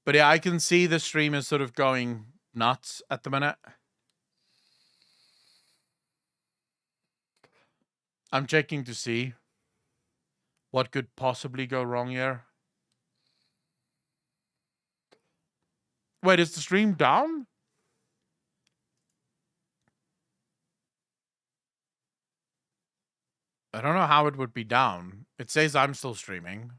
But yeah, I can see the stream is sort of going nuts at the minute. I'm checking to see what could possibly go wrong here. Wait, is the stream down? I don't know how it would be down. It says I'm still streaming.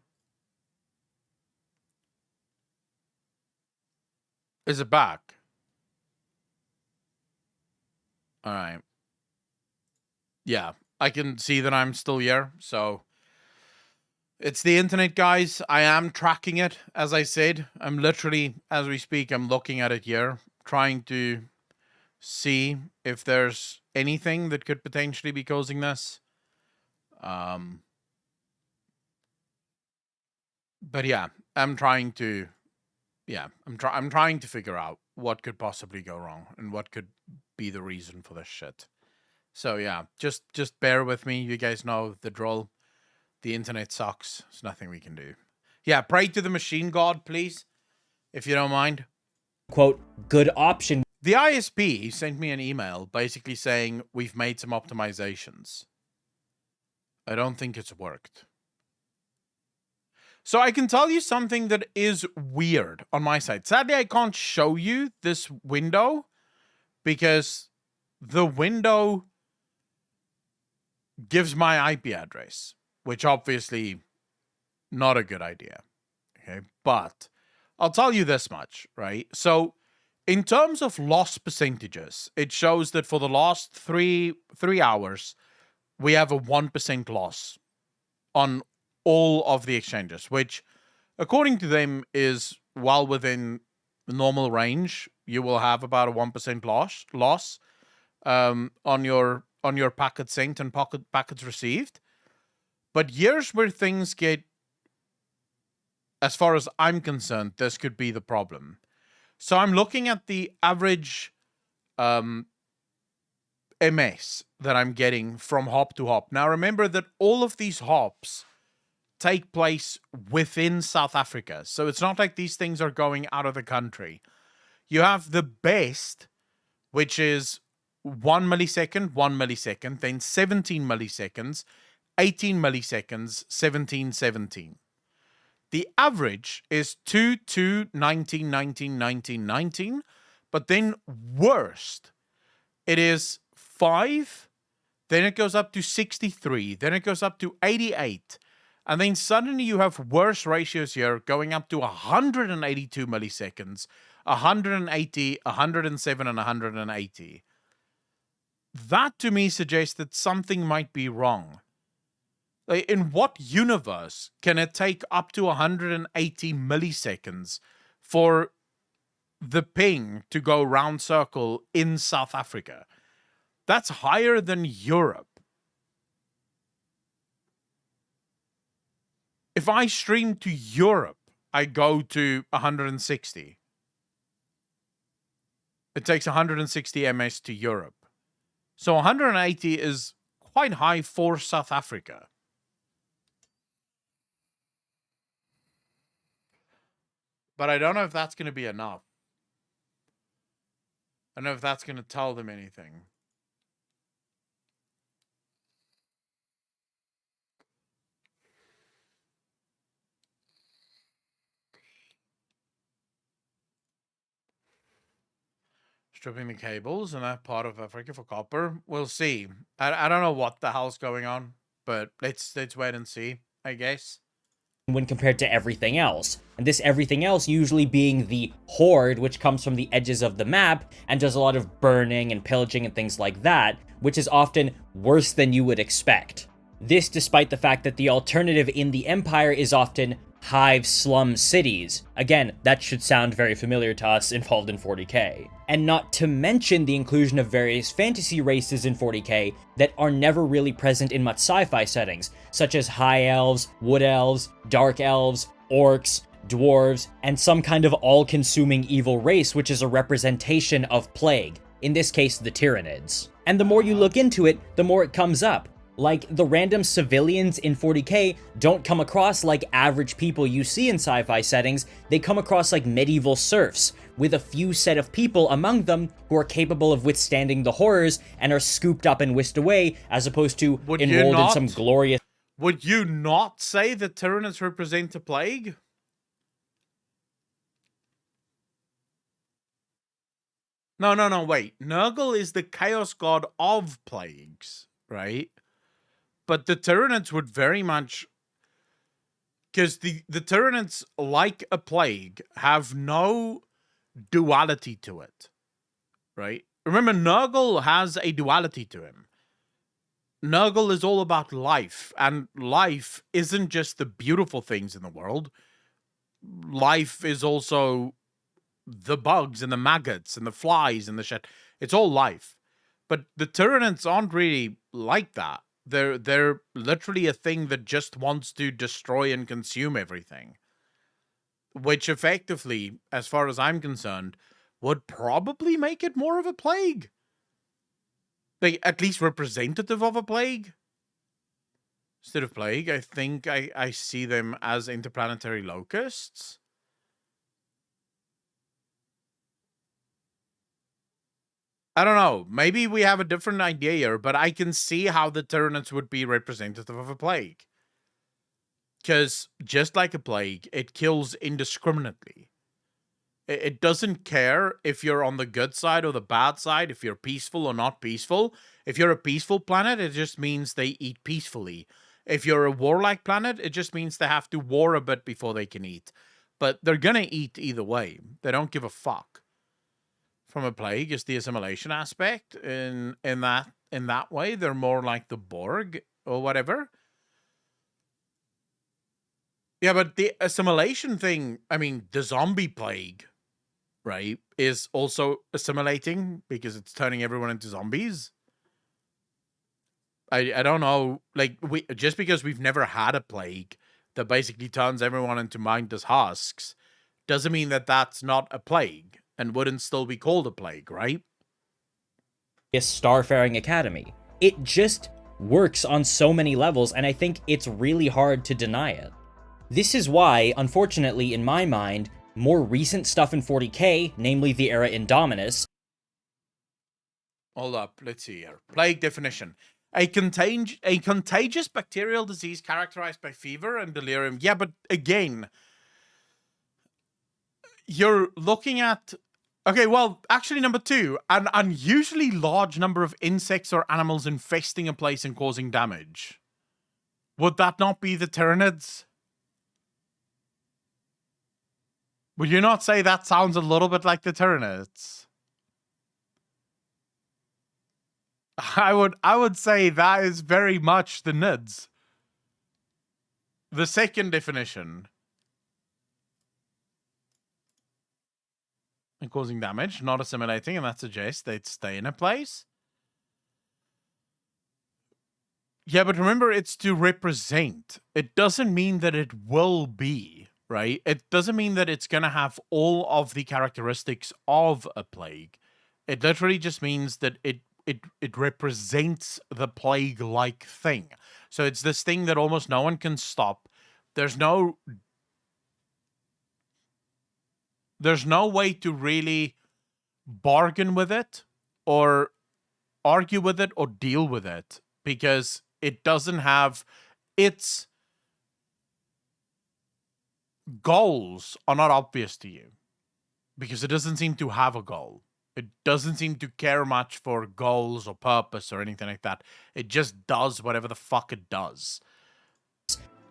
Is it back? All right. Yeah, I can see that I'm still here, so it's the internet, guys. I am tracking it, as I said. I'm literally, as we speak, I'm looking at it here, trying to see if there's anything that could potentially be causing this. But yeah, I'm trying to, I'm trying to figure out what could possibly go wrong and what could be the reason for this shit. So yeah, just bear with me. You guys know the drill. The internet sucks. There's nothing we can do. Yeah, pray to the machine god, please, if you don't mind. Quote, good option. The ISP sent me an email basically saying we've made some optimizations. I don't think it's worked. So I can tell you something that is weird on my side. Sadly, I can't show you this window because the window gives my IP address, which obviously not a good idea. Okay, but I'll tell you this much, right? So in terms of loss percentages, it shows that for the last three hours, we have a 1% loss on all of the exchanges, which according to them is well within the normal range. You will have about a 1% loss on your packet sent and packets received. But here's where things get, as far as I'm concerned, this could be the problem. So I'm looking at the average MS that I'm getting from hop to hop. Now remember that all of these hops take place within South Africa. So it's not like these things are going out of the country. You have the best, which is 1 millisecond, then 17 milliseconds, 18 milliseconds, 17. The average is 2, 19, 19, but then worst, it is 5, then it goes up to 63, then it goes up to 88, and then suddenly you have worse ratios here going up to 182 milliseconds, 180, 107, and 180. That to me suggests that something might be wrong. In what universe can it take up to 180 milliseconds for the ping to go round circle in South Africa? That's higher than Europe. If I stream to Europe, I go to 160. It takes 160 ms to Europe. So 180 is quite high for South Africa. But I don't know if that's going to be enough. I don't know if that's going to tell them anything. Stripping the cables in that part of Africa for copper. We'll see. I don't know what the hell's going on, but let's wait and see, I guess. When compared to everything else. And this everything else usually being the Horde, which comes from the edges of the map and does a lot of burning and pillaging and things like that, which is often worse than you would expect. This despite the fact that the alternative in the Empire is often hive slum cities. Again, that should sound very familiar to us involved in 40k. And not to mention the inclusion of various fantasy races in 40k that are never really present in much sci-fi settings, such as high elves, wood elves, dark elves, orcs, dwarves, and some kind of all-consuming evil race which is a representation of plague, in this case the Tyranids. And the more you look into it, the more it comes up. Like, the random civilians in 40k don't come across like average people you see in sci-fi settings, they come across like medieval serfs, with a few set of people among them who are capable of withstanding the horrors and are scooped up and whisked away, as opposed to enrolled in some glorious... Would you not say that Tyranids represent a plague? No, wait. Nurgle is the chaos god of plagues, right? But the Tyranids would very much... Because the Tyranids, like a plague, have no duality to it, right? Remember, Nurgle has a duality to him. Nurgle is all about life, and life isn't just the beautiful things in the world. Life is also the bugs and the maggots and the flies and the shit. It's all life. But the Tyranids aren't really like that. They're literally a thing that just wants to destroy and consume everything. Which effectively, as far as I'm concerned, would probably make it more of a plague. Like, at least representative of a plague. Instead of plague, I think I see them as interplanetary locusts. I don't know. Maybe we have a different idea here, but I can see how the Tyranids would be representative of a plague. Because just like a plague, it kills indiscriminately. It doesn't care if you're on the good side or the bad side, if you're peaceful or not peaceful. If you're a peaceful planet, it just means they eat peacefully. If you're a warlike planet, it just means they have to war a bit before they can eat. But they're gonna eat either way. They don't give a fuck. From a plague is the assimilation aspect. In that way, they're more like the Borg or whatever. Yeah, but the assimilation thing, I mean, the zombie plague, right, is also assimilating because it's turning everyone into zombies. I don't know, like, just because we've never had a plague that basically turns everyone into mindless husks doesn't mean that that's not a plague and wouldn't still be called a plague, right? Starfaring Academy. It just works on so many levels, and I think it's really hard to deny it. This is why, unfortunately, in my mind, more recent stuff in 40k, namely the era Indominus... Hold up, let's see here. Plague definition. A contagious bacterial disease characterized by fever and delirium. Yeah, but again, you're looking at... Okay, well, actually, number 2, an unusually large number of insects or animals infesting a place and causing damage. Would that not be the Tyranids? Would you not say that sounds a little bit like the Tyranids? I would say that is very much the Nids. The second definition. And causing damage, not assimilating, and that suggests they'd stay in a place. Yeah, but remember, it's to represent. It doesn't mean that it will be, right? It doesn't mean that it's going to have all of the characteristics of a plague. It literally just means that it represents the plague-like thing. So it's this thing that almost no one can stop. There's no way to really bargain with it or argue with it or deal with it because it doesn't have its goals are not obvious to you because it doesn't seem to have a goal. It doesn't seem to care much for goals or purpose or anything like that. It just does whatever the fuck it does.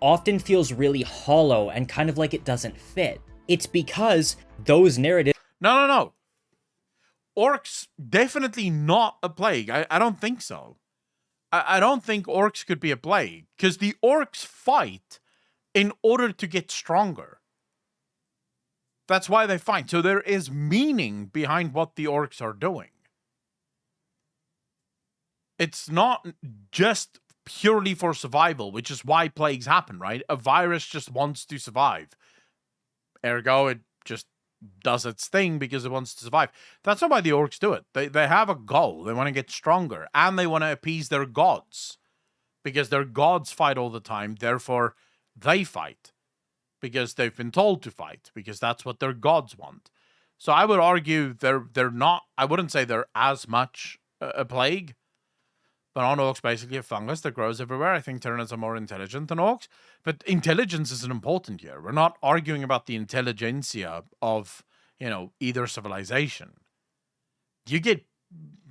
Often feels really hollow and kind of like it doesn't fit. It's because those narratives... No. Orcs, definitely not a plague. I don't think so. I don't think orcs could be a plague. Because the orcs fight in order to get stronger. That's why they fight. So there is meaning behind what the orcs are doing. It's not just purely for survival, which is why plagues happen, right? A virus just wants to survive. Ergo, it just does its thing because it wants to survive. That's not why the orcs do it. They have a goal. They want to get stronger. And they want to appease their gods. because their gods fight all the time. Therefore, they fight because they've been told to fight, because that's what their gods want. So I would argue they're not. I wouldn't say they're as much a plague. But orcs basically a fungus that grows everywhere. I think Tyranids are more intelligent than orcs. But intelligence isn't important here. We're not arguing about the intelligentsia of, either civilization. You get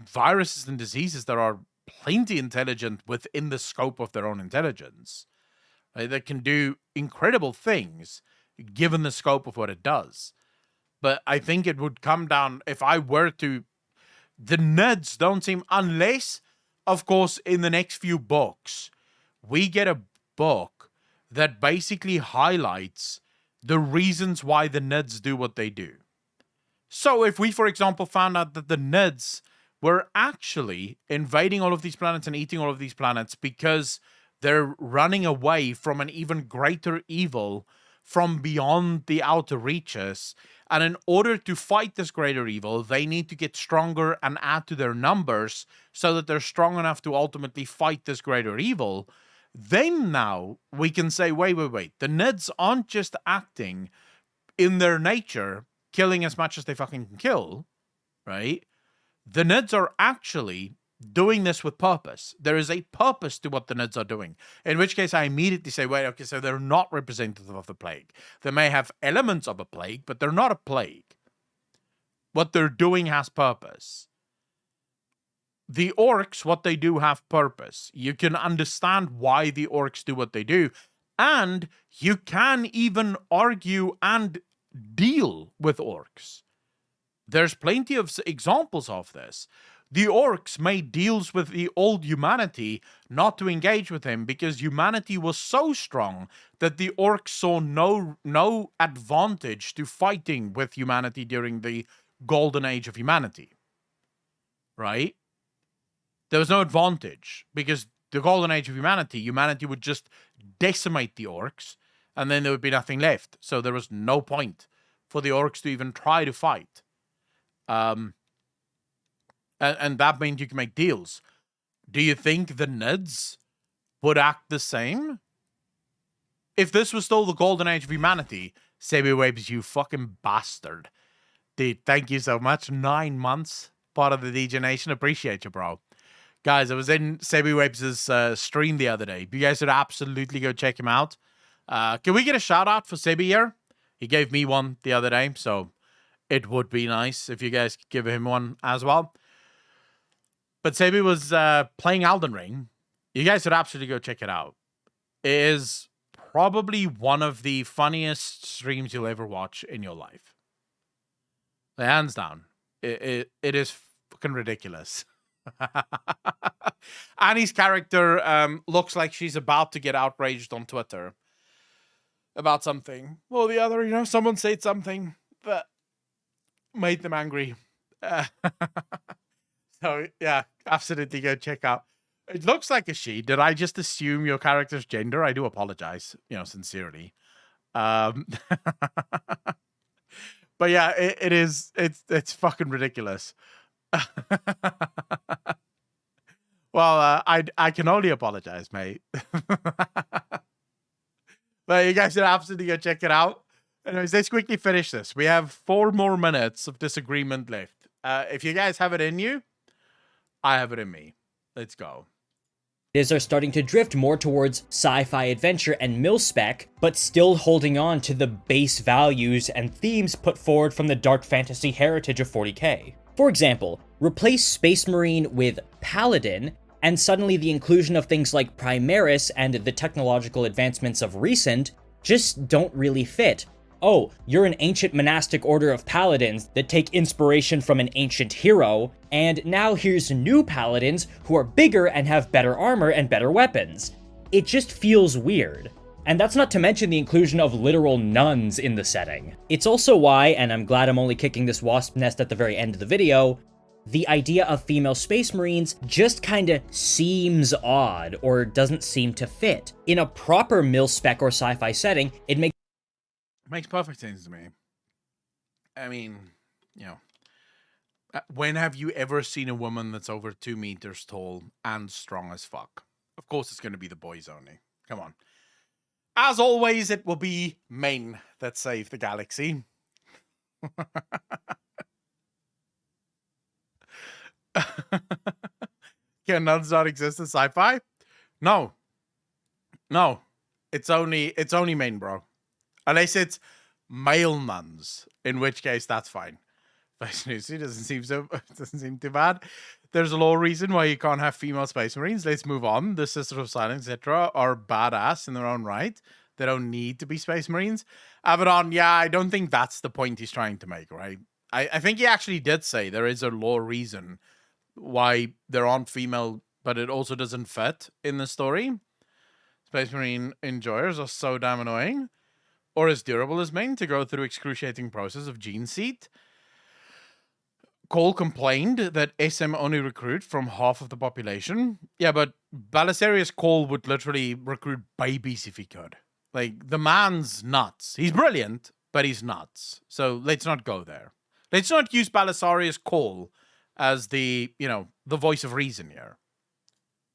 viruses and diseases that are plenty intelligent within the scope of their own intelligence. Right? That can do incredible things given the scope of what it does. But I think it would come down, if I were to... The Nids don't seem... Unless... Of course, in the next few books, we get a book that basically highlights the reasons why the Nids do what they do. So if we, for example, found out that the Nids were actually invading all of these planets and eating all of these planets because they're running away from an even greater evil from beyond the outer reaches, and in order to fight this greater evil, they need to get stronger and add to their numbers so that they're strong enough to ultimately fight this greater evil, then now we can say, wait. The Nids aren't just acting in their nature, killing as much as they fucking can kill, right? The Nids are actually doing this with purpose. There is a purpose to what the Nids are doing. In which case I immediately say, wait, okay, so they're not representative of the plague. They may have elements of a plague, but they're not a plague. What they're doing has purpose. The orcs, what they do have purpose. You can understand why the orcs do what they do. And you can even argue and deal with orcs. There's plenty of examples of this. The orcs made deals with the old humanity not to engage with him because humanity was so strong that the orcs saw no advantage to fighting with humanity during the golden age of humanity. Right? There was no advantage because the golden age of humanity would just decimate the orcs and then there would be nothing left. So there was no point for the orcs to even try to fight. And that means you can make deals. Do you think the Nids would act the same? If this was still the golden age of humanity, Sebi Webs, you fucking bastard. Dude, thank you so much. 9 months, part of the DJ Nation. Appreciate you, bro. Guys, I was in Sebi Webs' stream the other day. You guys should absolutely go check him out. Can we get a shout out for Sebi here? He gave me one the other day, so it would be nice if you guys could give him one as well. But Sebi was playing Elden Ring. You guys should absolutely go check it out. It is probably one of the funniest streams you'll ever watch in your life. Hands down. It is fucking ridiculous. Annie's character looks like she's about to get outraged on Twitter about something. Well, the other, someone said something that made them angry. So, yeah, absolutely go check out. It looks like a she. Did I just assume your character's gender? I do apologize, sincerely. But yeah, it's fucking ridiculous. Well, I can only apologize, mate. But you guys should absolutely go check it out. Anyways, let's quickly finish this. We have 4 more minutes of disagreement left. If you guys have it in you, I have it in me. Let's go. Are starting to drift more towards sci-fi adventure and mil-spec, but still holding on to the base values and themes put forward from the dark fantasy heritage of 40k. For example, replace Space Marine with Paladin, and suddenly the inclusion of things like Primaris and the technological advancements of recent just don't really fit. Oh, you're an ancient monastic order of paladins that take inspiration from an ancient hero, and now here's new paladins who are bigger and have better armor and better weapons. It just feels weird. And that's not to mention the inclusion of literal nuns in the setting. It's also why, and I'm glad I'm only kicking this wasp nest at the very end of the video, the idea of female space marines just kinda seems odd or doesn't seem to fit. In a proper mil-spec or sci-fi setting, it makes perfect sense to me. I mean, when have you ever seen a woman that's over 2 meters tall and strong as fuck? Of course it's going to be the boys only. Come on. As always, it will be Maine that save the galaxy. Can nuns not exist in sci-fi? No. No. It's only Maine, bro. Unless it's male nuns, in which case that's fine. Space Lucy doesn't seem too bad. There's a law reason why you can't have female space marines. Let's move on. The Sisters of Silence, etc., are badass in their own right. They don't need to be space marines. Abaddon, yeah, I don't think that's the point he's trying to make, right? I think he actually did say there is a law reason why there aren't female, but it also doesn't fit in the story. Space Marine enjoyers are so damn annoying. Or as durable as Maine to go through excruciating process of gene seed. Cole complained that SM only recruit from half of the population. Yeah, but Belisarius Cole would literally recruit babies if he could. Like, the man's nuts. He's brilliant, but he's nuts. So let's not go there. Let's not use Belisarius Cole as the, the voice of reason here.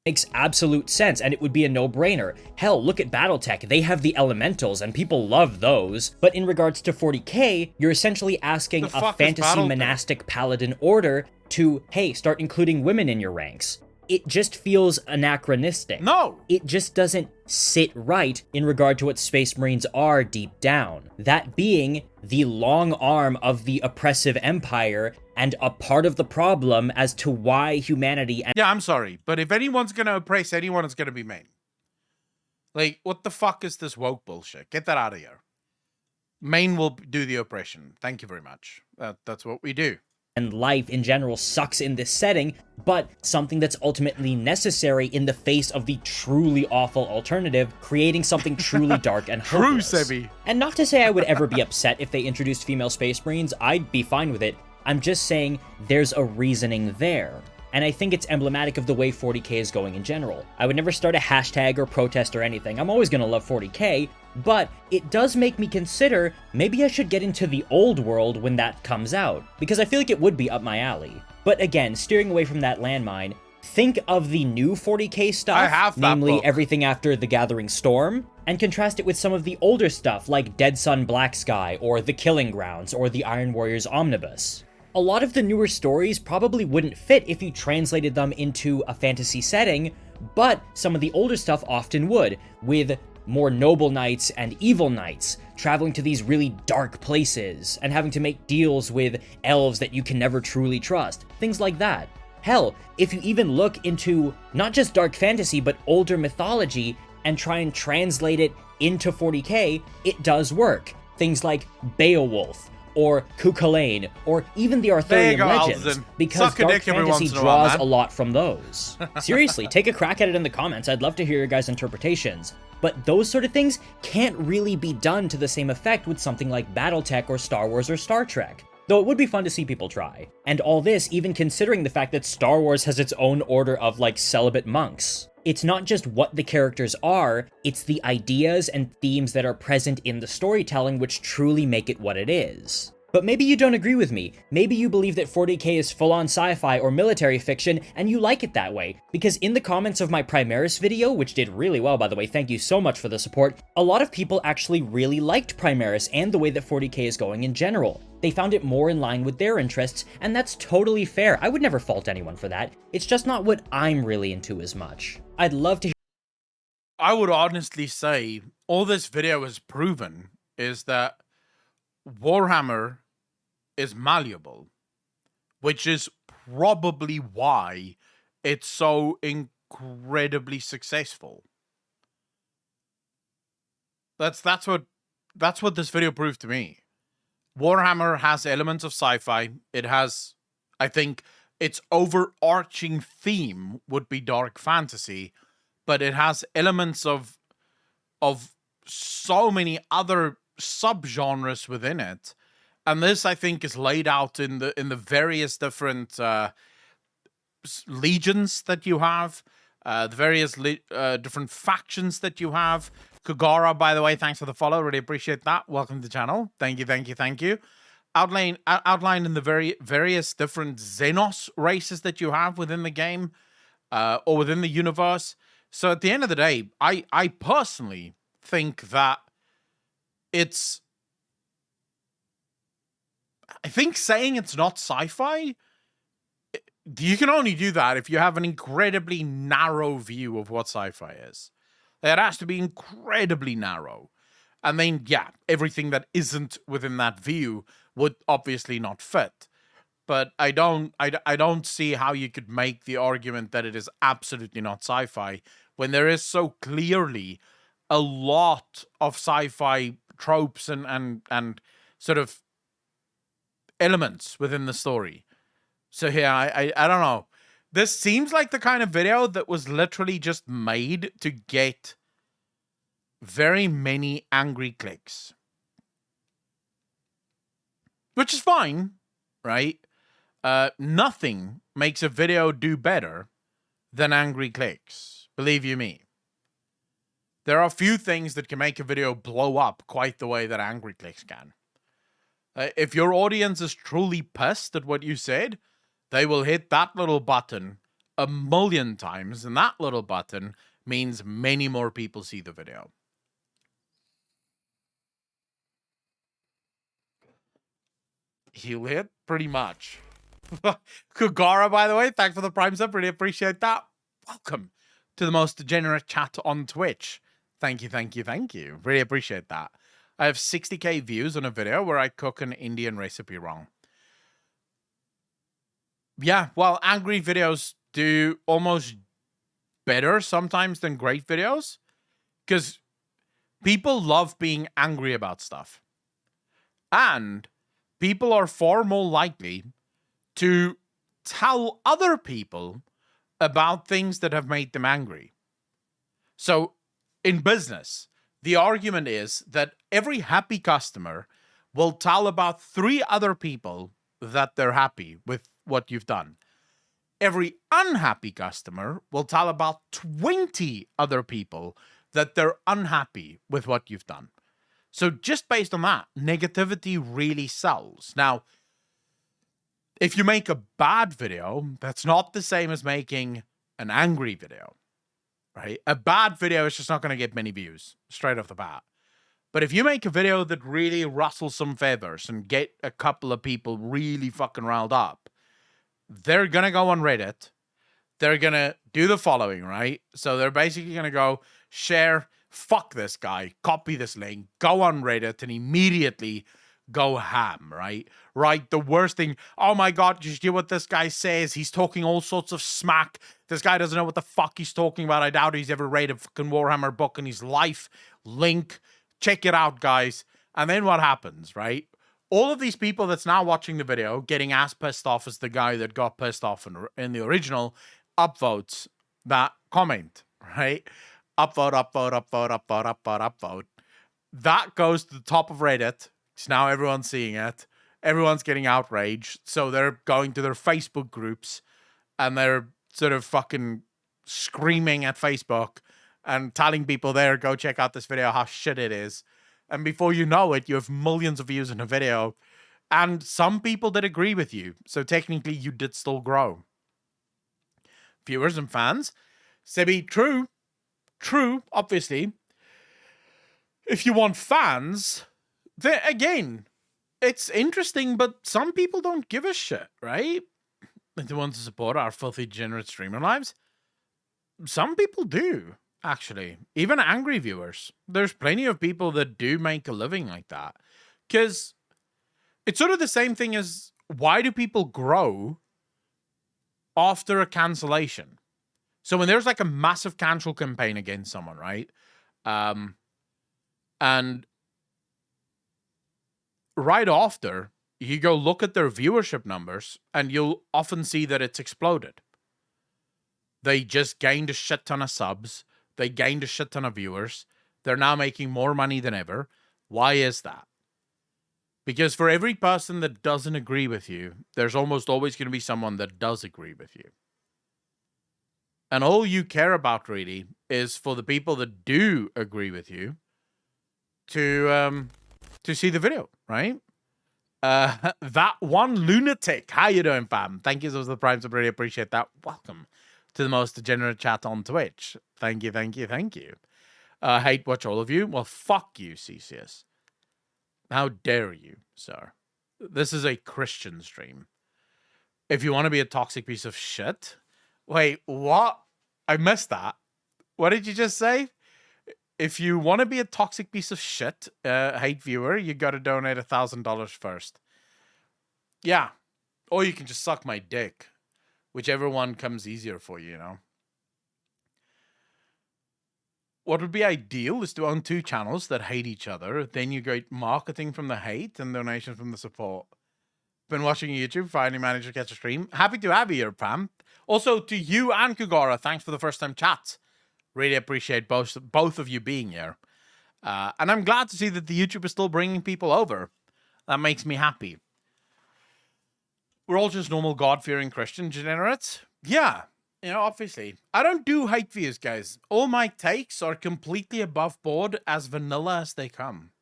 Makes absolute sense, and it would be a no-brainer. Hell, look at Battletech, they have the elementals, and people love those. But in regards to 40k, you're essentially asking a fantasy monastic paladin order to, hey, start including women in your ranks. It just feels anachronistic. No! It just doesn't sit right in regard to what Space Marines are deep down. That being the long arm of the oppressive empire and a part of the problem as to why humanity... Yeah, I'm sorry, but if anyone's gonna oppress anyone, it's gonna be Maine. Like, what the fuck is this woke bullshit? Get that out of here. Maine will do the oppression. Thank you very much. That's what we do. And life in general sucks in this setting, but something that's ultimately necessary in the face of the truly awful alternative, creating something truly dark and hopeless. True, Sebi. And not to say I would ever be upset if they introduced female Space Marines, I'd be fine with it. I'm just saying there's a reasoning there. And I think it's emblematic of the way 40k is going in general. I would never start a hashtag or protest or anything. I'm always gonna love 40k, but it does make me consider maybe I should get into the old world when that comes out, because I feel like it would be up my alley. But again, steering away from that landmine, think of the new 40k stuff, I have that namely book. everything after the Gathering Storm, and contrast it with some of the older stuff like Dead Sun Black Sky, or The Killing Grounds, or the Iron Warriors Omnibus. A lot of the newer stories probably wouldn't fit if you translated them into a fantasy setting, but some of the older stuff often would, with more noble knights and evil knights traveling to these really dark places and having to make deals with elves that you can never truly trust, things like that. Hell, if you even look into not just dark fantasy but older mythology and try and translate it into 40k, it does work. Things like Beowulf, or Cuchulainn, or even the Arthurian legends, Alden. because dark fantasy draws a lot from those. Seriously, take a crack at it in the comments. I'd love to hear your guys' interpretations. But those sort of things can't really be done to the same effect with something like Battletech or Star Wars or Star Trek. Though it would be fun to see people try. And all this even considering the fact that Star Wars has its own order of, like, celibate monks. It's not just what the characters are, it's the ideas and themes that are present in the storytelling which truly make it what it is. But maybe you don't agree with me. Maybe you believe that 40k is full-on sci-fi or military fiction, and you like it that way. Because in the comments of my Primaris video, which did really well by the way, thank you so much for the support, a lot of people actually really liked Primaris and the way that 40k is going in general. They found it more in line with their interests, and that's totally fair. I would never fault anyone for that. It's just not what I'm really into as much. I'd love to hear. I would honestly say all this video has proven is that Warhammer is malleable, which is probably why it's so incredibly successful. That's what this video proved to me. Warhammer has elements of sci-fi. It has, I think, its overarching theme would be dark fantasy, but it has elements of so many other subgenres within it. And this, I think, is laid out in the various different legions that you have, the various different factions that you have. Kugara, by the way, thanks for the follow. Really appreciate that. Welcome to the channel. Thank you. Outlined in the various different Xenos races that you have within the game or within the universe. So at the end of the day, I personally think that it's I think saying it's not sci-fi, you can only do that if you have an incredibly narrow view of what sci-fi is. It has to be incredibly narrow. And then, yeah, everything that isn't within that view would obviously not fit. But I don't see how you could make the argument that it is absolutely not sci-fi when there is so clearly a lot of sci-fi tropes and sort of elements within the story. So yeah, I don't know. This seems like the kind of video that was literally just made to get very many angry clicks. Which is fine, right? Nothing makes a video do better than angry clicks. Believe you me. There are few things that can make a video blow up quite the way that angry clicks can. If your audience is truly pissed at what you said, they will hit that little button a million times, and that little button means many more people see the video. He'll hit pretty much. Kugara, by the way, thanks for the Prime sub. Really appreciate that. Welcome to the most degenerate chat on Twitch. Thank you, thank you, thank you. Really appreciate that. I have 60k views on a video where I cook an Indian recipe wrong. Yeah, well, angry videos do almost better sometimes than great videos because people love being angry about stuff. And people are far more likely to tell other people about things that have made them angry. So in business, the argument is that every happy customer will tell about 3 other people that they're happy with what you've done. Every unhappy customer will tell about 20 other people that they're unhappy with what you've done. So just based on that, negativity really sells. Now, if you make a bad video, that's not the same as making an angry video, right? A bad video is just not going to get many views straight off the bat. But if you make a video that really rustles some feathers and get a couple of people really fucking riled up, they're going to go on Reddit. They're going to do the following, right? So they're basically going to go share, fuck this guy, copy this link, go on Reddit, and immediately go ham, right? Right? The worst thing, oh my God, did you hear what this guy says? He's talking all sorts of smack. This guy doesn't know what the fuck he's talking about. I doubt he's ever read a fucking Warhammer book in his life. Link, check it out, guys. And then what happens, right? All of these people that's now watching the video, getting as pissed off as the guy that got pissed off in the original, upvotes that comment, right? Upvote, upvote, upvote, upvote, upvote, upvote. That goes to the top of Reddit. So now everyone's seeing it. Everyone's getting outraged. So they're going to their Facebook groups and they're sort of fucking screaming at Facebook and telling people there, go check out this video, how shit it is. And before you know it, you have millions of views in a video. And some people did agree with you. So technically you did still grow. Viewers and fans. Sebi, true, obviously. If you want fans, then again, it's interesting, but some people don't give a shit, right? They want to support our filthy, degenerate streamer lives. Some people do, actually. Even angry viewers. There's plenty of people that do make a living like that. Because it's sort of the same thing as, why do people grow after a cancellation? So when there's like a massive cancel campaign against someone, right? And right after, you go look at their viewership numbers and you'll often see that it's exploded. They just gained a shit ton of subs. They gained a shit ton of viewers. They're now making more money than ever. Why is that? Because for every person that doesn't agree with you, there's almost always going to be someone that does agree with you. And all you care about really is for the people that do agree with you to see the video, right? That one lunatic. How you doing, fam? Thank you so much for the Prime sub. Really appreciate that. Welcome to the most degenerate chat on Twitch. Thank you, thank you, thank you. Hate watch all of you. Well, fuck you, CCS. How dare you, sir? This is a Christian stream. If you want to be a toxic piece of shit... Wait, what? I missed that. What did you just say? If you want to be a toxic piece of shit, hate viewer, you got to donate $1,000 first. Yeah. Or you can just suck my dick. Whichever one comes easier for you, you know. What would be ideal is to own 2 channels that hate each other. Then you get marketing from the hate and donations from the support. Been watching YouTube, finally managed to catch a stream. Happy to have you here, Pam. Also, to you and Kugara, thanks for the first time chat. Really appreciate both of you being here. And I'm glad to see that the YouTube is still bringing people over. That makes me happy. We're all just normal God-fearing Christian degenerates. Yeah, you know, obviously. I don't do hate views, guys. All my takes are completely above board, as vanilla as they come.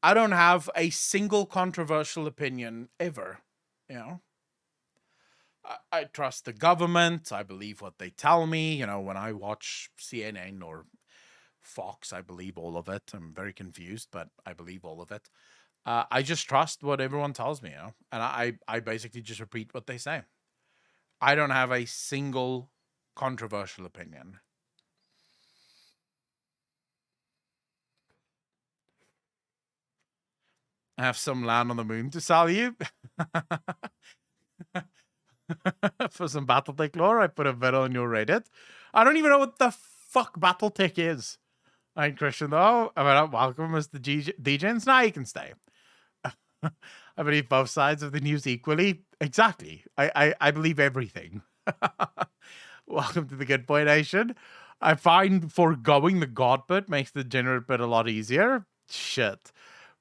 I don't have a single controversial opinion ever, you know. I trust the government. I believe what they tell me. You know, when I watch CNN or Fox, I believe all of it. I'm very confused, but I believe all of it. I just trust what everyone tells me, you know, and I basically just repeat what they say. I don't have a single controversial opinion. I have some land on the moon to sell you. For some Battletech lore, I put a video on your Reddit. I don't even know what the fuck Battletech is. I ain't Christian though. I mean, welcome as the DJs. Now you can stay. I believe both sides of the news equally. Exactly. I believe everything. Welcome to the Good Boy Nation. I find foregoing the God bit makes the degenerate bit a lot easier. Shit.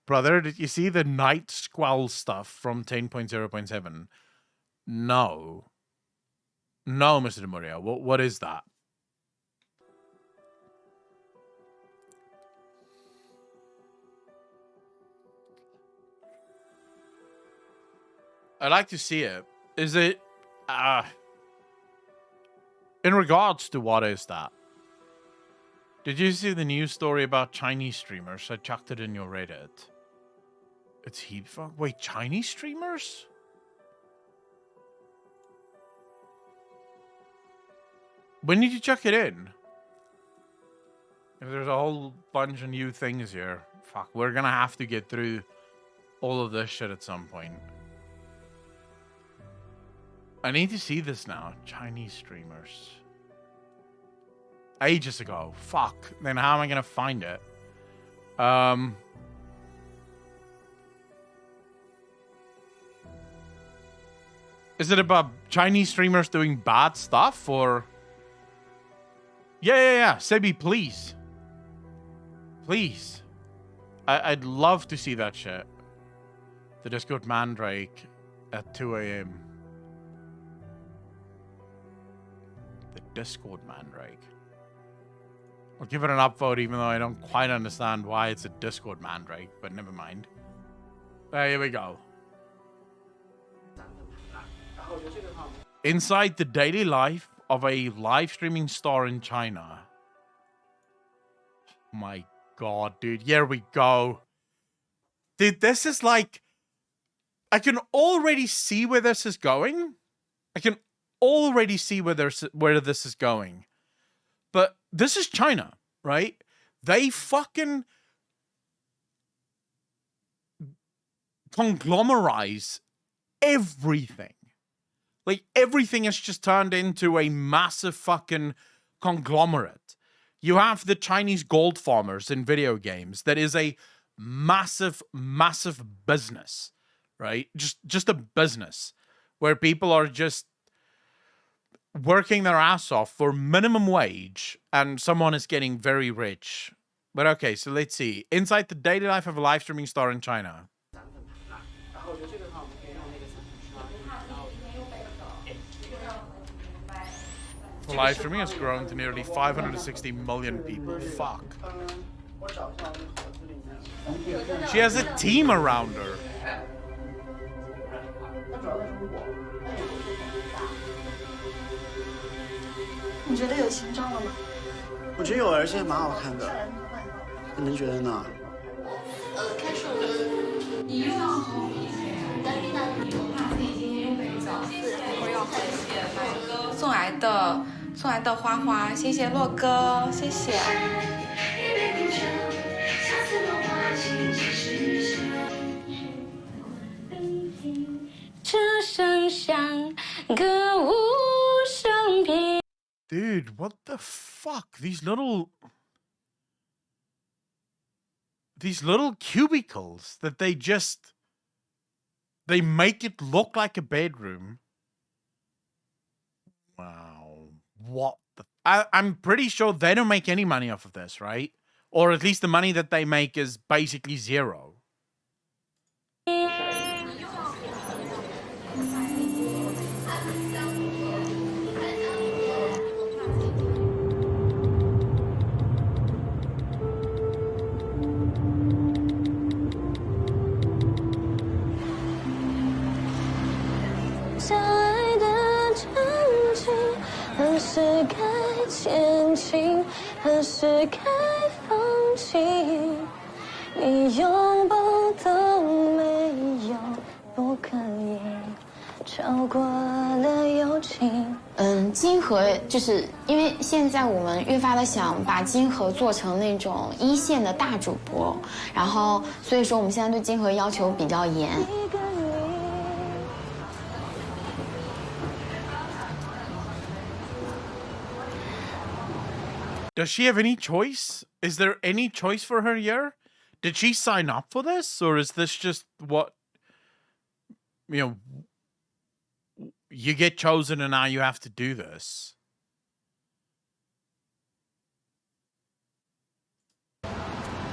Brother, did you see the night squall stuff from 10.0.7? No. No, Mr. DeMuria. What is that? I'd like to see it. Is it... in regards to what is that? Did you see the news story about Chinese streamers? I chucked it in your Reddit. It's heap fuck. Wait, Chinese streamers? When did you chuck it in? If there's a whole bunch of new things here. Fuck, we're gonna have to get through all of this shit at some point. I need to see this now. Chinese streamers. Ages ago. Fuck. Then how am I gonna find it? Is it about Chinese streamers doing bad stuff or... Yeah. Sebi, please. Please. I'd love to see that shit. The Discord Mandrake at 2 a.m. The Discord Mandrake. I'll give it an upvote even though I don't quite understand why it's a Discord Mandrake, but never mind. Here we go. Inside the daily life of a live streaming star in China. Oh my god, dude. Here we go. Dude, this is like... I can already see where this is going. I can already see where this is going. But this is China, right? They fucking conglomerize everything. Like, everything has just turned into a massive fucking conglomerate. You have the Chinese gold farmers in video games. That is a massive, massive business, right? Just a business where people are just working their ass off for minimum wage and someone is getting very rich. But okay, so let's see. Inside the daily life of a live streaming star in China. Live streaming has grown to nearly 560 million people. Fuck. She has a team around her. 觉得有形状了吗？我觉得有，而且蛮好看的。你们觉得呢？开始我你用红笔，但是那你用怕自己今天用没找，一会儿要回谢洛哥送来的花花，谢谢洛哥，谢谢。这声响歌舞升平。 Dude, what the fuck? These little cubicles that they make it look like a bedroom. Wow. What the I'm pretty sure they don't make any money off of this, right? Or at least the money that they make is basically zero.金河就是因为现在我们越发的想把金河做成那种一线的大主播，然后所以说我们现在对金河要求比较严。Does she have any choice? Is there any choice for her here? Did she sign up for this? Or is this just what, you know, you get chosen and now you have to do this?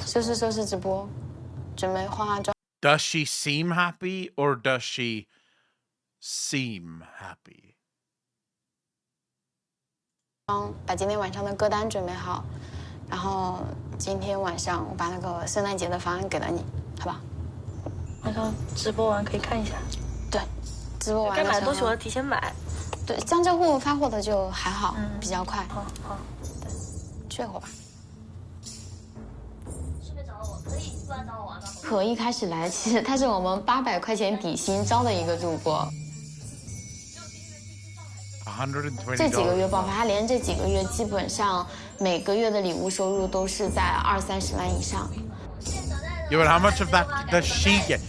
收拾直播，准备化化妆。 Does she seem happy or does she seem happy? 把今天晚上的歌单准备好，然后今天晚上我把那个圣诞节的方案给了你，好吧？晚上直播完可以看一下。对，直播完该买的东西我要提前买。对，江浙沪发货的就还好，比较快。好，对，去一会儿吧。顺便找我，可以过来找我玩吗？可一开始来，其实他是我们800块钱底薪招的一个主播。 $120. 这几个月爆发，他连这几个月基本上每个月的礼物收入都是在20-30万以上。 Yeah, but how much of that does she get?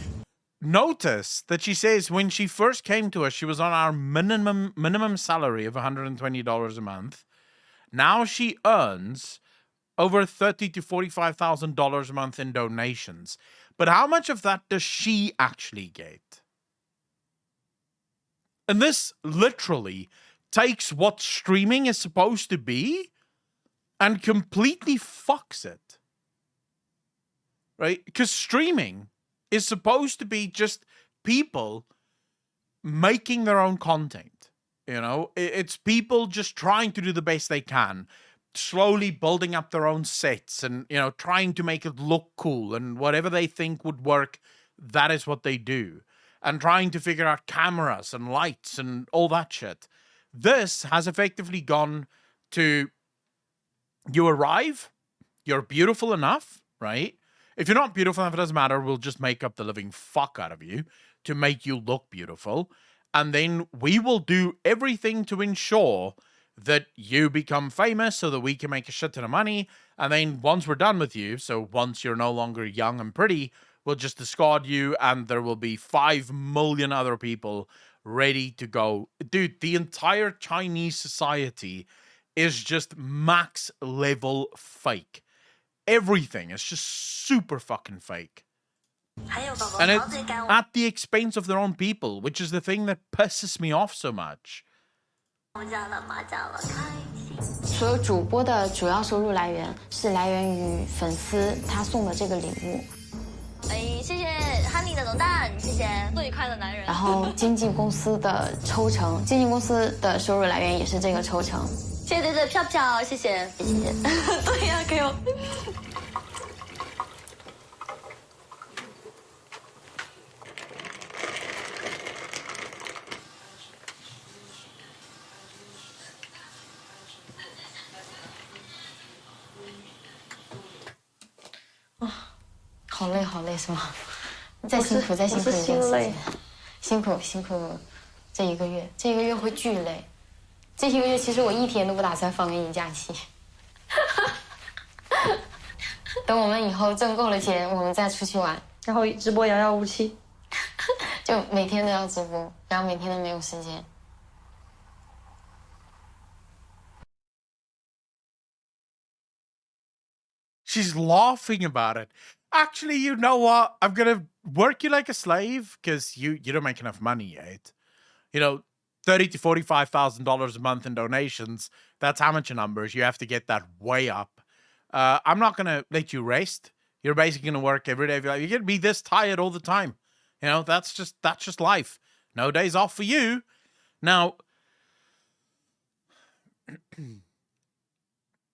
Notice that she says when she first came to us, she was on our minimum salary of $120 a month. Now she earns over $30,000 to $45,000 a month in donations. But how much of that does she actually get? And this literally takes what streaming is supposed to be and completely fucks it. Right? Because streaming is supposed to be just people making their own content. You know, it's people just trying to do the best they can, slowly building up their own sets and, you know, trying to make it look cool, and whatever they think would work, that is what they do. And trying to figure out cameras and lights and all that shit. This has effectively gone to, you arrive, you're beautiful enough, right? If you're not beautiful enough, it doesn't matter. We'll just make up the living fuck out of you to make you look beautiful. And then we will do everything to ensure that you become famous so that we can make a shit ton of money. And then once we're done with you, so once you're no longer young and pretty, we'll just discard you and there will be 5 million other people ready to go. Dude, the entire Chinese society is just max level fake. Everything is just super fucking fake. And it's at the expense of their own people, which is the thing that pisses me off so much. 所有主播的主要收入来源是来源于粉丝他送的这个礼物。哎，谢谢 Honey 的龙蛋，谢谢最快的男人。然后经纪公司的抽成，经纪公司的收入来源也是这个抽成。谢谢票票，谢谢谢谢。对呀，给我。好累好累是吗？再辛苦再辛苦一段时间，辛苦这一个月会巨累。这一个月其实我一天都不打算放给你假期。等我们以后挣够了钱，我们再出去玩，然后直播遥遥无期，就每天都要直播，然后每天都没有时间。She's laughing about it. Actually, you know what? I'm gonna work you like a slave because you don't make enough money yet. You know, $30,000 to $45,000 a month in donations. That's amateur numbers. You have to get that way up. I'm not gonna let you rest. You're basically gonna work every day of your life. You're gonna be this tired all the time. You know, that's just life. No days off for you. Now,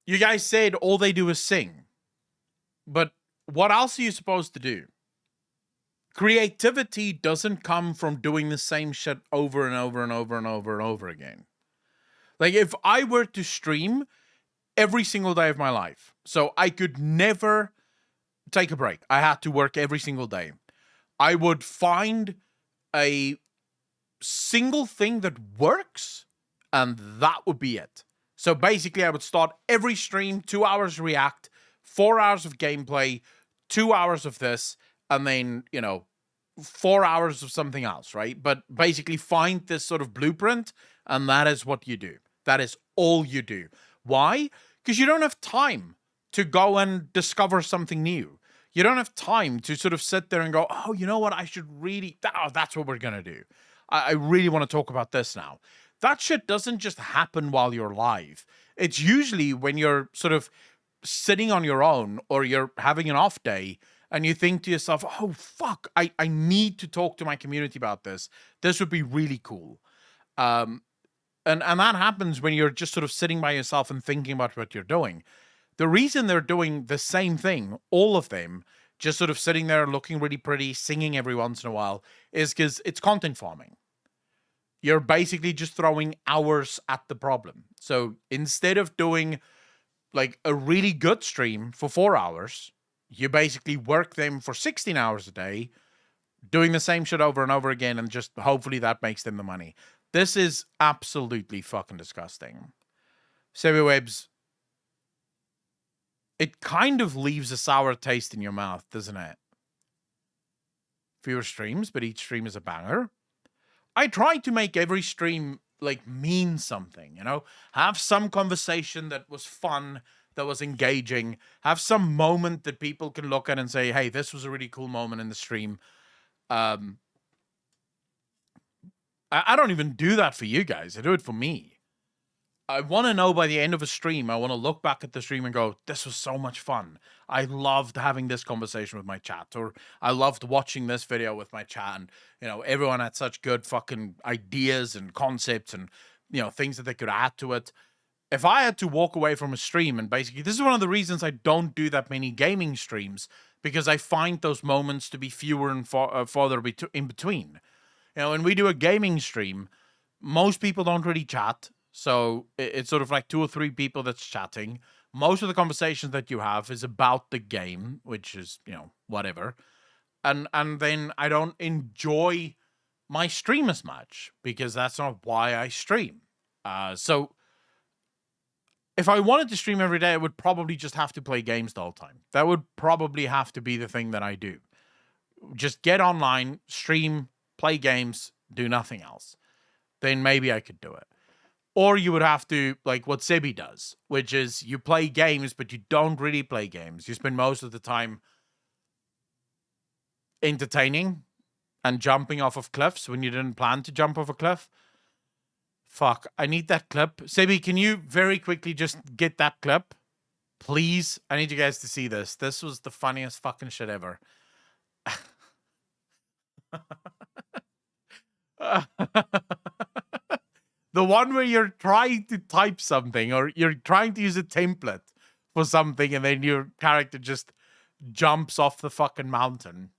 you guys said all they do is sing. But what else are you supposed to do? Creativity doesn't come from doing the same shit over and over and over and over and over again. Like, if I were to stream every single day of my life, so I could never take a break, I had to work every single day, I would find a single thing that works, and that would be it. So basically, I would start every stream, 2 hours React, 4 hours of gameplay, 2 hours of this, and then, 4 hours of something else, right? But basically find this sort of blueprint, and that is what you do. That is all you do. Why? Because you don't have time to go and discover something new. You don't have time to sort of sit there and go, oh, you know what? I should really, that's what we're going to do. I really want to talk about this now. That shit doesn't just happen while you're live. It's usually when you're sort of sitting on your own or you're having an off day and you think to yourself, oh, fuck, I need to talk to my community about this. This would be really cool. And that happens when you're just sort of sitting by yourself and thinking about what you're doing. The reason they're doing the same thing, all of them, just sort of sitting there looking really pretty, singing every once in a while, is because it's content farming. You're basically just throwing hours at the problem. So instead of doing like a really good stream for 4 hours, you basically work them for 16 hours a day, doing the same shit over and over again, and just hopefully that makes them the money. This is absolutely fucking disgusting. Sebiwebs, it kind of leaves a sour taste in your mouth, doesn't it? Fewer streams, but each stream is a banger. I try to make every stream like mean something, have some conversation that was fun, that was engaging, have some moment that people can look at and say, hey, this was a really cool moment in the stream. I don't even do that for you guys. I do it for me. I want to know by the end of a stream, I want to look back at the stream and go, this was so much fun. I loved having this conversation with my chat, or I loved watching this video with my chat, and, everyone had such good fucking ideas and concepts and, things that they could add to it. If I had to walk away from a stream, and basically, this is one of the reasons I don't do that many gaming streams, because I find those moments to be fewer and farther in between. When we do a gaming stream, most people don't really chat. So it's sort of like 2 or 3 people that's chatting. Most of the conversations that you have is about the game, which is, whatever. And then I don't enjoy my stream as much because that's not why I stream. So if I wanted to stream every day, I would probably just have to play games the whole time. That would probably have to be the thing that I do. Just get online, stream, play games, do nothing else. Then maybe I could do it. Or you would have to, like what Sebi does, which is you play games, but you don't really play games. You spend most of the time entertaining and jumping off of cliffs when you didn't plan to jump off a cliff. Fuck, I need that clip. Sebi, can you very quickly just get that clip? Please? I need you guys to see this. This was the funniest fucking shit ever. The one where you're trying to type something or you're trying to use a template for something and then your character just jumps off the fucking mountain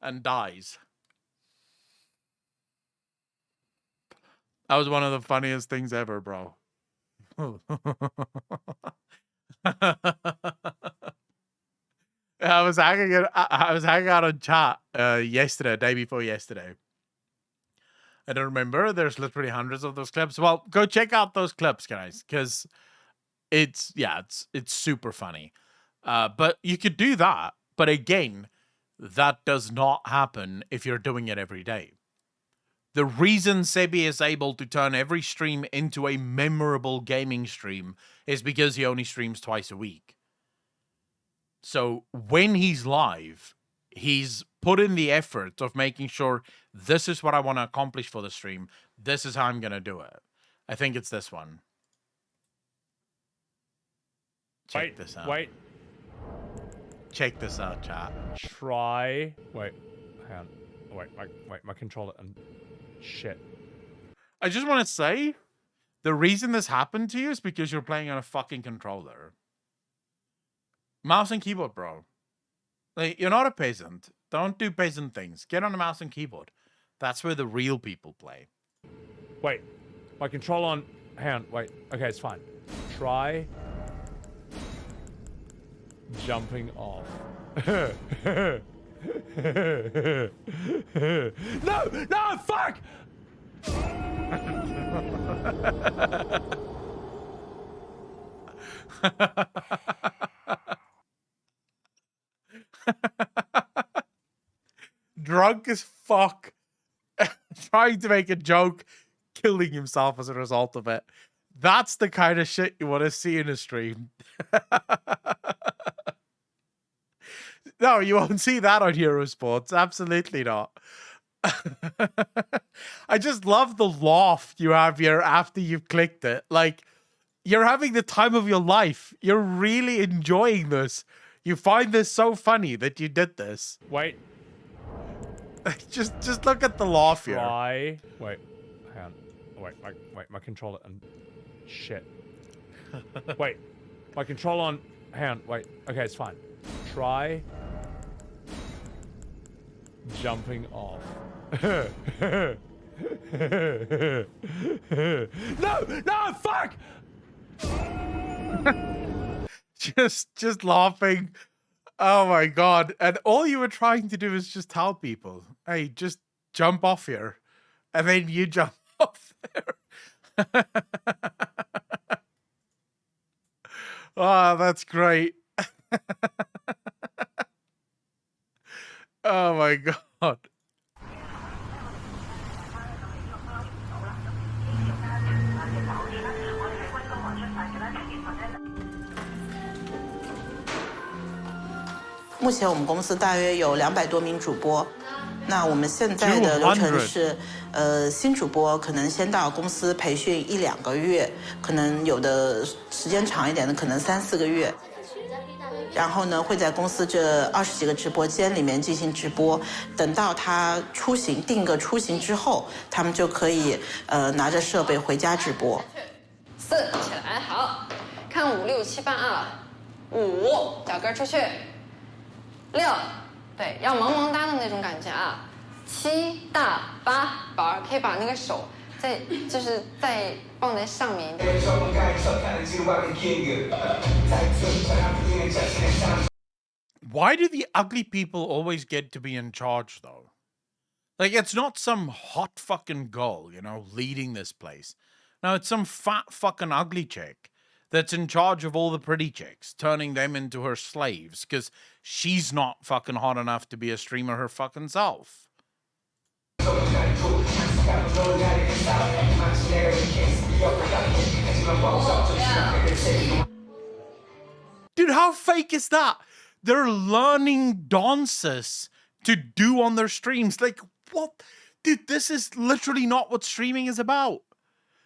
and dies. That was one of the funniest things ever, bro. I was hanging out on chat yesterday, day before yesterday. I don't remember. There's literally hundreds of those clips. Well, go check out those clips, guys, because it's super funny. But you could do that. But again, that does not happen if you're doing it every day. The reason Sebi is able to turn every stream into a memorable gaming stream is because he only streams twice a week. So when he's live, he's put in the effort of making sure this is what I want to accomplish for the stream. This is how I'm going to do it. I think it's this one. Check this out. Wait. Check this out, chat. Try. Wait. Hang on. Wait. My controller and shit. I just want to say, the reason this happened to you is because you're playing on a fucking controller. Mouse and keyboard, bro. Like, you're not a peasant. Don't do peasant things. Get on a mouse and keyboard. That's where the real people play. Wait. My controller on. Hang on. Wait. Okay, it's fine. Try jumping off. No, fuck! Drunk as fuck, trying to make a joke, killing himself as a result of it. That's the kind of shit you want to see in a stream. No, you won't see that on Hero Sports. Absolutely not. I just love the laugh you have here after you've clicked it. Like, you're having the time of your life. You're really enjoying this. You find this so funny that you did this. Wait. Just look at the laugh here. Try. Wait. Hang on. Wait. My controller and shit. Wait. My controller on. Hang on. Wait. Okay, it's fine. Try jumping off. No, fuck! just laughing. Oh my god. And all you were trying to do is just tell people, hey, just jump off here. And then you jump off there. Oh, that's great. Oh my god.目前我们公司大约有200多名主播。那我们现在的流程是，新主播可能先到公司培训1-2个月，可能有的时间长一点的，可能3-4个月。然后呢，会在公司这20几个直播间里面进行直播。等到他出行定个出行之后，他们就可以拿着设备回家直播。4起来，好，看5、6、7、8啊，5脚跟出去，6，对，要萌萌哒的那种感觉啊，7大8板，可以把那个手再放在上面一点。Why do the ugly people always get to be in charge, though? Like, it's not some hot fucking girl, you know, leading this place. No, it's some fat fucking ugly chick that's in charge of all the pretty chicks, turning them into her slaves, because she's not fucking hot enough to be a streamer her fucking self. Dude, how fake is that? They're learning dances to do on their streams. Like, what? Dude, this is literally not what streaming is about.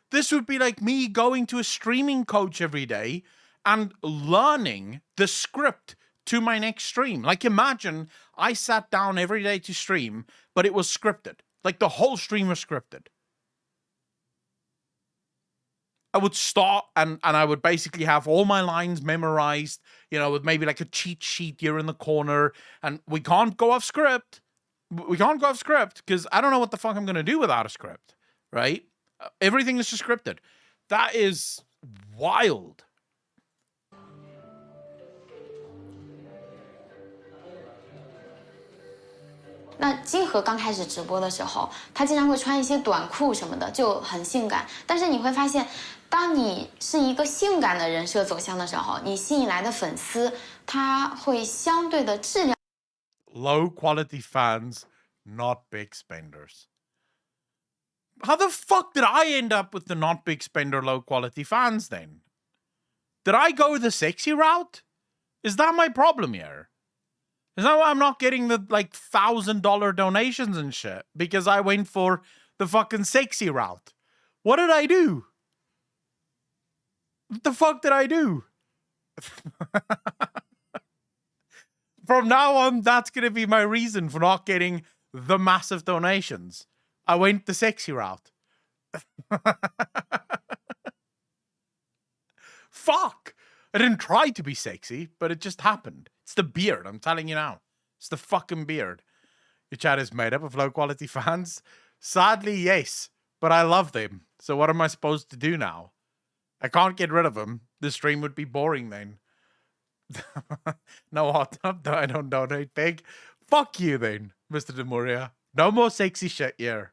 This would be like me going to a streaming coach every day and learning the script to my next stream. Like, imagine I sat down every day to stream, but it was scripted. Like, the whole stream was scripted. I would start and I would basically have all my lines memorized, you know, with maybe like a cheat sheet here in the corner. And we can't go off script. We can't go off script because I don't know what the fuck I'm going to do without a script, right? Everything is just scripted. That is wild. 那金河刚开始直播的时候，他经常会穿一些短裤什么的，就很性感。但是你会发现，当你是一个性感的人设走向的时候，你吸引来的粉丝，他会相对的质量。Low quality fans, not big spenders. How the fuck did I end up with the not big spender, low quality fans then? Did I go the sexy route? Is that my problem here? Is that why I'm not getting the like $1,000 donations and shit? Because I went for the fucking sexy route. What did I do? What the fuck did I do? From now on, that's going to be my reason for not getting the massive donations. I went the sexy route. Fuck! I didn't try to be sexy, but it just happened. It's the beard, I'm telling you now. It's the fucking beard. Your chat is made up of low-quality fans? Sadly, yes. But I love them. So what am I supposed to do now? I can't get rid of them. The stream would be boring then. No hot tub, I don't donate big. Fuck you then, Mr. Demuria. No more sexy shit here.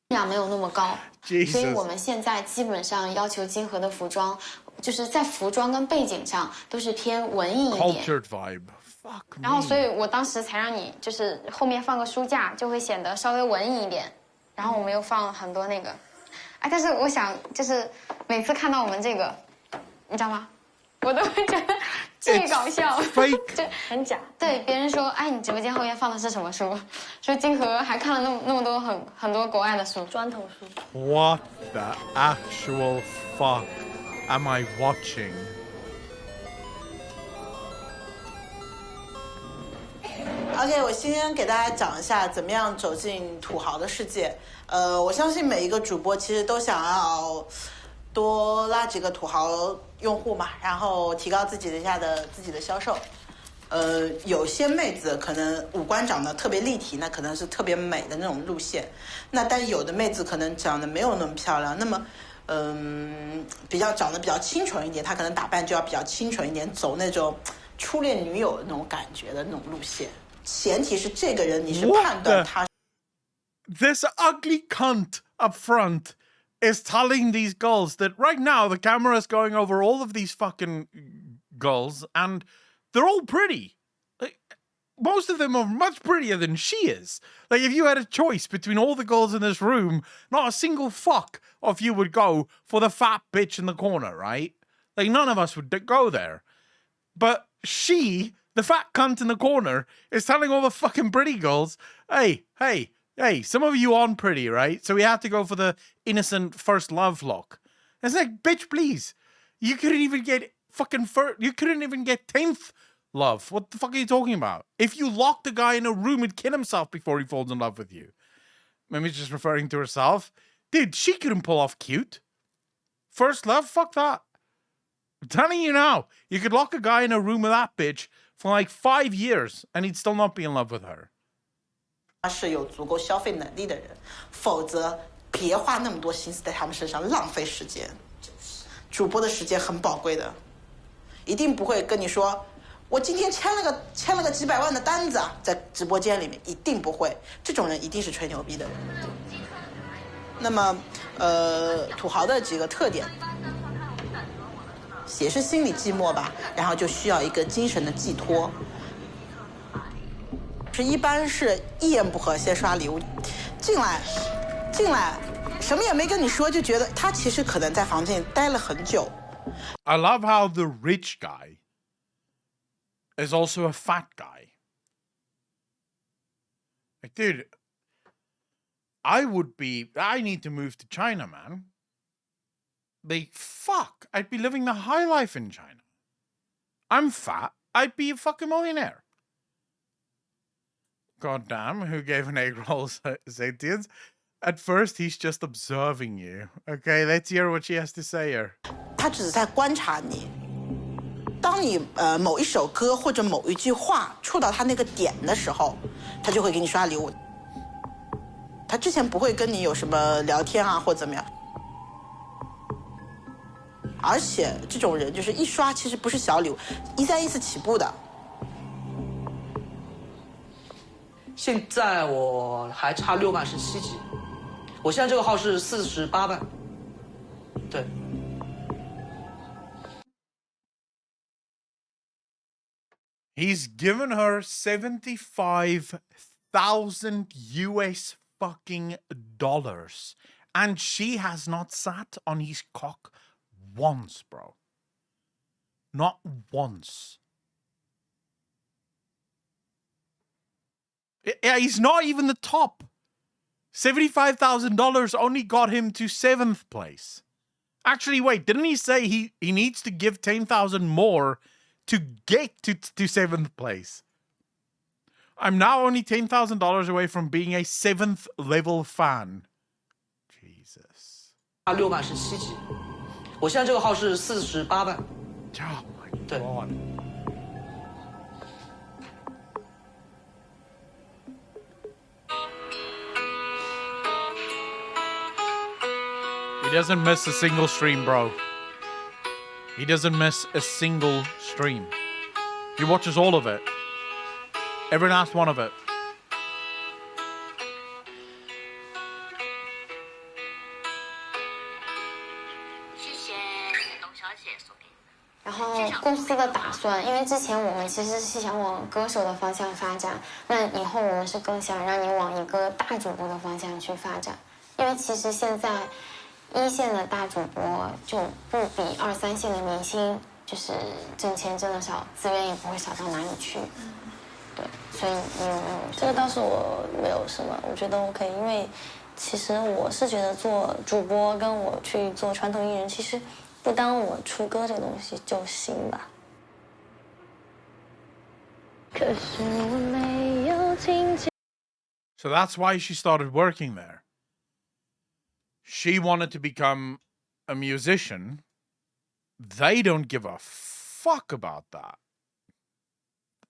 量没有那么高， Jesus. 所以我们现在基本上要求金河的服装，就是在服装跟背景上都是偏文艺一点。 Cultured vibe. Fuck me. 然后，所以我当时才让你就是后面放个书架，就会显得稍微文艺一点。然后我们又放了很多那个，哎，但是我想就是每次看到我们这个，你知道吗？我都会觉得最搞笑，就很假。对，别人说，哎，你直播间后面放的是什么书？说金河还看了那么多很多国外的书，砖头书。What the actual fuck am I watching? OK， 我先给大家讲一下怎么样走进土豪的世界。我相信每一个主播其实都想要多拉几个土豪用户嘛，然后提高自己的销售。有些妹子可能五官长得特别立体，那可能是特别美的那种路线。那但有的妹子可能长得没有那么漂亮，那么长得比较清纯一点，她可能打扮就要比较清纯一点，走那种初恋女友的那种感觉的那种路线。前提是这个人你是判断他。This ugly cunt up front is telling these girls that right now the camera is going over all of these fucking girls and they're all pretty. Like, most of them are much prettier than she is. Like, if you had a choice between all the girls in this room, not a single fuck of you would go for the fat bitch in the corner, right? Like, none of us would go there. But she, the fat cunt in the corner, is telling all the fucking pretty girls, hey, some of you aren't pretty, right? So we have to go for the innocent first love look. It's like, bitch, please. You couldn't even get you couldn't even get 10th love. What the fuck are you talking about? If you lock the guy in a room, he'd kill himself before he falls in love with you. Maybe she's just referring to herself. Dude, she couldn't pull off cute. First love? Fuck that. I'm telling you now, you could lock a guy in a room with that bitch for like 5 years and he'd still not be in love with her. 他是有足够消费能力的人，否则别花那么多心思在他们身上，浪费时间。主播的时间很宝贵的，一定不会跟你说，我今天签了个几百万的单子啊，在直播间里面一定不会，这种人一定是吹牛逼的人。那么，土豪的几个特点，也是心理寂寞吧，然后就需要一个精神的寄托。一般是一言不合先刷礼物，进来，什么也没跟你说，就觉得他其实可能在房间里待了很久。I love how the rich guy is also a fat guy. Like, dude, I need to move to China, man. Like, fuck, I'd be living the high life in China. I'm fat, I'd be a fucking millionaire. God damn, who gave an egg roll sentience? At first, he's just observing you. Okay, let's hear what she has to say here. 他只是在观察你。当你某一首歌或者某一句话触到他那个点的时候，他就会给你刷礼物。他之前不会跟你有什么聊天啊或怎么样。而且这种人就是一刷其实不是小礼物，1、3、1、4起步的。现在我还差617级，我现在这个号是48万，对。He's given her 75,000 US fucking dollars. And she has not sat on his cock once, bro. Not once. Yeah, he's not even the top. $75,000 only got him to 7th place. Actually, wait, didn't he say he needs to give 10,000 more to get to 7th place? I'm now only $10,000 away from being a 7th level fan. Jesus. 差617级，我现在这个号是48万。Oh my对。God. He doesn't miss a single stream, bro. He doesn't miss a single stream. He watches all of it. Every last one of it. 谢谢董小姐送给你。然后公司的打算，因为之前我们其实是想往歌手的方向发展，那以后我们是更想让你往一个大主播的方向去发展，因为其实现在1线的大主播就不比2、3线的明星就是挣钱挣得少，资源也不会少到哪里去。对，所以你有没有？这个倒是我没有什么，我觉得 OK， 因为其实我是觉得做主播跟我去做传统艺人，其实不当我出歌这个东西就行吧。可是我没有听见。 So that's why she started working there. She wanted to become a musician. They don't give a fuck about that.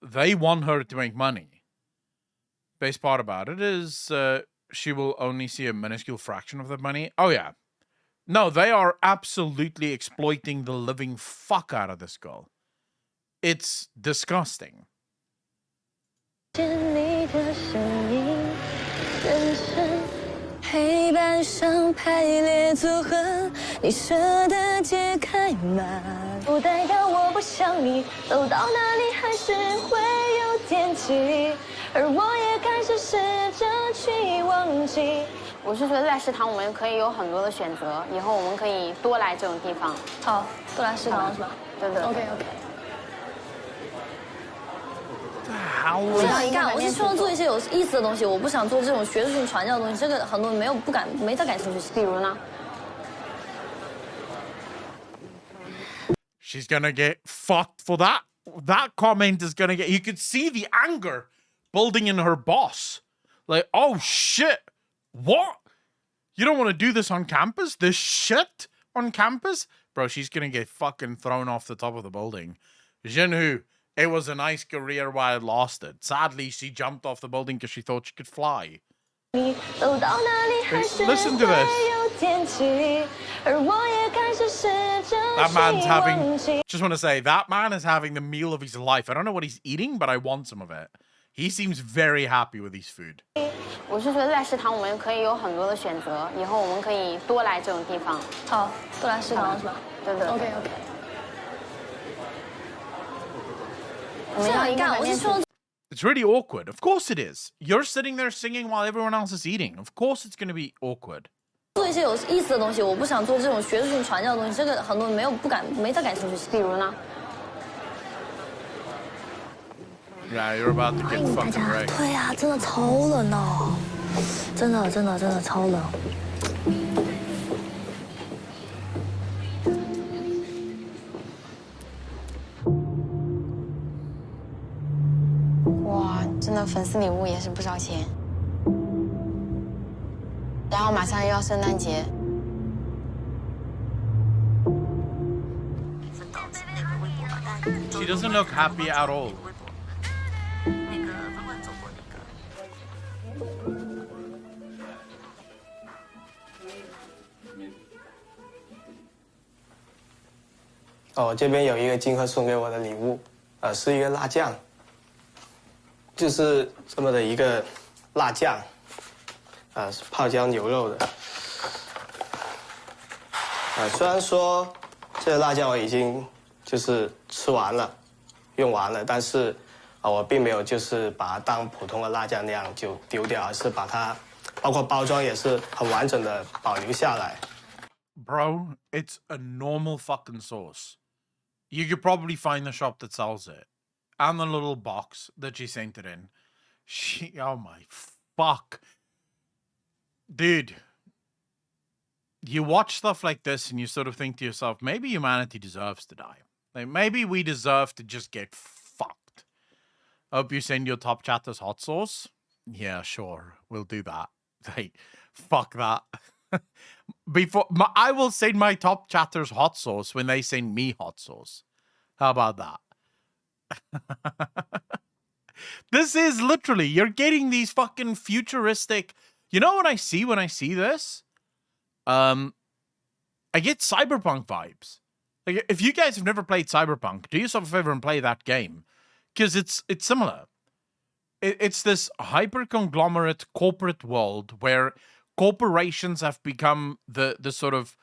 They want her to make money. Best part about it is she will only see a minuscule fraction of the money. Oh, yeah. No, they are absolutely exploiting the living fuck out of this girl. It's disgusting. 黑板上排列组合，你舍得解开吗？不代表我不想你，走到哪里还是会有惦记，而我也开始试着去忘记。我是觉得在食堂我们可以有很多的选择，以后我们可以多来这种地方。好，多来食堂是吧？对对。OK。我想干，我是希望做一些有意思的东西，我不想做这种学术性传教的东西。这个很多人没太感兴趣。比如呢 ？She's gonna get fucked for that. That comment is gonna get. You could see the anger building in her boss. Like, oh shit, what? You don't want to do this on campus? This shit on campus, bro? She's gonna get fucking thrown off the top of the building. Jinhu. It was a nice career while it lasted. Sadly, she jumped off the building because she thought she could fly. Listen to this. That man's having... Just want to say, that man is having the meal of his life. I don't know what he's eating, but I want some of it. He seems very happy with his food. 我是觉得在食堂我们可以有很多的选择，以后我们可以多来这种地方。好，多来食堂是吧？对对。OK。这样一干，我是希望。 It's really awkward. Of course it is. You're sitting there singing while everyone else is eating. Of course it's going to be awkward. 做一些有意思的东西，我不想做这种学术性传教的东西。这个很多人没太感兴趣。比如呢 Yeah, you're about to get fucking wrecked. 对呀，真的超冷哦，真的超冷。哇，真的粉丝礼物也是不少钱。然后马上又要圣诞节。She doesn't look happy at all. 哦，这边有一个金鹤送给我的礼物，是一个辣酱。就是这么的一个辣酱，是泡椒牛肉的。虽然说这个辣酱我已经就是吃完了、用完了，但是我并没有就是把它当普通的辣酱那样就丢掉，而是把它包括包装也是很完整的保留下来。Bro, it's a normal fucking sauce. You could probably find the shop that sells it. And the little box that she sent it in. Oh my fuck. Dude. You watch stuff like this and you sort of think to yourself, maybe humanity deserves to die. Like, maybe we deserve to just get fucked. Hope you send your top chatters hot sauce. Yeah, sure. We'll do that. Hey, fuck that. I will send my top chatters hot sauce when they send me hot sauce. How about that? This is literally, you're getting these fucking futuristic. You know what I see when I see this? I get Cyberpunk vibes. Like, if you guys have never played Cyberpunk, do yourself a favor and play that game, because it's similar. It's this hyper conglomerate corporate world where corporations have become the sort of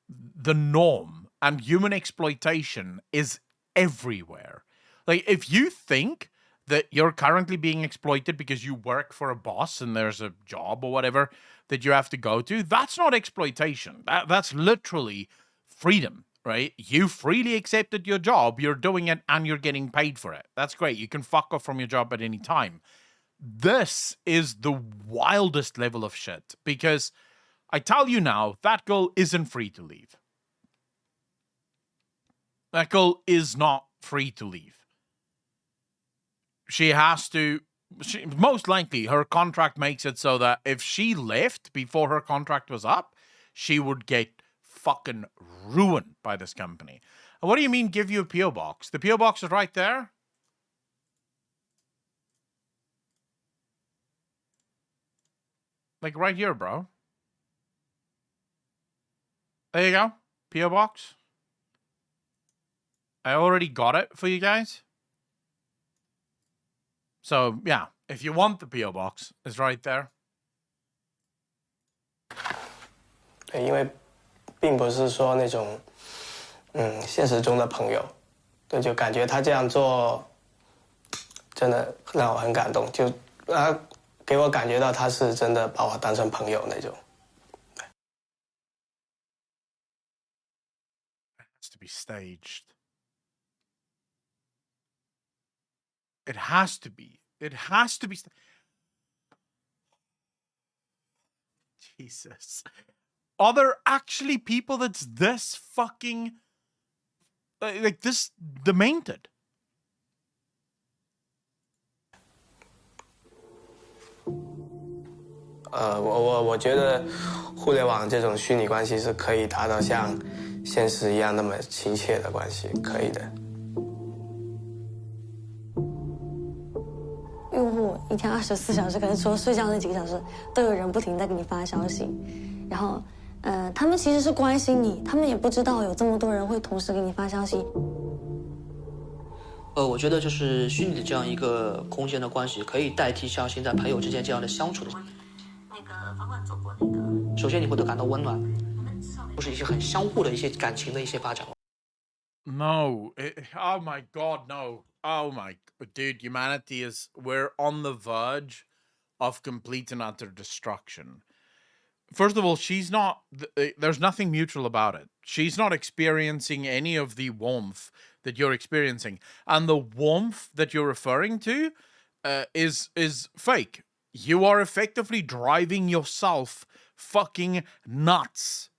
the norm, and human exploitation is everywhere. Like, if you think that you're currently being exploited because you work for a boss and there's a job or whatever that you have to go to, that's not exploitation. That's literally freedom, right? You freely accepted your job, you're doing it, and you're getting paid for it. That's great. You can fuck off from your job at any time. This is the wildest level of shit, because I tell you now, that girl isn't free to leave. That girl is not free to leave. She has to, most likely, her contract makes it so that if she left before her contract was up, she would get fucking ruined by this company. What do you mean give you a P.O. box? The P.O. box is right there. Like right here, bro. There you go. P.O. box. I already got it for you guys. So, yeah, if you want the P.O. box, it's right there. 对，因为并不是说那种现实中的朋友，对，就感觉他这样做真的让我很感动，就给我感觉到他是真的把我当成朋友那种。It has to be staged. It has to be. It has to be. Jesus. Are there actually people that's this fucking like this demented? 我觉得互联网这种虚拟关系是可以达到像现实一样那么亲切的关系，可以的。用户一天24小时，可能除了睡觉那几个小时，都有人不停在给你发消息，然后，他们其实是关心你，他们也不知道有这么多人会同时给你发消息。我觉得就是虚拟的这样一个空间的关系，可以代替像现在朋友之间这样的相处的。那个房管走过那个，首先你会感到温暖，就是一些很相互的一些感情的一些发展。No, oh my God, no. Oh my, dude, humanity we're on the verge of complete and utter destruction. First of all, there's nothing mutual about it. She's not experiencing any of the warmth that you're experiencing. And the warmth that you're referring to is fake. You are effectively driving yourself fucking nuts.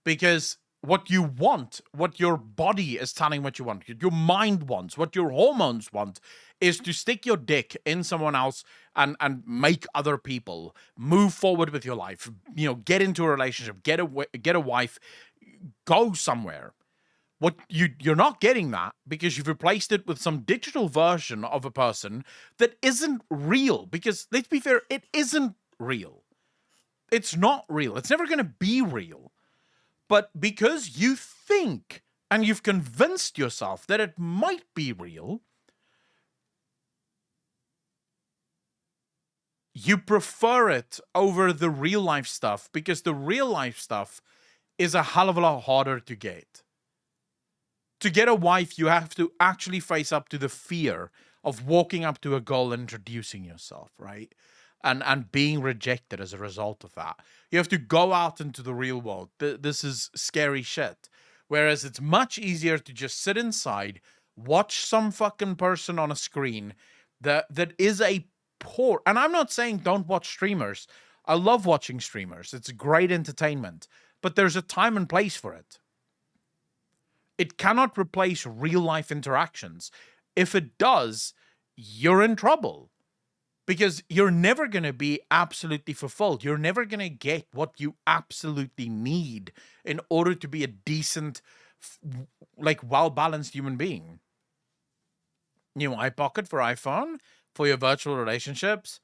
Because what you want, what your body is telling what you want, your mind wants, what your hormones want, is to stick your dick in someone else and make other people move forward with your life. You know, get into a relationship, get a wife, go somewhere. What you're not getting that because you've replaced it with some digital version of a person that isn't real. Because let's be fair, it isn't real. It's not real. It's never going to be real. But because you think and you've convinced yourself that it might be real, you prefer it over the real life stuff because the real life stuff is a hell of a lot harder to get. To get a wife, you have to actually face up to the fear of walking up to a girl and introducing yourself, right? And being rejected as a result of that. You have to go out into the real world. This is scary shit. Whereas it's much easier to just sit inside, watch some fucking person on a screen that is a poor... And I'm not saying don't watch streamers. I love watching streamers. It's great entertainment. But there's a time and place for it. It cannot replace real-life interactions. If it does, you're in trouble. Because you're never going to be absolutely fulfilled. You're never going to get what you absolutely need in order to be a decent, like, well-balanced human being. New iPocket for iPhone? For your virtual relationships?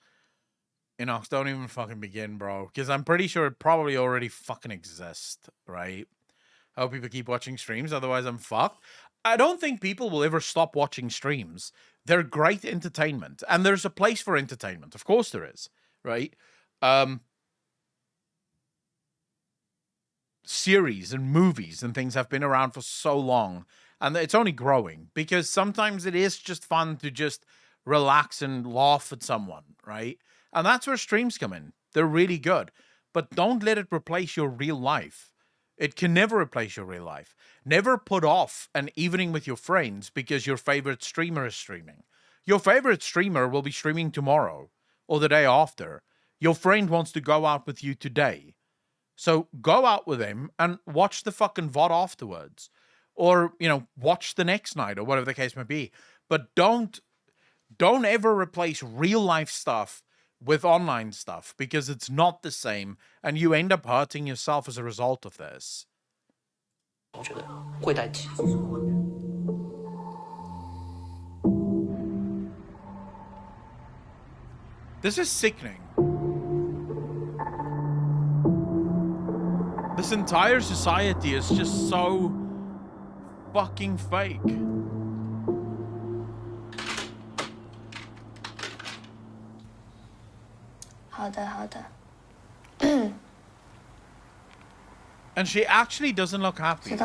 Inox, don't even fucking begin, bro. Because I'm pretty sure it probably already fucking exists, right? I hope people keep watching streams, otherwise I'm fucked. I don't think people will ever stop watching streams. They're great entertainment, and there's a place for entertainment. Of course there is, right? Series and movies and things have been around for so long, and it's only growing because sometimes it is just fun to just relax and laugh at someone, right? And that's where streams come in. They're really good, but don't let it replace your real life. It can never replace your real life. Never put off an evening with your friends because your favorite streamer is streaming. Your favorite streamer will be streaming tomorrow or the day after. Your friend wants to go out with you today. So go out with him and watch the fucking VOD afterwards. Or, you know, watch the next night or whatever the case may be. But don't ever replace real life stuff with online stuff because it's not the same and you end up hurting yourself as a result of this. 我觉得会带起。 This is sickening. This entire society is just so fucking fake. And she actually doesn't look happy.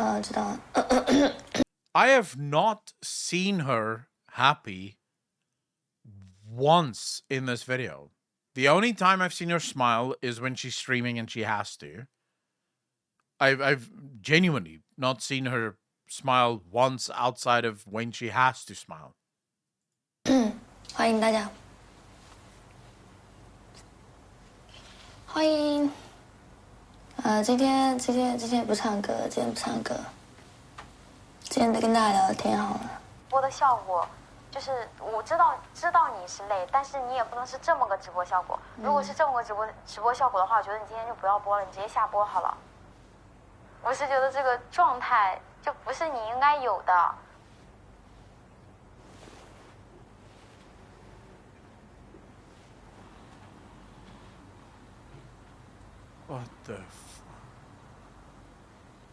I have not seen her happy once in this video. The only time I've seen her smile is when she's streaming and she has to. I've genuinely not seen her smile once outside of when she has to smile. 欢迎大家，欢迎。今天不唱歌，今天不唱歌，今天跟大家聊天好了。播的效果就是我知道你是累，但是你也不能是这么个直播效果。如果是这么个直播效果的话，我觉得你今天就不要播了，你直接下播好了。我是觉得这个状态就不是你应该有的。 What the?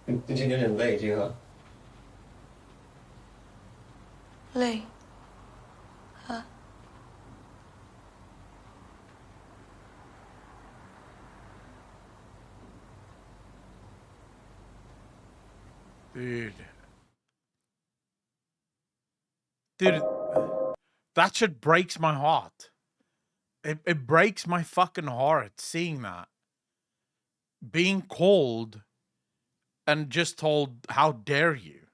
今天有点累，这个。累。啊。Dude, that shit breaks my heart. It breaks my fucking heart seeing that. Being called and just told, how dare you?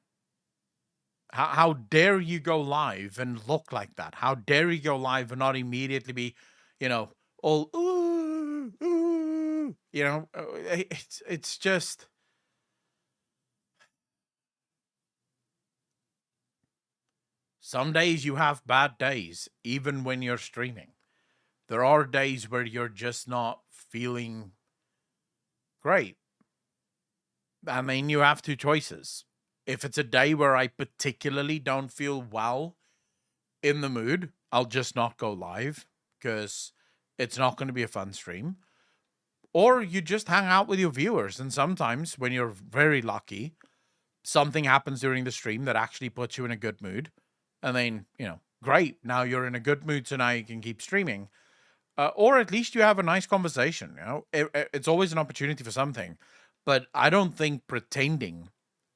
How dare you go live and look like that? How dare you go live and not immediately be, you know, all, ooh, ooh, you know, it's just... Some days you have bad days, even when you're streaming. There are days where you're just not feeling great. I mean, you have two choices. If it's a day where I particularly don't feel well in the mood, I'll just not go live because it's not going to be a fun stream. Or you just hang out with your viewers. And sometimes when you're very lucky, something happens during the stream that actually puts you in a good mood. And then, you know, great. Now you're in a good mood, so now you can keep streaming. or at least you have a nice conversation. You know, it's always an opportunity for something. But I don't think pretending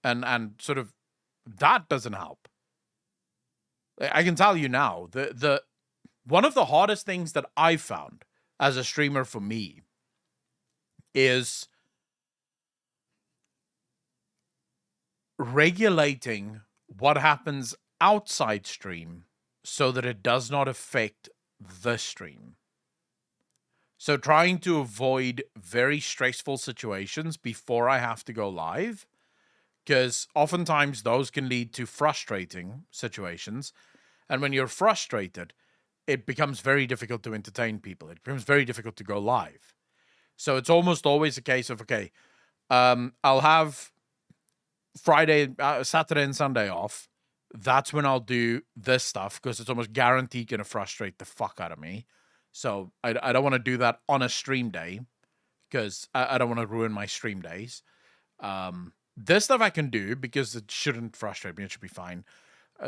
and sort of that doesn't help. I can tell you now, the one of the hardest things that I found as a streamer for me is regulating what happens outside stream so that it does not affect the stream. So trying to avoid very stressful situations before I have to go live, because oftentimes those can lead to frustrating situations. And when you're frustrated, it becomes very difficult to entertain people. It becomes very difficult to go live. So it's almost always a case of, okay, I'll have Friday, Saturday and Sunday off. That's when I'll do this stuff because it's almost guaranteed going to frustrate the fuck out of me. So I don't want to do that on a stream day because I don't want to ruin my stream days. This stuff I can do because it shouldn't frustrate me. It should be fine.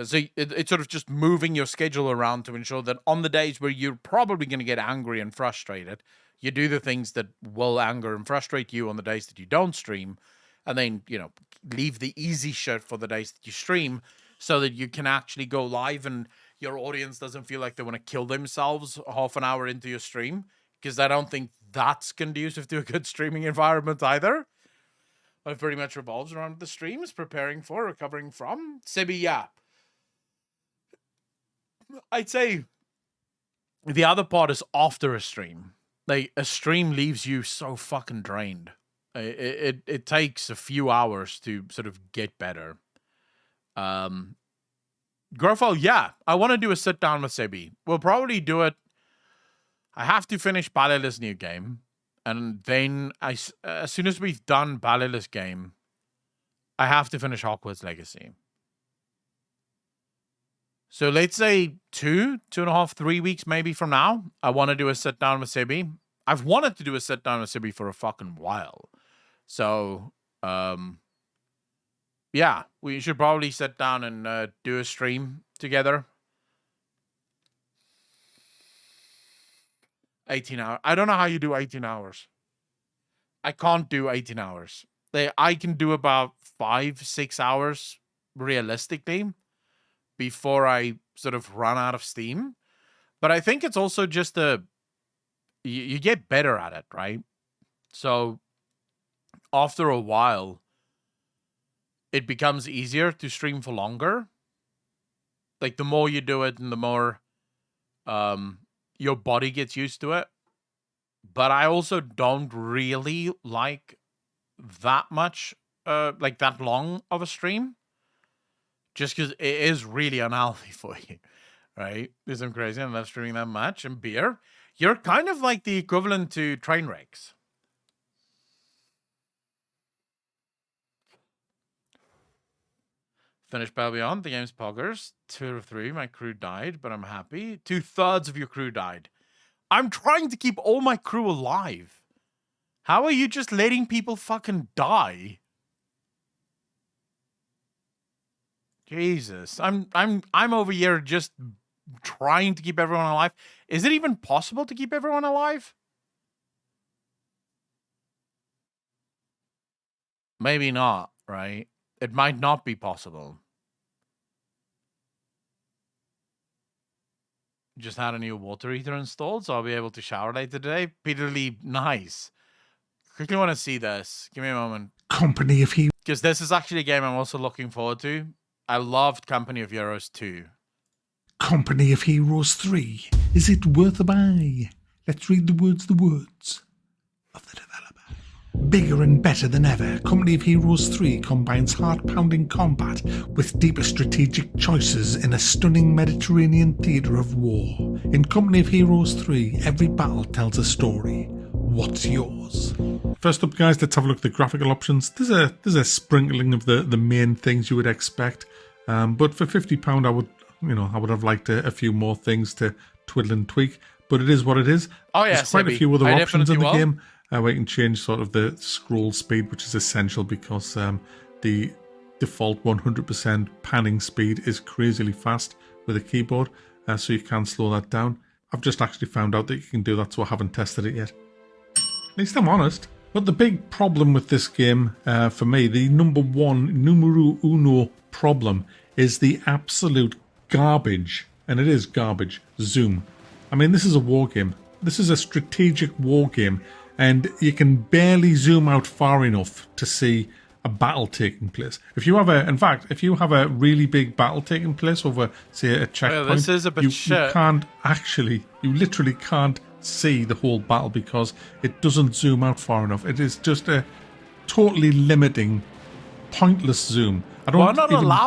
So it's sort of just moving your schedule around to ensure that on the days where you're probably going to get angry and frustrated, you do the things that will anger and frustrate you on the days that you don't stream. And then, you know, leave the easy shit for the days that you stream so that you can actually go live and your audience doesn't feel like they want to kill themselves half an hour into your stream. Because I don't think that's conducive to a good streaming environment either. It pretty much revolves around the streams, preparing for, recovering from. Sebi, yeah. I'd say the other part is after a stream. Like, a stream leaves you so fucking drained. It takes a few hours to sort of get better. Grofo, yeah, I want to do a sit down with Sebi. We'll probably do it. I have to finish Ballerless new game. And then, as soon as we've done Ballerless game, I have to finish Hogwarts Legacy. So let's say 2.5, 3 weeks maybe from now, I want to do a sit down with Sebi. I've wanted to do a sit down with Sebi for a fucking while. So, yeah, we should probably sit down and do a stream together. 18 hours. I don't know how you do 18 hours. I can't do 18 hours. I can do about 5-6 hours realistically before I sort of run out of steam. But I think it's also just you get better at it, right? So after a while, it becomes easier to stream for longer. Like the more you do it and the more your body gets used to it. But I also don't really like that much, like that long of a stream. Just because it is really unhealthy for you, right? Because I'm crazy and love streaming that much. And beer, you're kind of like the equivalent to train wrecks. Finished Battle Beyond, the game's poggers. 2 out of 3, my crew died, but I'm happy. 2/3 of your crew died. I'm trying to keep all my crew alive. How are you just letting people fucking die? Jesus, I'm over here just trying to keep everyone alive. Is it even possible to keep everyone alive? Maybe not, right? It might not be possible. Just had a new water heater installed, so I'll be able to shower later today. Peter Lee, nice. Quickly want to see this. Give me a moment. Company of Heroes. Because this is actually a game I'm also looking forward to. I loved Company of Heroes 2. Company of Heroes 3. Is it worth a buy? Let's read the words of the developer. Bigger and better than ever, Company of Heroes 3 combines heart-pounding combat with deeper strategic choices in a stunning Mediterranean theatre of war. In Company of Heroes 3, every battle tells a story. What's yours? First up, guys, let's have a look at the graphical options. There's a sprinkling of the main things you would expect, but for £50, I would have liked a few more things to twiddle and tweak. But it is what it is. Oh yeah, there's quite a few other options in the game. Where you can change sort of the scroll speed, which is essential because the default 100% panning speed is crazily fast with a keyboard, so you can slow that down. I've just actually found out that you can do that, so I haven't tested it yet. At least I'm honest. But the big problem with this game, for me, the numero uno problem, is the absolute garbage, and it is garbage, zoom. I mean, this is a war game. This is a strategic war game, and you can barely zoom out far enough to see a battle taking place. If you have a really big battle taking place over, say, a checkpoint, this is a bit you literally can't see the whole battle because it doesn't zoom out far enough. It is just a totally limiting, pointless zoom. I don't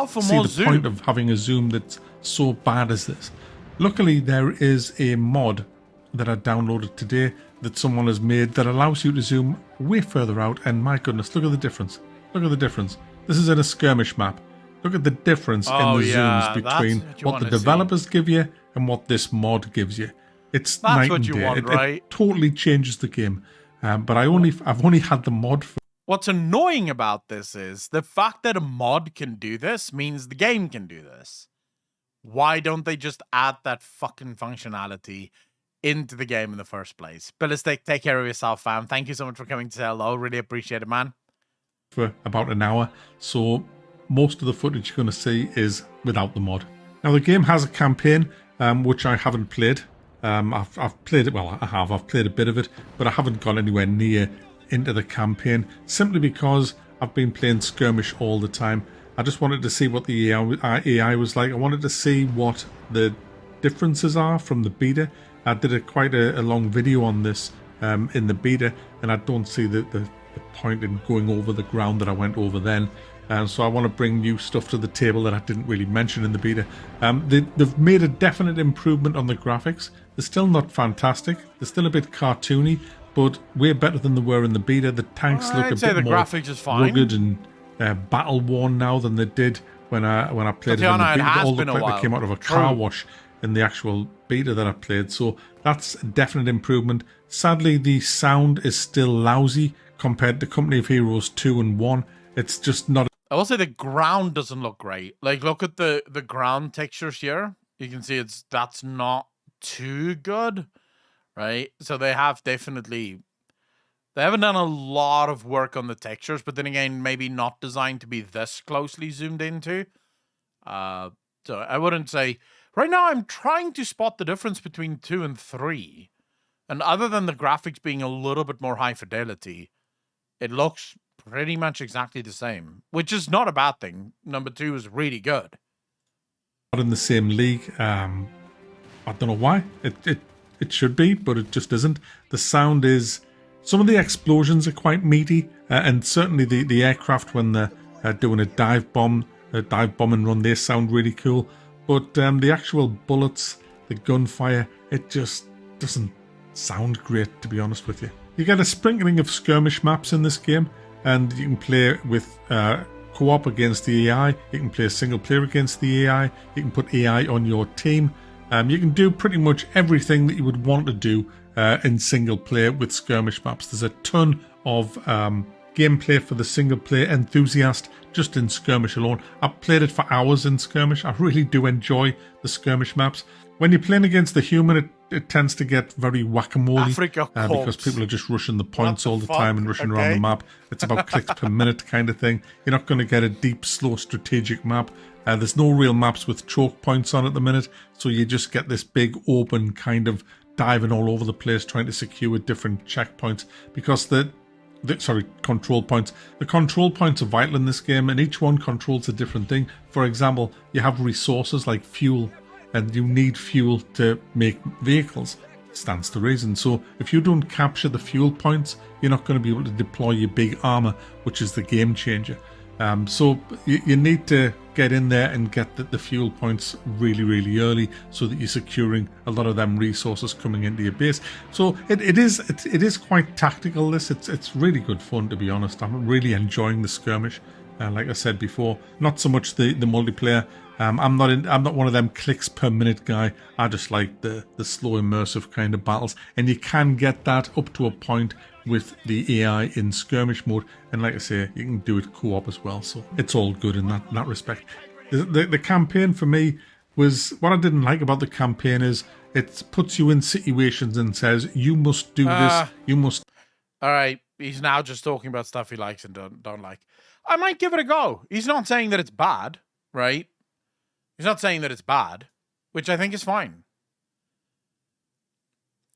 see the point of having a zoom that's so bad as this. Luckily, there is a mod that I downloaded today that someone has made that allows you to zoom way further out, and my goodness, look at the difference. Look at the difference. This is in a skirmish map. Look at the difference in the zooms between what the developers give you and what this mod gives you. It's night and day. It totally changes the game. But I've only had the mod for... What's annoying about this is the fact that a mod can do this means the game can do this. Why don't they just add that fucking functionality into the game in the first place? Ballistic, take care of yourself, fam. Thank you so much for coming to say hello. Really appreciate it, man. For about an hour, so most of the footage you're going to see is without the mod. Now, the game has a campaign, which I haven't played. I've played it, well, I have. I've played a bit of it, but I haven't gone anywhere near into the campaign, simply because I've been playing skirmish all the time. I just wanted to see what the AI was like. I wanted to see what the differences are from the beta. I did quite a long video on this in the beta, and I don't see the point in going over the ground that I went over then. So I want to bring new stuff to the table that I didn't really mention in the beta. They've made a definite improvement on the graphics. They're still not fantastic. They're still a bit cartoony, but way better than they were in the beta. The tanks look a bit more rugged and battle worn now than they did when I played it in the beta. They all look like they came out of a car wash in the actual beta that I played. So that's a definite improvement. Sadly, the sound is still lousy compared to Company of Heroes 2 and 1. It's just not... I will say the ground doesn't look great. Like, look at the ground textures here. You can see that's not too good, right? So they haven't done a lot of work on the textures, but then again, maybe not designed to be this closely zoomed into. So I wouldn't say... Right now, I'm trying to spot the difference between 2 and 3. And other than the graphics being a little bit more high fidelity, it looks pretty much exactly the same, which is not a bad thing. Number 2 is really good. Not in the same league. I don't know why. It should be, but it just isn't. The sound is... Some of the explosions are quite meaty, and certainly the aircraft, when they're doing a dive bomb and run, they sound really cool. But the actual bullets, the gunfire, it just doesn't sound great, to be honest with you. You get a sprinkling of skirmish maps in this game, and you can play with co-op against the AI. You can play single player against the AI. You can put AI on your team. You can do pretty much everything that you would want to do in single player with skirmish maps. There's a ton of gameplay for the single player enthusiast just in skirmish alone. I've played it for hours in skirmish. I really do enjoy the skirmish maps. When you're playing against the human, it tends to get very whack-a-mole because people are just rushing the points all the time and rushing around the map. It's about clicks per minute kind of thing. You're not going to get a deep, slow, strategic map. There's no real maps with choke points on at the minute, so you just get this big, open kind of diving all over the place, trying to secure different checkpoints, because control points. The control points are vital in this game, and each one controls a different thing. For example, you have resources like fuel, and you need fuel to make vehicles. Stands to reason. So if you don't capture the fuel points, you're not going to be able to deploy your big armor, which is the game changer. So you need to get in there and get the fuel points really, really early, so that you're securing a lot of them resources coming into your base. So it is quite tactical. It's really good fun, to be honest. I'm really enjoying the skirmish. Like I said before, not so much the multiplayer. I'm not one of them clicks per minute guy. I just like the slow, immersive kind of battles, and you can get that up to a point with the AI in skirmish mode, and like I say, you can do it co-op as well, so it's all good in that respect. The campaign for me was, what I didn't like about the campaign is It puts you in situations and says, you must do this, you must... All right, he's now just talking about stuff he likes and don't like. I might give it a go. He's not saying that it's bad, right? He's not saying that it's bad, which I think is fine.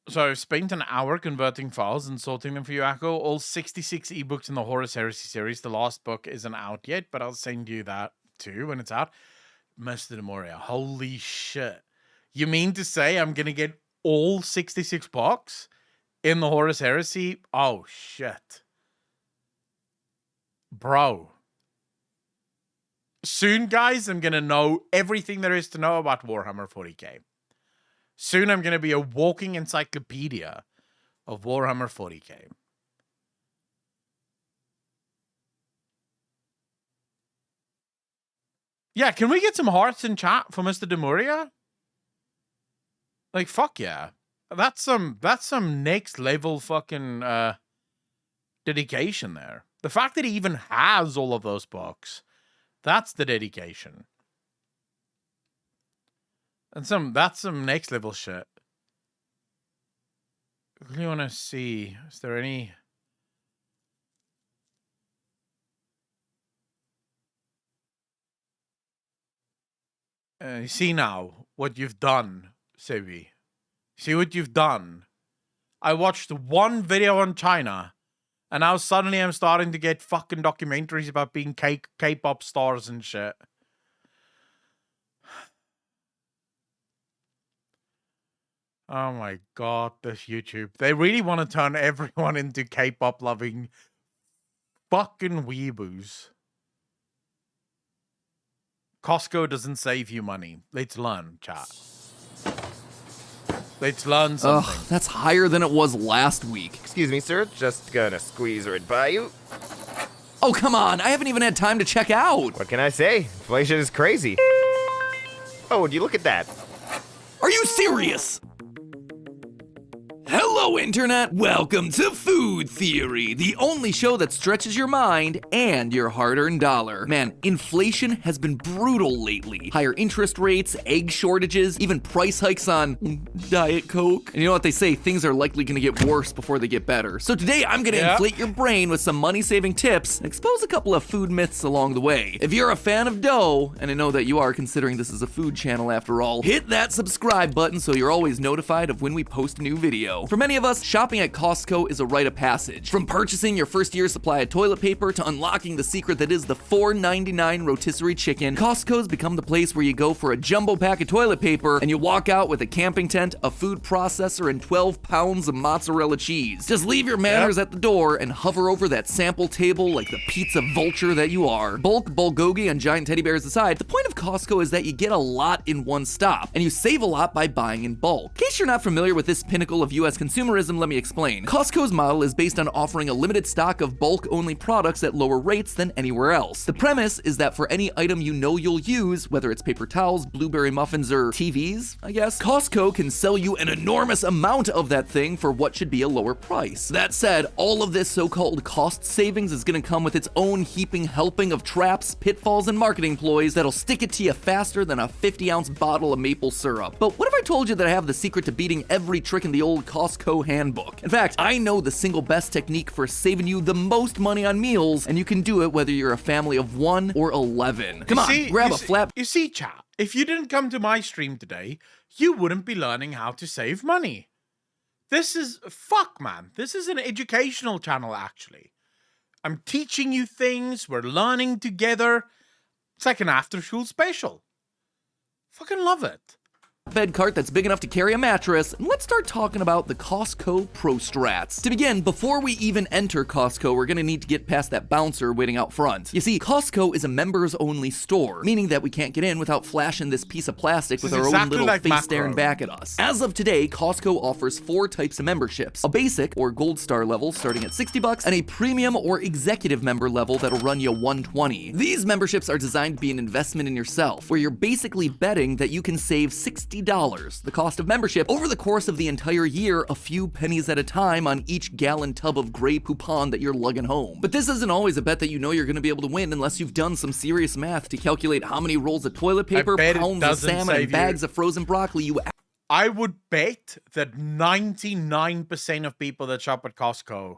So I've spent an hour converting files and sorting them for you, Akko. All 66 ebooks in the Horus Heresy series. The last book isn't out yet, but I'll send you that too when it's out. Mr. de Moria. Holy shit. You mean to say I'm going to get all 66 books in the Horus Heresy? Oh, shit. Bro. Soon, guys, I'm going to know everything there is to know about Warhammer 40k. Soon, I'm going to be a walking encyclopedia of Warhammer 40k. Yeah, can we get some hearts in chat for Mr. de Moria? Like, fuck yeah. That's some next level fucking dedication there. The fact that he even has all of those books, that's the dedication. And that's some next level shit. I really want to see, is there any... you see now what you've done, Sebi. See what you've done. I watched one video on China, and now suddenly I'm starting to get fucking documentaries about being K-pop stars and shit. Oh my god, this YouTube. They really want to turn everyone into K-pop loving fucking weeboos. Costco doesn't save you money. Let's learn, chat. Let's learn something. Ugh, that's higher than it was last week. Excuse me, sir. Just gonna squeeze right by you. Oh, come on. I haven't even had time to check out. What can I say? Inflation is crazy. Oh, would you look at that? Are you serious? Hello, Internet! Welcome to Food Theory, the only show that stretches your mind and your hard-earned dollar. Man, inflation has been brutal lately. Higher interest rates, egg shortages, even price hikes on Diet Coke. And you know what they say, things are likely gonna get worse before they get better. So today I'm gonna inflate your brain with some money-saving tips and expose a couple of food myths along the way. If you're a fan of dough, and I know that you are considering this is a food channel after all, hit that subscribe button so you're always notified of when we post a new video. For many of us, shopping at Costco is a rite of passage. From purchasing your first year's supply of toilet paper to unlocking the secret that is the $4.99 rotisserie chicken, Costco's become the place where you go for a jumbo pack of toilet paper and you walk out with a camping tent, a food processor, and 12 pounds of mozzarella cheese. Just leave your manners at the door and hover over that sample table like the pizza vulture that you are. Bulk, bulgogi, and giant teddy bears aside, the point of Costco is that you get a lot in one stop, and you save a lot by buying in bulk. In case you're not familiar with this pinnacle of US consumerism, let me explain. Costco's model is based on offering a limited stock of bulk-only products at lower rates than anywhere else. The premise is that for any item you know you'll use, whether it's paper towels, blueberry muffins, or TVs, I guess, Costco can sell you an enormous amount of that thing for what should be a lower price. That said, all of this so-called cost savings is gonna come with its own heaping helping of traps, pitfalls, and marketing ploys that'll stick it to you faster than a 50-ounce bottle of maple syrup. But what if I told you that I have the secret to beating every trick in the old Costco handbook? In fact, I know the single best technique for saving you the most money on meals, and you can do it whether you're a family of 1 or 11. Come on, grab a flap. You see, chat, if you didn't come to my stream today, you wouldn't be learning how to save money. This is, fuck man, this is an educational channel actually. I'm teaching you things, we're learning together. It's like an after school special. Fucking love it. Bed cart that's big enough to carry a mattress, and let's start talking about the Costco Pro Strats. To begin, before we even enter Costco, we're gonna need to get past that bouncer waiting out front. You see, Costco is a members-only store, meaning that we can't get in without flashing this piece of plastic with our own little face staring back at us. As of today, Costco offers 4 types of memberships: a basic or gold star level starting at $60, and a premium or executive member level that'll run you $120. These memberships are designed to be an investment in yourself, where you're basically betting that you can save $60, the cost of membership, over the course of the entire year, a few pennies at a time on each gallon tub of Grey Poupon that you're lugging home. But this isn't always a bet that you know you're going to be able to win unless you've done some serious math to calculate how many rolls of toilet paper, pounds of salmon, and bags of frozen broccoli you I would bet that 99% of people that shop at Costco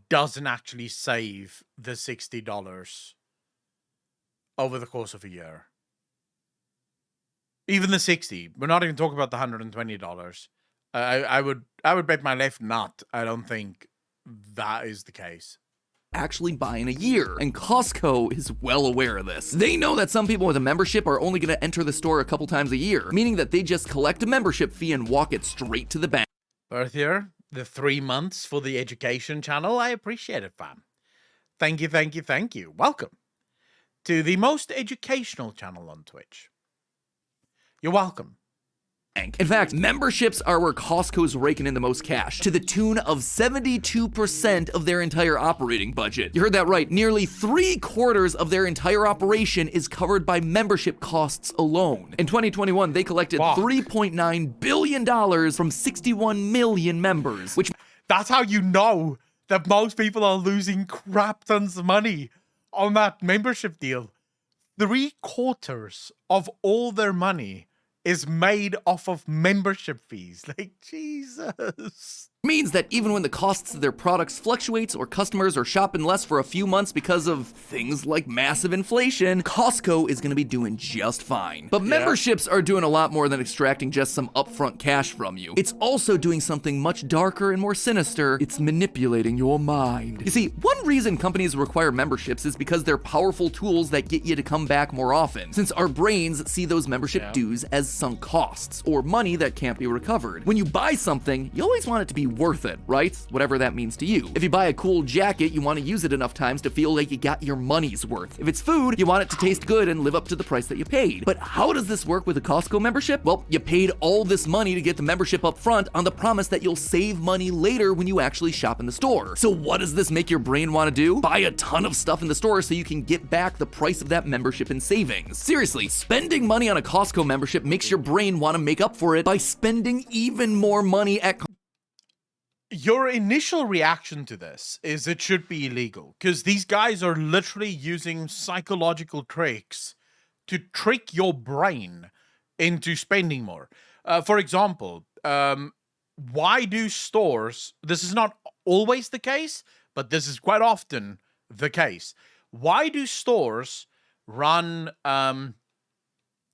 doesn't actually save the $60 over the course of a year. Even the 60. We're not even talking about the $120. I would bet my left nut. I don't think that is the case. Actually buy in a year, and Costco is well aware of this. They know that some people with a membership are only going to enter the store a couple times a year, meaning that they just collect a membership fee and walk it straight to the bank. Berthier, the 3 months for the education channel, I appreciate it, fam. Thank you, thank you, thank you. Welcome to the most educational channel on Twitch. You're welcome. In fact, memberships are where Costco's raking in the most cash, to the tune of 72% of their entire operating budget. You heard that right, nearly 3/4 of their entire operation is covered by membership costs alone. In 2021, they collected $3.9 billion from 61 million members, which... That's how you know that most people are losing crap tons of money on that membership deal. 3/4 of all their money is made off of membership fees. Like, Jesus. Means that even when the costs of their products fluctuates or customers are shopping less for a few months because of things like massive inflation, Costco is going to be doing just fine. But memberships are doing a lot more than extracting just some upfront cash from you. It's also doing something much darker and more sinister. It's manipulating your mind. You see, one reason companies require memberships is because they're powerful tools that get you to come back more often, since our brains see those membership dues as sunk costs, or money that can't be recovered. When you buy something, you always want it to be worth it, right? Whatever that means to you. If you buy a cool jacket, you want to use it enough times to feel like you got your money's worth. If it's food, you want it to taste good and live up to the price that you paid. But how does this work with a Costco membership? Well, you paid all this money to get the membership up front on the promise that you'll save money later when you actually shop in the store. So what does this make your brain want to do? Buy a ton of stuff in the store so you can get back the price of that membership in savings. Seriously, spending money on a Costco membership makes your brain want to make up for it by spending even more money at Your initial reaction to this is it should be illegal because these guys are literally using psychological tricks to trick your brain into spending more. For example, why do stores, this is not always the case, but this is quite often the case. Why do stores run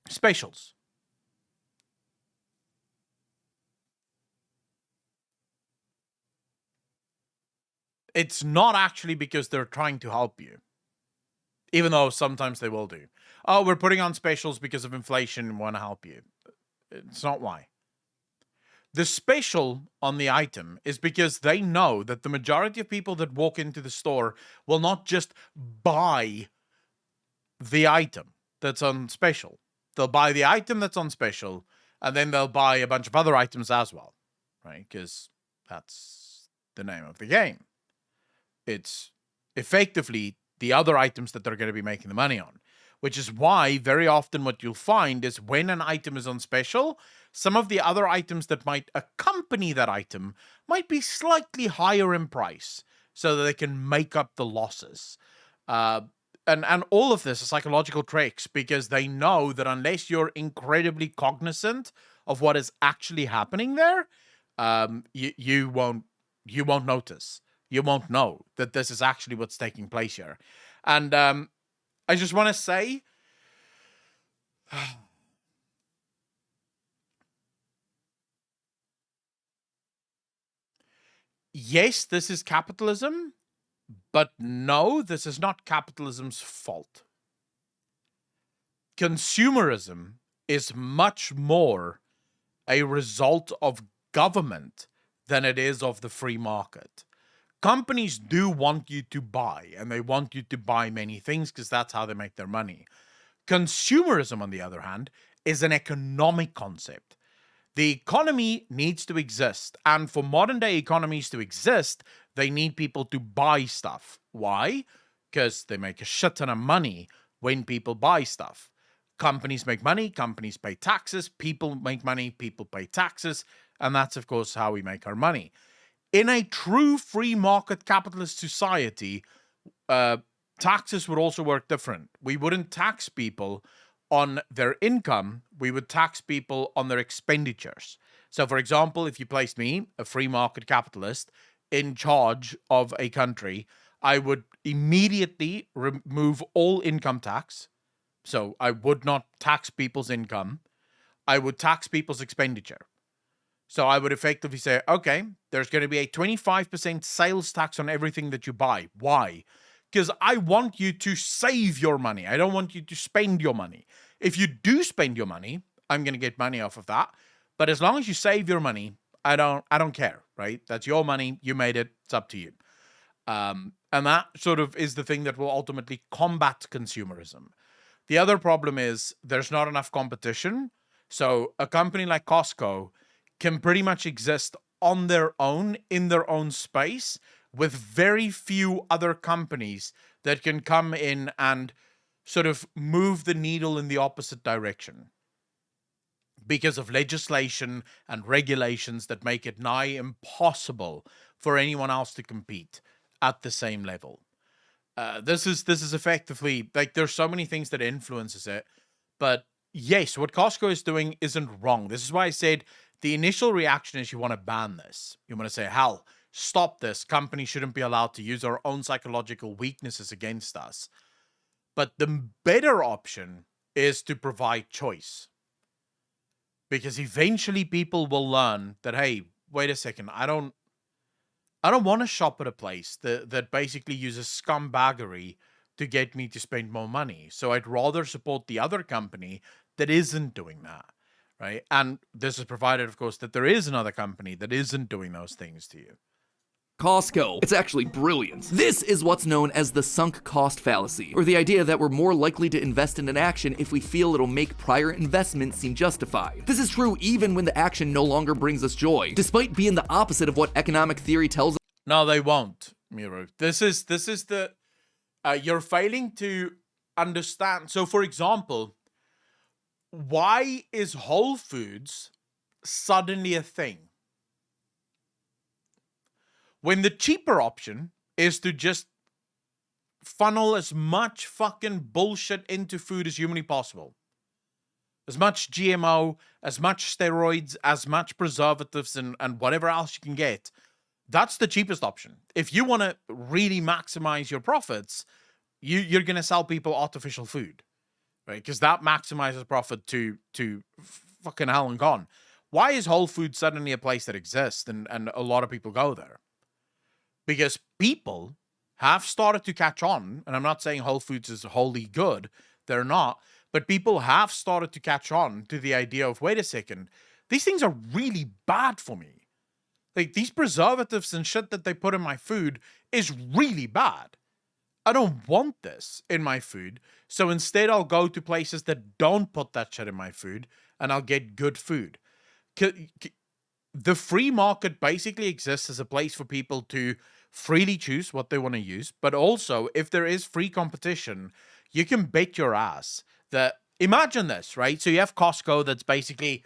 specials? It's not actually because they're trying to help you, even though sometimes they will do. Oh, we're putting on specials because of inflation and want to help you. It's not why. The special on the item is because they know that the majority of people that walk into the store will not just buy the item that's on special. They'll buy the item that's on special, and then they'll buy a bunch of other items as well, right? Because that's the name of the game. It's effectively the other items that they're going to be making the money on, which is why very often what you'll find is when an item is on special, some of the other items that might accompany that item might be slightly higher in price so that they can make up the losses. And all of this is psychological tricks because they know that unless you're incredibly cognizant of what is actually happening there, you won't notice. You won't know that this is actually what's taking place here. And I just want to say, yes, this is capitalism, but no, this is not capitalism's fault. Consumerism is much more a result of government than it is of the free market. Companies do want you to buy, and they want you to buy many things because that's how they make their money. Consumerism, on the other hand, is an economic concept. The economy needs to exist, and for modern day economies to exist, they need people to buy stuff. Why? Because they make a shit ton of money when people buy stuff. Companies make money, companies pay taxes, people make money, people pay taxes, and that's, of course, how we make our money. In a true free market capitalist society, taxes would also work different. We wouldn't tax people on their income. We would tax people on their expenditures. So, for example, if you placed me, a free market capitalist, in charge of a country, I would immediately remove all income tax. So I would not tax people's income. I would tax people's expenditure. So I would effectively say, okay, there's going to be a 25% sales tax on everything that you buy. Why? Because I want you to save your money. I don't want you to spend your money. If you do spend your money, I'm going to get money off of that. But as long as you save your money, I don't care, right? That's your money. You made it. It's up to you. And that sort of is the thing that will ultimately combat consumerism. The other problem is there's not enough competition. So a company like Costco can pretty much exist on their own, in their own space, with very few other companies that can come in and sort of move the needle in the opposite direction, because of legislation and regulations that make it nigh impossible for anyone else to compete at the same level. This is effectively, like, there's so many things that influences it. But yes, what Costco is doing isn't wrong. This is why I said the initial reaction is you want to ban this. You want to say, hell, stop this. Companies shouldn't be allowed to use our own psychological weaknesses against us. But the better option is to provide choice. Because eventually people will learn that, hey, wait a second, I don't want to shop at a place that basically uses scumbaggery to get me to spend more money. So I'd rather support the other company that isn't doing that, right? And this is provided, of course, that there is another company that isn't doing those things to you. Costco. It's actually brilliant. This is what's known as the sunk cost fallacy, or the idea that we're more likely to invest in an action if we feel it'll make prior investments seem justified. This is true even when the action no longer brings us joy, despite being the opposite of what economic theory tells us. No, they won't, Miru. This is the you're failing to understand. So, for example, why is Whole Foods suddenly a thing? When the cheaper option is to just funnel as much fucking bullshit into food as humanly possible. As much GMO, as much steroids, as much preservatives, and whatever else you can get. That's the cheapest option. If you want to really maximize your profits, you're going to sell people artificial food, right? Because that maximizes profit to fucking hell and gone. Why is Whole Foods suddenly a place that exists and a lot of people go there? Because people have started to catch on, and I'm not saying Whole Foods is wholly good, they're not, but people have started to catch on to the idea of, wait a second, these things are really bad for me. Like, these preservatives and shit that they put in my food is really bad. I don't want this in my food, so instead I'll go to places that don't put that shit in my food, and I'll get good food. The free market basically exists as a place for people to freely choose what they want to use, but also, if there is free competition, you can bet your ass that, imagine this, right? So you have Costco that's basically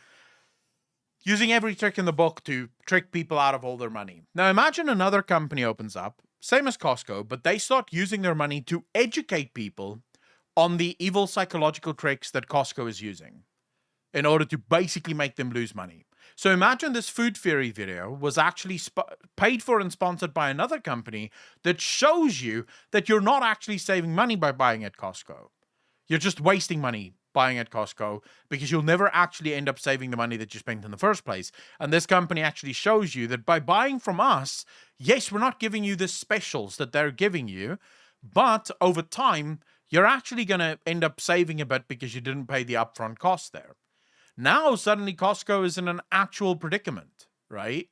using every trick in the book to trick people out of all their money. Now imagine another company opens up, same as Costco, but they start using their money to educate people on the evil psychological tricks that Costco is using in order to basically make them lose money. So imagine this food theory video was actually paid for and sponsored by another company that shows you that you're not actually saving money by buying at Costco. You're just wasting money buying at Costco because you'll never actually end up saving the money that you spent in the first place. And this company actually shows you that by buying from us, yes, we're not giving you the specials that they're giving you, but over time, you're actually going to end up saving a bit because you didn't pay the upfront cost there. Now, suddenly, Costco is in an actual predicament, right?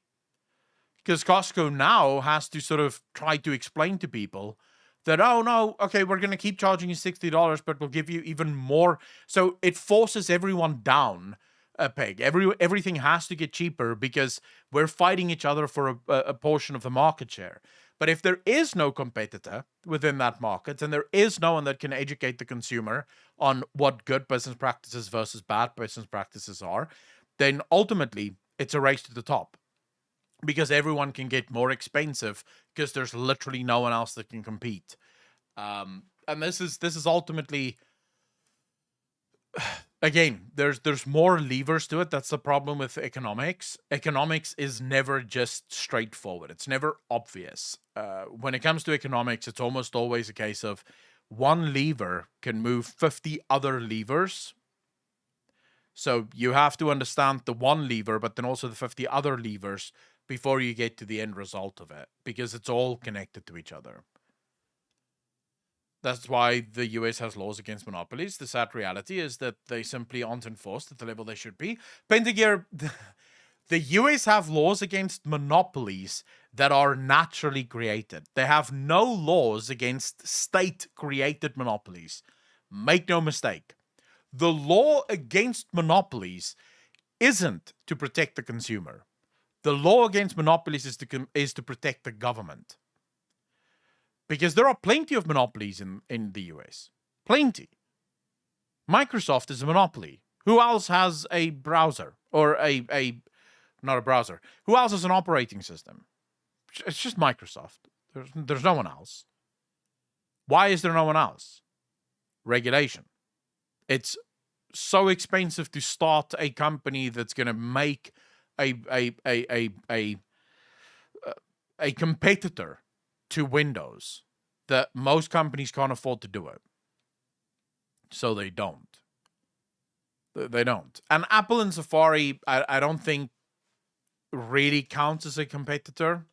Because Costco now has to sort of try to explain to people that, oh, no, okay, we're going to keep charging you $60, but we'll give you even more. So it forces everyone down a peg. Everything has to get cheaper because we're fighting each other for a portion of the market share. But if there is no competitor within that market, and there is no one that can educate the consumer on what good business practices versus bad business practices are, then ultimately it's a race to the top. Because everyone can get more expensive because there's literally no one else that can compete. And this is ultimately again, there's more levers to it. That's the problem with economics. Economics is never just straightforward. It's never obvious. When it comes to economics, it's almost always a case of one lever can move 50 other levers. So you have to understand the one lever, but then also the 50 other levers before you get to the end result of it, because it's all connected to each other. That's why the US has laws against monopolies. The sad reality is that they simply aren't enforced at the level they should be. Pentagear, the US have laws against monopolies that are naturally created. They have no laws against state-created monopolies. Make no mistake. The law against monopolies isn't to protect the consumer. The law against monopolies is to protect the government. Because there are plenty of monopolies in the US. Plenty. Microsoft is a monopoly. Who else has a browser? Or not a browser. Who else has an operating system? It's just Microsoft. There's no one else. Why is there no one else? Regulation. It's so expensive to start a company that's going to make a competitor to Windows that most companies can't afford to do it. So they don't. They don't. And Apple and Safari, I don't think really counts as a competitor.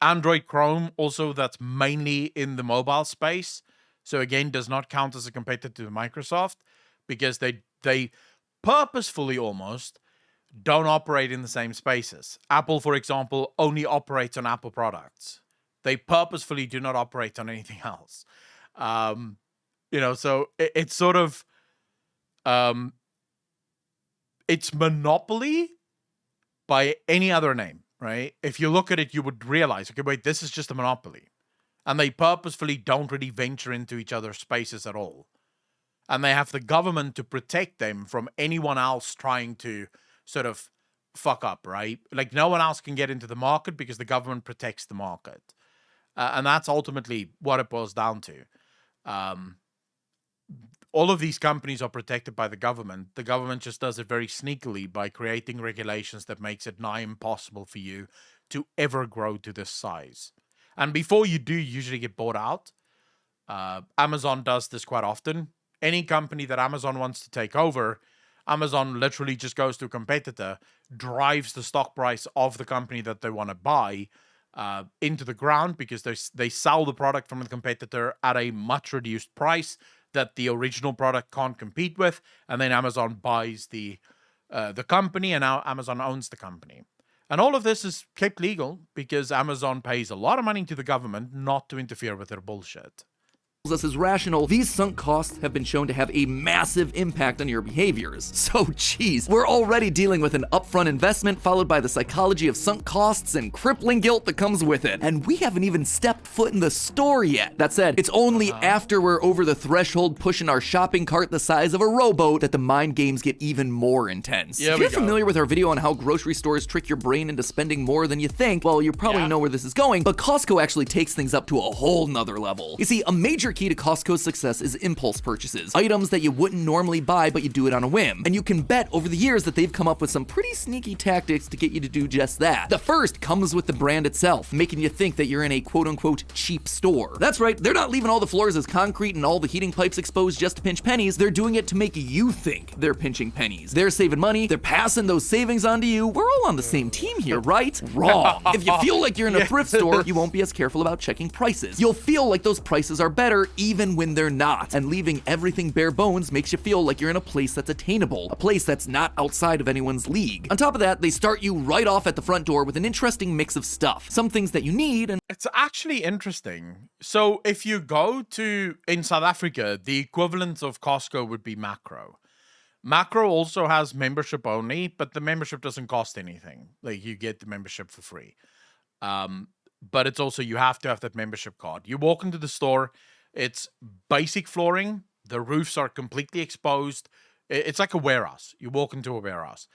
Android Chrome also, that's mainly in the mobile space. So again, does not count as a competitor to Microsoft because they purposefully almost don't operate in the same spaces. Apple, for example, only operates on Apple products. They purposefully do not operate on anything else. So it's sort of, it's monopoly by any other name, right? If you look at it, you would realize, okay, wait, this is just a monopoly. And they purposefully don't really venture into each other's spaces at all. And they have the government to protect them from anyone else trying to sort of fuck up, right? Like no one else can get into the market because the government protects the market. And that's ultimately what it boils down to. All of these companies are protected by the government. The government just does it very sneakily by creating regulations that makes it nigh impossible for you to ever grow to this size. And before you do usually get bought out, Amazon does this quite often. Any company that Amazon wants to take over, Amazon literally just goes to a competitor, drives the stock price of the company that they want to buy into the ground because they sell the product from the competitor at a much reduced price that the original product can't compete with, and then Amazon buys the company, and now Amazon owns the company. And all of this is kept legal because Amazon pays a lot of money to the government not to interfere with their bullshit. Us as rational, these sunk costs have been shown to have a massive impact on your behaviors. So geez, we're already dealing with an upfront investment followed by the psychology of sunk costs and crippling guilt that comes with it. And we haven't even stepped foot in the store yet. That said, it's only after we're over the threshold pushing our shopping cart the size of a rowboat that the mind games get even more intense. If you're familiar with our video on how grocery stores trick your brain into spending more than you think, well, you probably know where this is going, but Costco actually takes things up to a whole nother level. You see, a major key to Costco's success is impulse purchases, items that you wouldn't normally buy but you do it on a whim. And you can bet over the years that they've come up with some pretty sneaky tactics to get you to do just that. The first comes with the brand itself, making you think that you're in a quote-unquote cheap store. That's right, they're not leaving all the floors as concrete and all the heating pipes exposed just to pinch pennies. They're doing it to make you think they're pinching pennies. They're saving money, they're passing those savings on to you. We're all on the same team here, right? Wrong. If you feel like you're in a thrift store, you won't be as careful about checking prices. You'll feel like those prices are better even when they're not, and leaving everything bare bones makes you feel like you're in a place that's attainable, a place that's not outside of anyone's league. On top of that, they start you right off at the front door with an interesting mix of stuff, some things that you need, and it's actually interesting. So if you go to, in South Africa, the equivalent of Costco would be Makro. Makro also has membership only, but the membership doesn't cost anything. Like you get the membership for free. But it's also, you have to have that membership card. You walk into the store, it's basic flooring. The roofs are completely exposed. It's like a warehouse. You walk into a warehouse.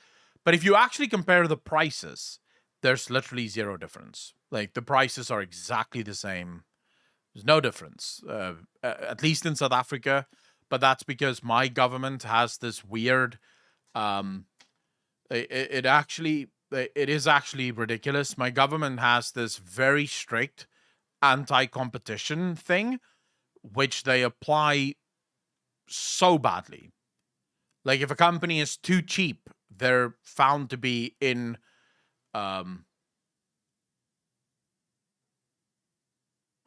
But if you actually compare the prices, there's literally zero difference. Like the prices are exactly the same. There's no difference. At least in South Africa, but that's because my government has this weird. It is actually ridiculous. My government has this very strict anti-competition thing, which they apply so badly. Like if a company is too cheap, they're found to be in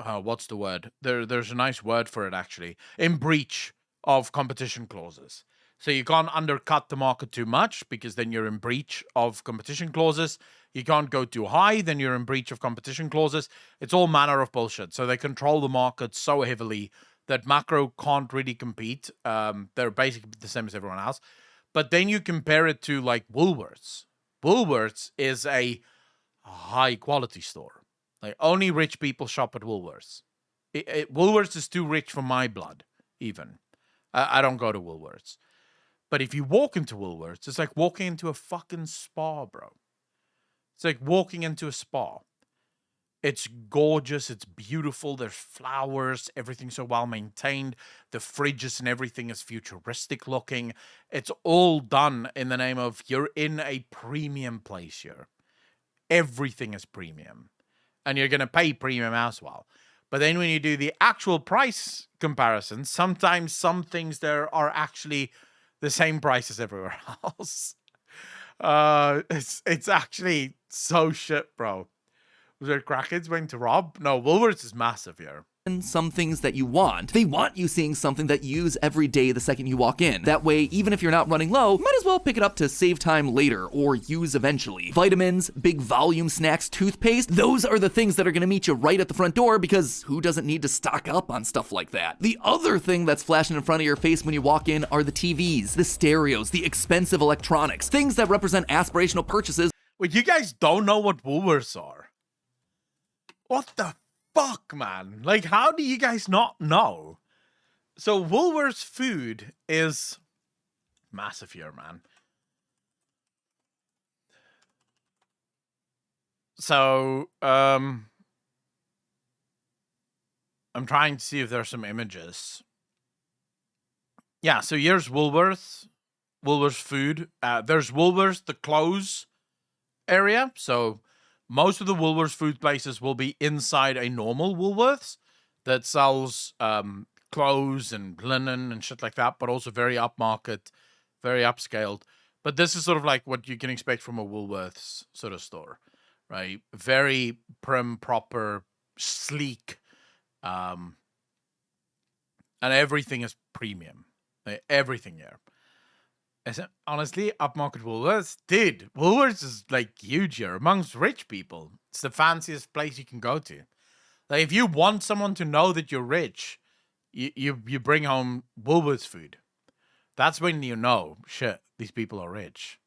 what's the word? There's a nice word for it actually. In breach of competition clauses. So you can't undercut the market too much because then you're in breach of competition clauses. You can't go too high, then you're in breach of competition clauses. It's all manner of bullshit. So they control the market so heavily that Macro can't really compete. They're basically the same as everyone else. But then you compare it to like Woolworths. Woolworths is a high quality store. Like only rich people shop at Woolworths. Woolworths is too rich for my blood, even. I don't go to Woolworths. But if you walk into Woolworths, it's like walking into a fucking spa, bro. It's like walking into a spa. It's gorgeous. It's beautiful. There's flowers. Everything's so well maintained. The fridges and everything is futuristic looking. It's all done in the name of you're in a premium place here. Everything is premium. And you're going to pay premium as well. But then when you do the actual price comparison, sometimes some things there are actually the same price as everywhere else. It's actually so shit, bro. Was there crackheads waiting to rob? No, Woolworths is massive here. And some things that you want. They want you seeing something that you use every day the second you walk in. That way, even if you're not running low, might as well pick it up to save time later or use eventually. Vitamins, big volume snacks, toothpaste, those are the things that are gonna meet you right at the front door because who doesn't need to stock up on stuff like that? The other thing that's flashing in front of your face when you walk in are the TVs, the stereos, the expensive electronics, things that represent aspirational purchases. Wait, you guys don't know what Woolworths are? What the fuck, man? Like, how do you guys not know? So Woolworths food is massive here, man. So, I'm trying to see if there's some images. Yeah, so here's Woolworths food. There's Woolworths, the clothes area. So most of the Woolworths food places will be inside a normal Woolworths that sells clothes and linen and shit like that, but also very upmarket, very upscaled. But this is sort of like what you can expect from a Woolworths sort of store, right? Very prim, proper, sleek, and everything is premium. Everything here. Honestly, upmarket Woolworths, dude, Woolworths is like huge here amongst rich people. It's the fanciest place you can go to. Like if you want someone to know that you're rich, you bring home Woolworths food. That's when you know, shit, these people are rich.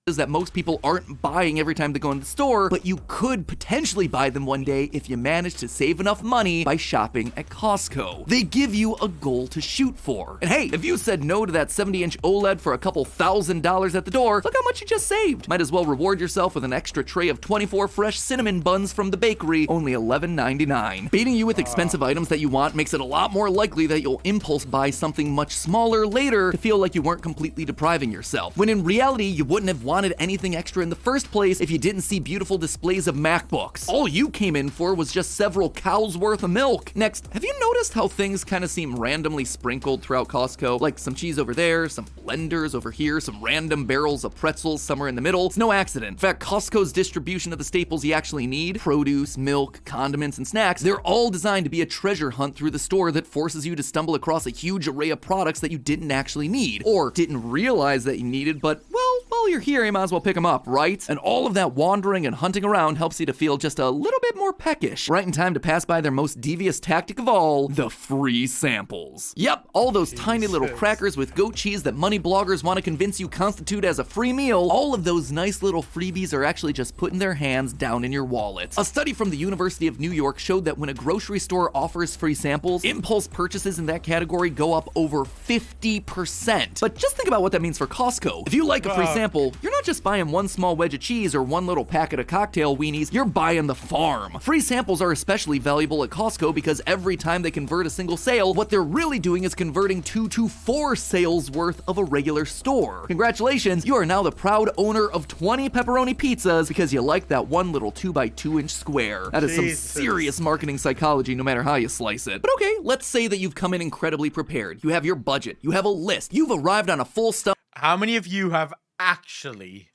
That most people aren't buying every time they go in the store, but you could potentially buy them one day if you manage to save enough money by shopping at Costco. They give you a goal to shoot for. And hey, if you said no to that 70-inch OLED for a couple $1,000s at the door, look how much you just saved. Might as well reward yourself with an extra tray of 24 fresh cinnamon buns from the bakery, only $11.99. Baiting you with expensive items that you want makes it a lot more likely that you'll impulse buy something much smaller later to feel like you weren't completely depriving yourself, when in reality you wouldn't have wanted anything extra in the first place if you didn't see beautiful displays of MacBooks. All you came in for was just several cows worth of milk. Next, have you noticed how things kind of seem randomly sprinkled throughout Costco? Like some cheese over there, some blenders over here, some random barrels of pretzels somewhere in the middle. It's no accident. In fact, Costco's distribution of the staples you actually need, produce, milk, condiments, and snacks, they're all designed to be a treasure hunt through the store that forces you to stumble across a huge array of products that you didn't actually need, or didn't realize that you needed, but, well, while you're here, you might as well pick them up, right? And all of that wandering and hunting around helps you to feel just a little bit more peckish, right in time to pass by their most devious tactic of all, the free samples. Yep, all those tiny little crackers with goat cheese that money bloggers want to convince you constitute as a free meal, all of those nice little freebies are actually just putting their hands down in your wallet. A study from the University of New York showed that when a grocery store offers free samples, impulse purchases in that category go up over 50%. But just think about what that means for Costco. If you like a free sample, sample, you're not just buying one small wedge of cheese or one little packet of cocktail weenies, you're buying the farm. Free samples are especially valuable at Costco because every time they convert a single sale, what they're really doing is converting 2 to 4 sales worth of a regular store. Congratulations, you are now the proud owner of 20 pepperoni pizzas because you like that one little 2x2 inch square. That is some serious marketing psychology no matter how you slice it. But okay, let's say that you've come in incredibly prepared. You have your budget, you have a list, you've arrived on a full stomach. How many of you have actually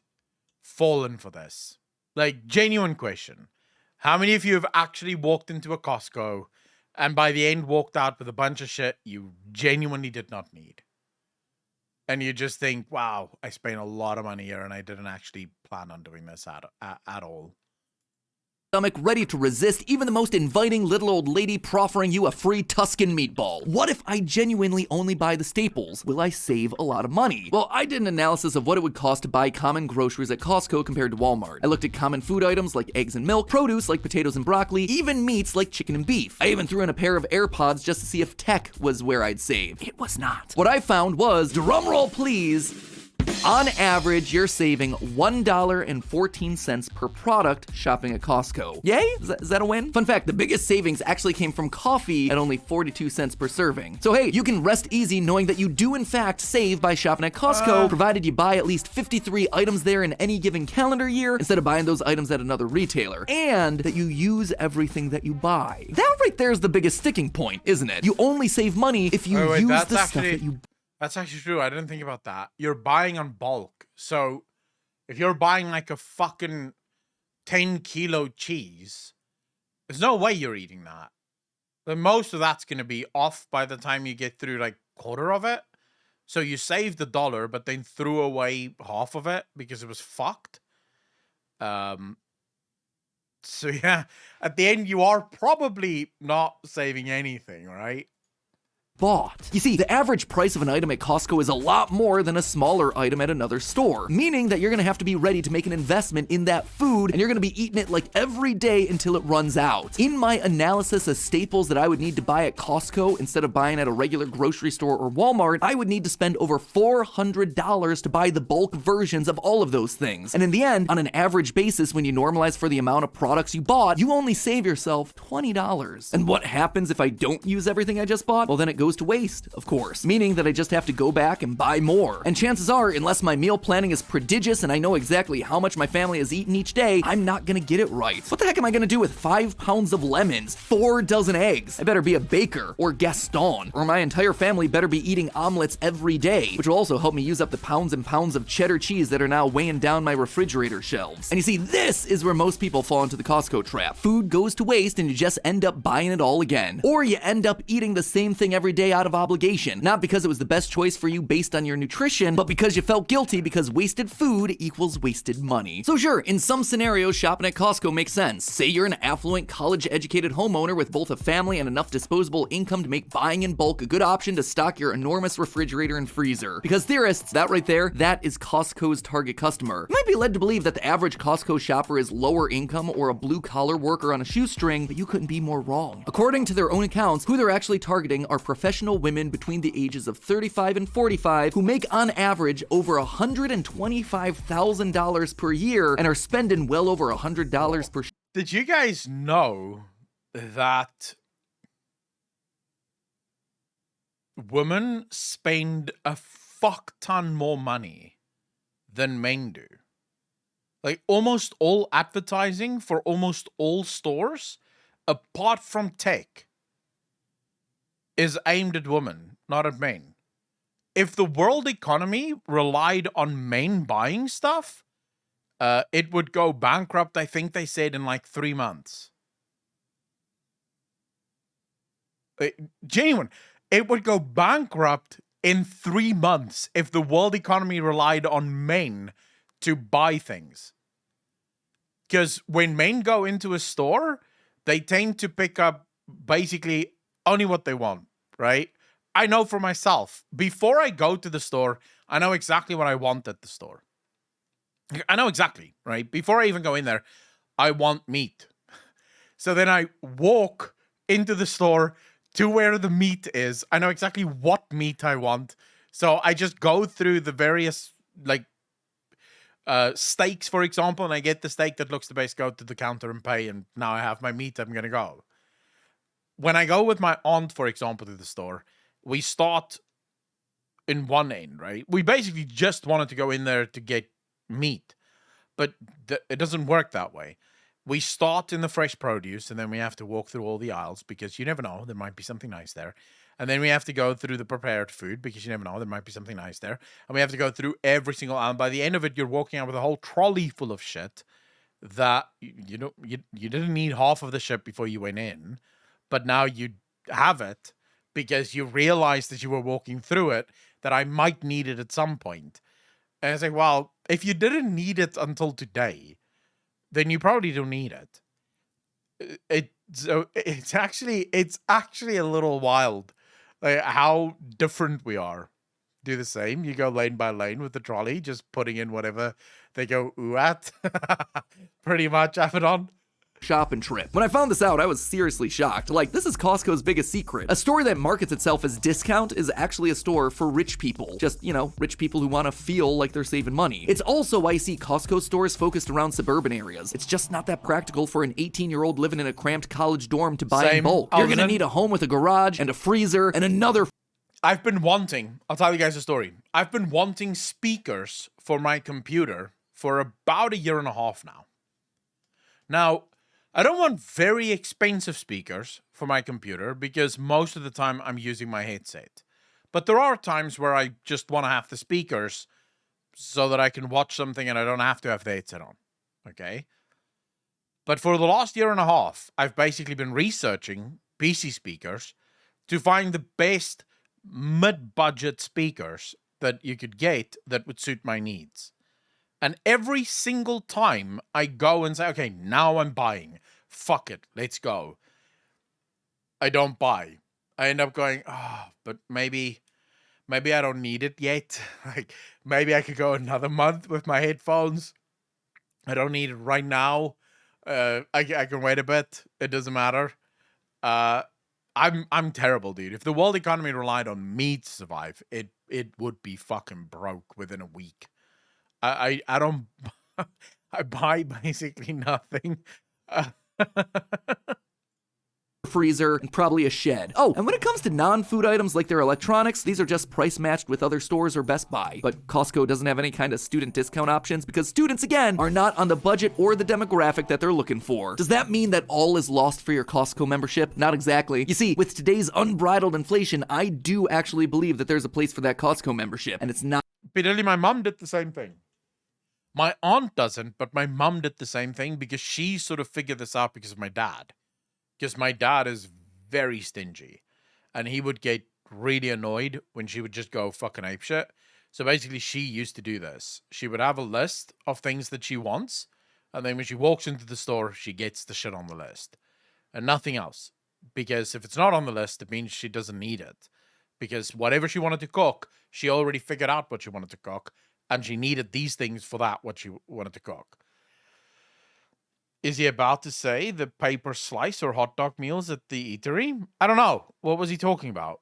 fallen for this? Like, genuine question. How many of you have actually walked into a Costco and by the end walked out with a bunch of shit you genuinely did not need? And you just think, wow, I spent a lot of money here and I didn't actually plan on doing this at all. Stomach ready to resist even the most inviting little old lady proffering you a free Tuscan meatball. What if I genuinely only buy the staples? Will I save a lot of money? Well, I did an analysis of what it would cost to buy common groceries at Costco compared to Walmart. I looked at common food items like eggs and milk, produce like potatoes and broccoli, even meats like chicken and beef. I even threw in a pair of AirPods just to see if tech was where I'd save. It was not. What I found was, drumroll please, on average, you're saving $1.14 per product shopping at Costco. Yay? Is that a win? Fun fact, the biggest savings actually came from coffee at only 42 cents per serving. So hey, you can rest easy knowing that you do in fact save by shopping at Costco, provided you buy at least 53 items there in any given calendar year instead of buying those items at another retailer, and that you use everything that you buy. That right there is the biggest sticking point, isn't it? You only save money if you use the stuff that you... That's actually true. I didn't think about that. You're buying on bulk. So if you're buying like a fucking 10-kilo cheese, there's no way you're eating that. But most of that's going to be off by the time you get through like quarter of it. So you saved $1, but then threw away half of it because it was fucked. So yeah, at the end, you are probably not saving anything, right? Bought. You see, the average price of an item at Costco is a lot more than a smaller item at another store, meaning that you're gonna have to be ready to make an investment in that food, and you're gonna be eating it like every day until it runs out. In my analysis of staples that I would need to buy at Costco instead of buying at a regular grocery store or Walmart, I would need to spend over $400 to buy the bulk versions of all of those things. And in the end, on an average basis, when you normalize for the amount of products you bought, you only save yourself $20. And what happens if I don't use everything I just bought? Well, then it goes to waste, of course, meaning that I just have to go back and buy more. And chances are, unless my meal planning is prodigious and I know exactly how much my family has eaten each day, I'm not gonna get it right. What the heck am I gonna do with 5 pounds of lemons, 4 dozen eggs? I better be a baker or Gaston, or my entire family better be eating omelets every day, which will also help me use up the pounds and pounds of cheddar cheese that are now weighing down my refrigerator shelves. And you see, this is where most people fall into the Costco trap. Food goes to waste and you just end up buying it all again. Or you end up eating the same thing every day out of obligation, not because it was the best choice for you based on your nutrition, but because you felt guilty because wasted food equals wasted money. So sure, in some scenarios, shopping at Costco makes sense. Say you're an affluent, college-educated homeowner with both a family and enough disposable income to make buying in bulk a good option to stock your enormous refrigerator and freezer. Because theorists, that right there, that is Costco's target customer. You might be led to believe that the average Costco shopper is lower income or a blue-collar worker on a shoestring, but you couldn't be more wrong. According to their own accounts, who they're actually targeting are professional women between the ages of 35 and 45 who make on average over $125,000 per year and are spending well over $100 per. Did you guys know that women spend a fuck ton more money than men do? Like almost all advertising for almost all stores, apart from tech, is aimed at women, not at men. If the world economy relied on men buying stuff, it would go bankrupt, I think they said, in like 3 months. Genuine. It would go bankrupt in 3 months if the world economy relied on men to buy things. Because when men go into a store, they tend to pick up basically only what they want, right? I know for myself, before I go to the store, I know exactly what I want at the store. I know exactly, right? Before I even go in there, I want meat. So then I walk into the store to where the meat is. I know exactly what meat I want. So I just go through the various, like, steaks, for example, and I get the steak that looks the best, go to the counter and pay, and now I have my meat, I'm going to go. When I go with my aunt, for example, to the store, we start in one end, right? We basically just wanted to go in there to get meat, but it doesn't work that way. We start in the fresh produce, and then we have to walk through all the aisles because you never know, there might be something nice there. And then we have to go through the prepared food because you never know, there might be something nice there. And we have to go through every single aisle. And by the end of it, you're walking out with a whole trolley full of shit that you didn't need half of the shit before you went in, but now you have it because you realized as you were walking through it that I might need it at some point. And I say, well, if you didn't need it until today, then you probably don't need it. It's actually a little wild, like how different we are. Do the same. You go lane by lane with the trolley, just putting in whatever they go ooh at. Pretty much, Abaddon. Shopping trip. When I found this out, I was seriously shocked. Like, this is Costco's biggest secret. A store that markets itself as discount is actually a store for rich people. Just, rich people who want to feel like they're saving money. It's also why I see Costco stores focused around suburban areas. It's just not that practical for an 18-year-old living in a cramped college dorm to buy in bulk. You're gonna need a home with a garage and a freezer and another... I'll tell you guys a story. I've been wanting speakers for my computer for about 1.5 years now. Now, I don't want very expensive speakers for my computer because most of the time I'm using my headset. But there are times where I just want to have the speakers so that I can watch something and I don't have to have the headset on. Okay? But for the last 1.5 years, I've basically been researching PC speakers to find the best mid-budget speakers that you could get that would suit my needs. And every single time I go and say, okay, now I'm buying. Fuck it, let's go. I don't buy. I end up going, but maybe I don't need it yet. Like, maybe I could go another month with my headphones. I don't need it right now. I can wait a bit. It doesn't matter. I'm terrible, dude. If the world economy relied on me to survive, it would be fucking broke within a week. I don't I buy basically nothing. Freezer, and probably a shed. Oh, and when it comes to non-food items like their electronics, these are just price matched with other stores or Best Buy. But Costco doesn't have any kind of student discount options because students, again, are not on the budget or the demographic that they're looking for. Does that mean that all is lost for your Costco membership? Not exactly. You see, with today's unbridled inflation, I do actually believe that there's a place for that Costco membership, and it's not. Literally, my mom did the same thing. My aunt doesn't, but my mom did the same thing because she sort of figured this out because of my dad. Because my dad is very stingy. And he would get really annoyed when she would just go fucking apeshit. So basically, she used to do this. She would have a list of things that she wants. And then when she walks into the store, she gets the shit on the list. And nothing else. Because if it's not on the list, it means she doesn't need it. Because whatever she wanted to cook, she already figured out what she wanted to cook. And she needed these things for that, what she wanted to cook. Is he about to say the paper slice or hot dog meals at the eatery? I don't know. What was he talking about?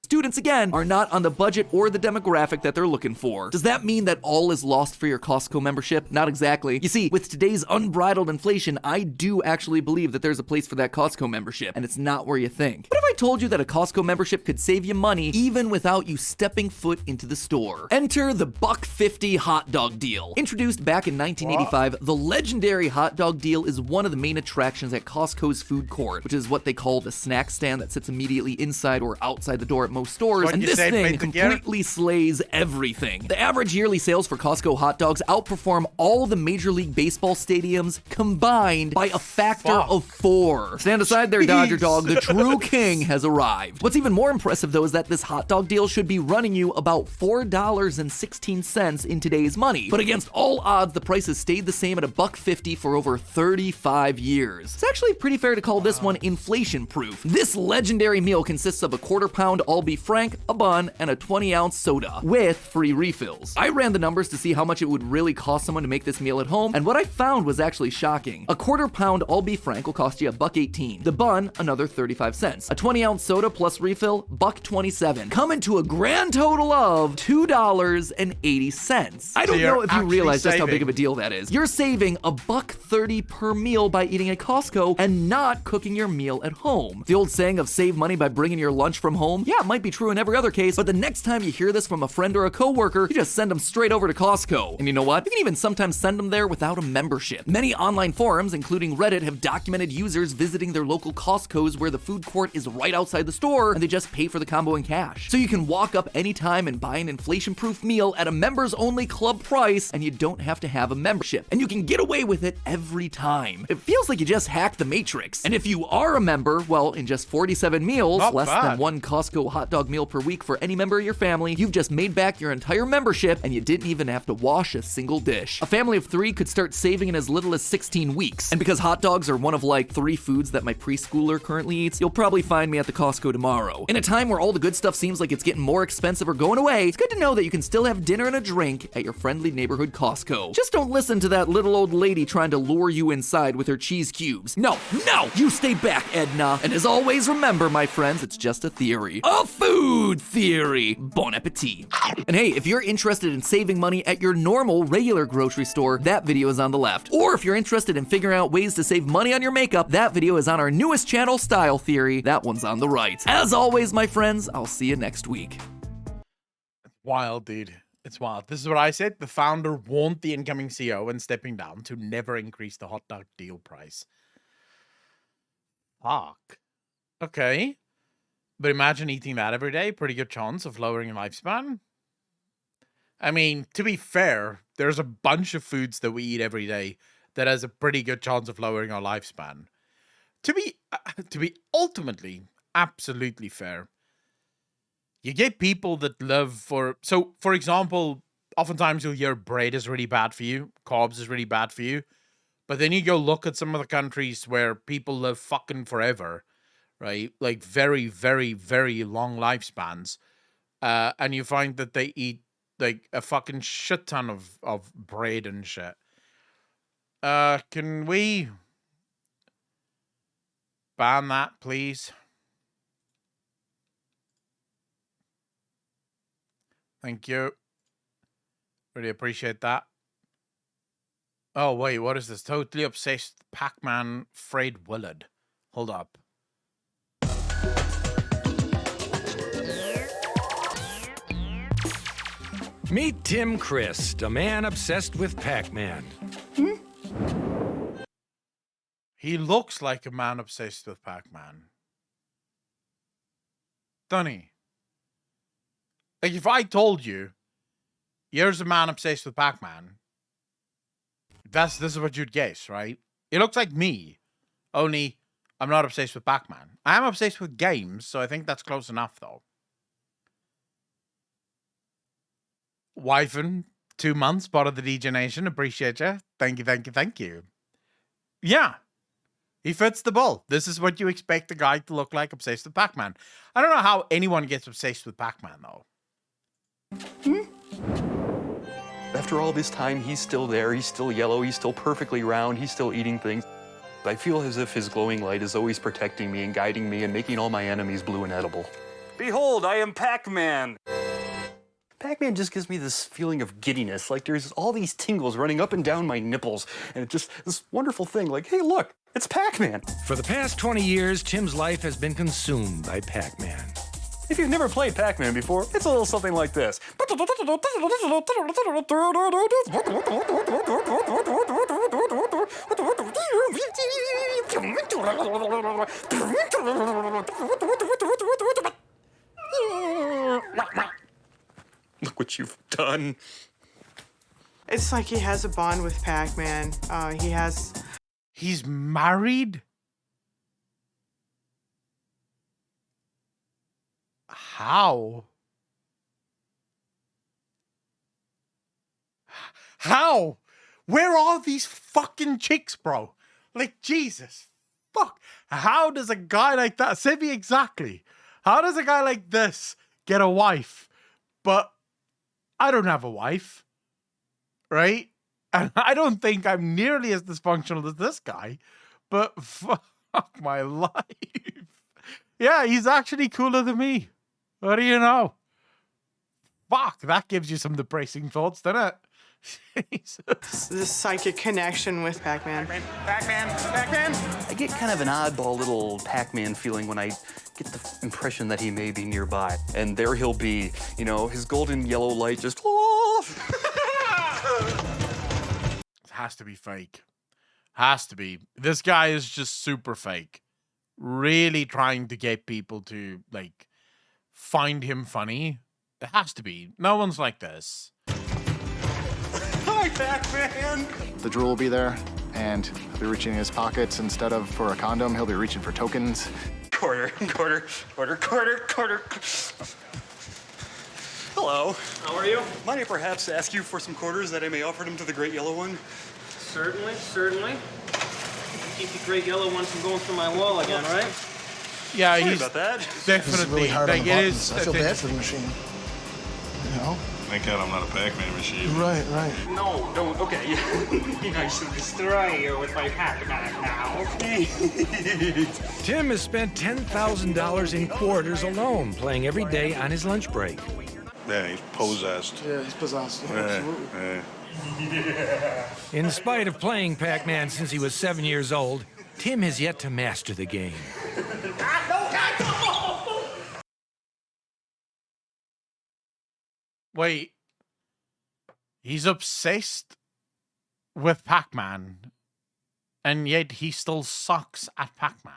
Students, again, are not on the budget or the demographic that they're looking for. Does that mean that all is lost for your Costco membership? Not exactly. You see, with today's unbridled inflation, I do actually believe that there's a place for that Costco membership, and it's not where you think. What if I told you that a Costco membership could save you money even without you stepping foot into the store? Enter the $1.50 hot dog deal. Introduced back in 1985, the legendary hot dog deal is one of the main attractions at Costco's food court, which is what they call the snack stand that sits immediately inside or outside the door at most stores, and this thing completely slays everything. The average yearly sales for Costco hot dogs outperform all the Major League Baseball stadiums combined by a factor of 4. Stand aside there, Dodger dog. The true king has arrived. What's even more impressive, though, is that this hot dog deal should be running you about $4.16 in today's money. But against all odds, the price has stayed the same at $1.50 for over 35 years. It's actually pretty fair to call this one inflation-proof. This legendary meal consists of a quarter-pound all beef frank, a bun, and a 20-ounce soda with free refills. I ran the numbers to see how much it would really cost someone to make this meal at home, and what I found was actually shocking. A quarter-pound all beef frank will cost you $1.18. The bun, another 35 cents. A 20-ounce soda plus refill, $1.27. Coming to a grand total of $2.80. I don't know if you realize just how big of a deal that is. You're saving $1.30 per meal by eating at Costco and not cooking your meal at home. The old saying of save money by bringing your lunch from home, yeah, it might be true in every other case, but the next time you hear this from a friend or a coworker, you just send them straight over to Costco. And you know what? You can even sometimes send them there without a membership. Many online forums, including Reddit, have documented users visiting their local Costco's where the food court is right outside the store and they just pay for the combo in cash. So you can walk up anytime and buy an inflation-proof meal at a members-only club price, and you don't have to have a membership. And you can get away with it every time. It feels like you just hacked the Matrix. And if you are a member, well, in just 47 meals, less than one Costco hot dog meal per week for any member of your family, you've just made back your entire membership and you didn't even have to wash a single dish. A family of 3 could start saving in as little as 16 weeks. And because hot dogs are one of like 3 foods that my preschooler currently eats, you'll probably find me at the Costco tomorrow. In a time where all the good stuff seems like it's getting more expensive or going away, it's good to know that you can still have dinner and a drink at your friendly neighborhood Costco. Just don't listen to that little old lady trying to lure you inside with her cheese cubes. No, you stay back, Edna. And as always, remember, my friends, it's just a theory. A food theory. Bon appetit. And hey, if you're interested in saving money at your normal, regular grocery store, that video is on the left. Or if you're interested in figuring out ways to save money on your makeup, that video is on our newest channel, Style Theory. That one's on the right. As always, my friends, I'll see you next week. Wild, dude. It's wild. This is what I said. The founder warned the incoming CEO when stepping down to never increase the hot dog deal price. Fuck. Okay. But imagine eating that every day. Pretty good chance of lowering your lifespan. I mean, to be fair, there's a bunch of foods that we eat every day that has a pretty good chance of lowering our lifespan. To be ultimately absolutely fair, you get people that live for... So, for example, oftentimes you'll hear bread is really bad for you, carbs is really bad for you, but then you go look at some of the countries where people live fucking forever, right? Like very, very, very long lifespans, and you find that they eat like a fucking shit ton of bread and shit. Can we ban that, please? Thank you. Really appreciate that. Oh, wait, what is this? Totally obsessed Pac-Man Fred Willard. Hold up. Meet Tim Christ, a man obsessed with Pac-Man. He looks like a man obsessed with Pac-Man. Doesn't he? Like, if I told you, here's a man obsessed with Pac-Man, this is what you'd guess, right? It looks like me, only I'm not obsessed with Pac-Man. I am obsessed with games, so I think that's close enough, though. Wyvern, 2 months, part of the DJ Nation. Appreciate you. Thank you, thank you, thank you. Yeah. He fits the bill. This is what you expect a guy to look like obsessed with Pac-Man. I don't know how anyone gets obsessed with Pac-Man, though. After all this time, he's still there. He's still yellow. He's still perfectly round. He's still eating things. I feel as if his glowing light is always protecting me and guiding me and making all my enemies blue and edible. Behold, I am Pac-Man. Pac-Man just gives me this feeling of giddiness, like there's all these tingles running up and down my nipples, and it's just this wonderful thing, like, hey, look, it's Pac-Man. For the past 20 years, Tim's life has been consumed by Pac-Man. If you've never played Pac-Man before, it's a little something like this. Look what you've done. It's like he has a bond with Pac-Man. He's married? How? How? Where are these fucking chicks, bro? Like, Jesus. Fuck. How does a guy like that... Say me exactly. How does a guy like this get a wife? But I don't have a wife, right? And I don't think I'm nearly as dysfunctional as this guy, but fuck my life. Yeah, he's actually cooler than me. What do you know? Fuck, that gives you some depressing thoughts, doesn't it? Jesus. This psychic connection with Pac-Man. Pac-Man! I get kind of an oddball little Pac-Man feeling when I get the impression that he may be nearby. And there he'll be, you know, his golden yellow light just... It has to be fake. Has to be. This guy is just super fake. Really trying to get people to, like, find him funny. It has to be. No one's like this. Hi, Pac-Man! The drool will be there, and he'll be reaching in his pockets. Instead of for a condom, he'll be reaching for tokens. Quarter. Hello. How are you? Might I perhaps ask you for some quarters that I may offer them to the great yellow one? Certainly. Keep the great yellow one from going through my wall again, right? Yeah, Sorry he's about that. definitely. This is really hard on the it buttons. is. I feel bad for the machine. You know? Thank God I'm not a Pac-Man machine. Right. No, don't. Okay. I should destroy you with my Pac-Man now, okay? Tim has spent $10,000 in quarters alone, playing every day on his lunch break. Yeah, he's possessed. Yeah, he's possessed. Yeah, absolutely. In spite of playing Pac-Man since he was 7 years old, Tim has yet to master the game. Wait. He's obsessed with Pac-Man, and yet he still sucks at Pac-Man.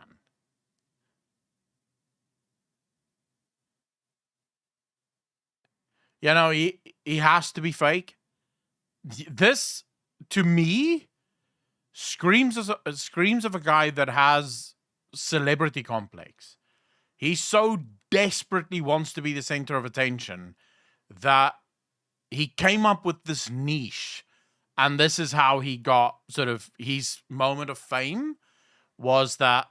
You know, he has to be fake. This, to me, screams of a guy that has celebrity complex. He so desperately wants to be the center of attention that he came up with this niche, and this is how he got sort of his moment of fame, was that,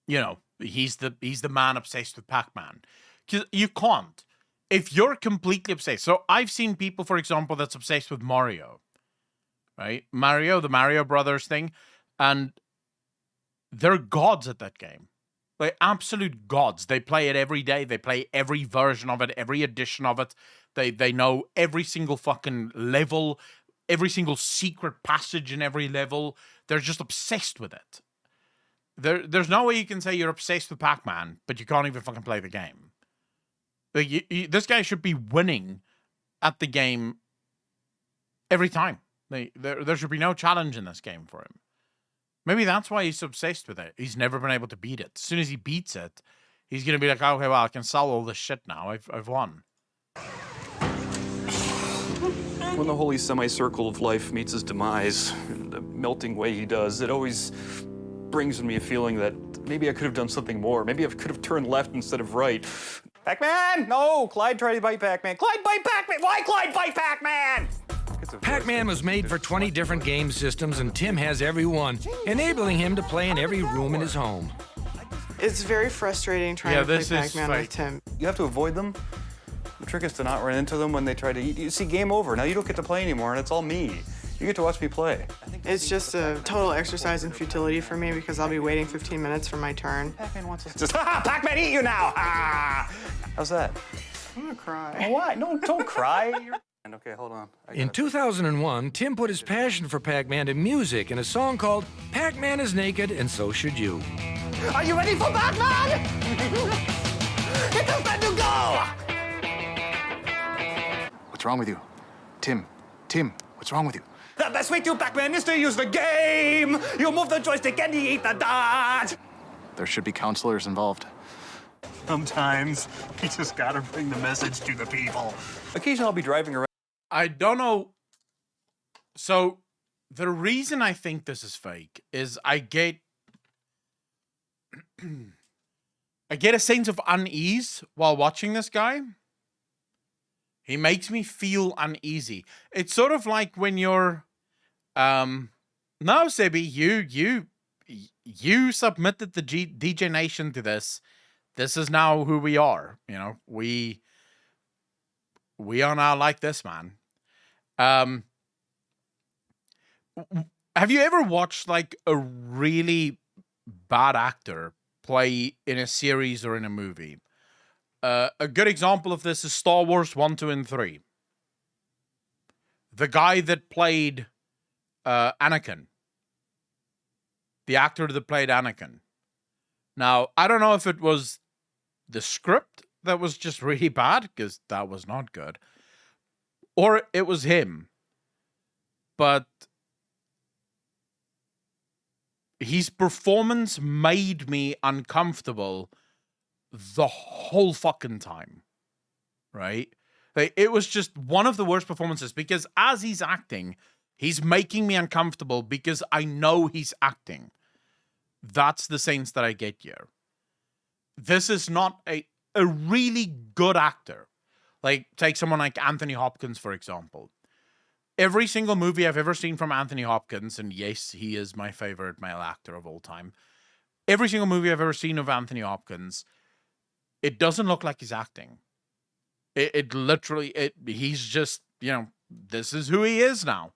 you know, he's the man obsessed with Pac-Man. 'Cause you can't. If you're completely obsessed. So I've seen people, for example, that's obsessed with Mario. Right? Mario, the Mario Brothers thing. And they're gods at that game. Like absolute gods. They play it every day. They play every version of it, every edition of it. They know every single fucking level, every single secret passage in every level. They're just obsessed with it. There's no way you can say you're obsessed with Pac-Man, but you can't even fucking play the game. Like this guy should be winning at the game every time. There should be no challenge in this game for him. Maybe that's why he's obsessed with it. He's never been able to beat it. As soon as he beats it, he's gonna be like, okay, well, I can sell all this shit now. I've won. When the holy semicircle of life meets his demise, in the melting way he does, it always brings me a feeling that maybe I could have done something more. Maybe I could have turned left instead of right. Pac-Man! No! Clyde tried to bite Pac-Man. Clyde bite Pac-Man! Why Clyde bite Pac-Man? Pac-Man was made for 20 different game systems, and Tim has every one, enabling him to play in every room in his home. It's very frustrating trying to play Pac-Man with Tim. You have to avoid them. The trick is to not run into them when they try to eat. You see, game over. Now you don't get to play anymore, and it's all me. You get to watch me play. It's just a total exercise in futility for me because I'll be waiting 15 minutes for my turn. Pac-Man wants us to... Pac-Man, eat you now! How's that? I'm gonna cry. Oh, why? No, don't cry. Okay, hold on. In 2001, Tim put his passion for Pac-Man to music in a song called Pac-Man is Naked and So Should You. Are you ready for Pac-Man? It's time to go! What's wrong with you? Tim, what's wrong with you? The best way to Pac-Man is to use the game. You move the joystick and you eat the dot. There should be counselors involved. Sometimes you just gotta bring the message to the people. Occasionally I'll be driving around. I don't know. So the reason I think this is fake is I get a sense of unease while watching this guy. He makes me feel uneasy. It's sort of like when you're no, Sebi, you submitted the DJ Nation to this, this is now who we are. You know, we are now like this, man. Have you ever watched like a really bad actor play in a series or in a movie? A good example of this is Star Wars 1, 2, and 3. The guy that played Anakin. The actor that played Anakin. Now, I don't know if it was the script that was just really bad, because that was not good, or it was him. But his performance made me uncomfortable the whole fucking time, right? Like, it was just one of the worst performances, because as he's acting, he's making me uncomfortable because I know he's acting. That's the sense that I get here. This is not a really good actor. Like, take someone like Anthony Hopkins, for example. Every single movie I've ever seen from Anthony Hopkins, and yes, he is my favorite male actor of all time. Every single movie I've ever seen of Anthony Hopkins, it doesn't look like he's acting. It literally, he's just, you know, this is who he is now.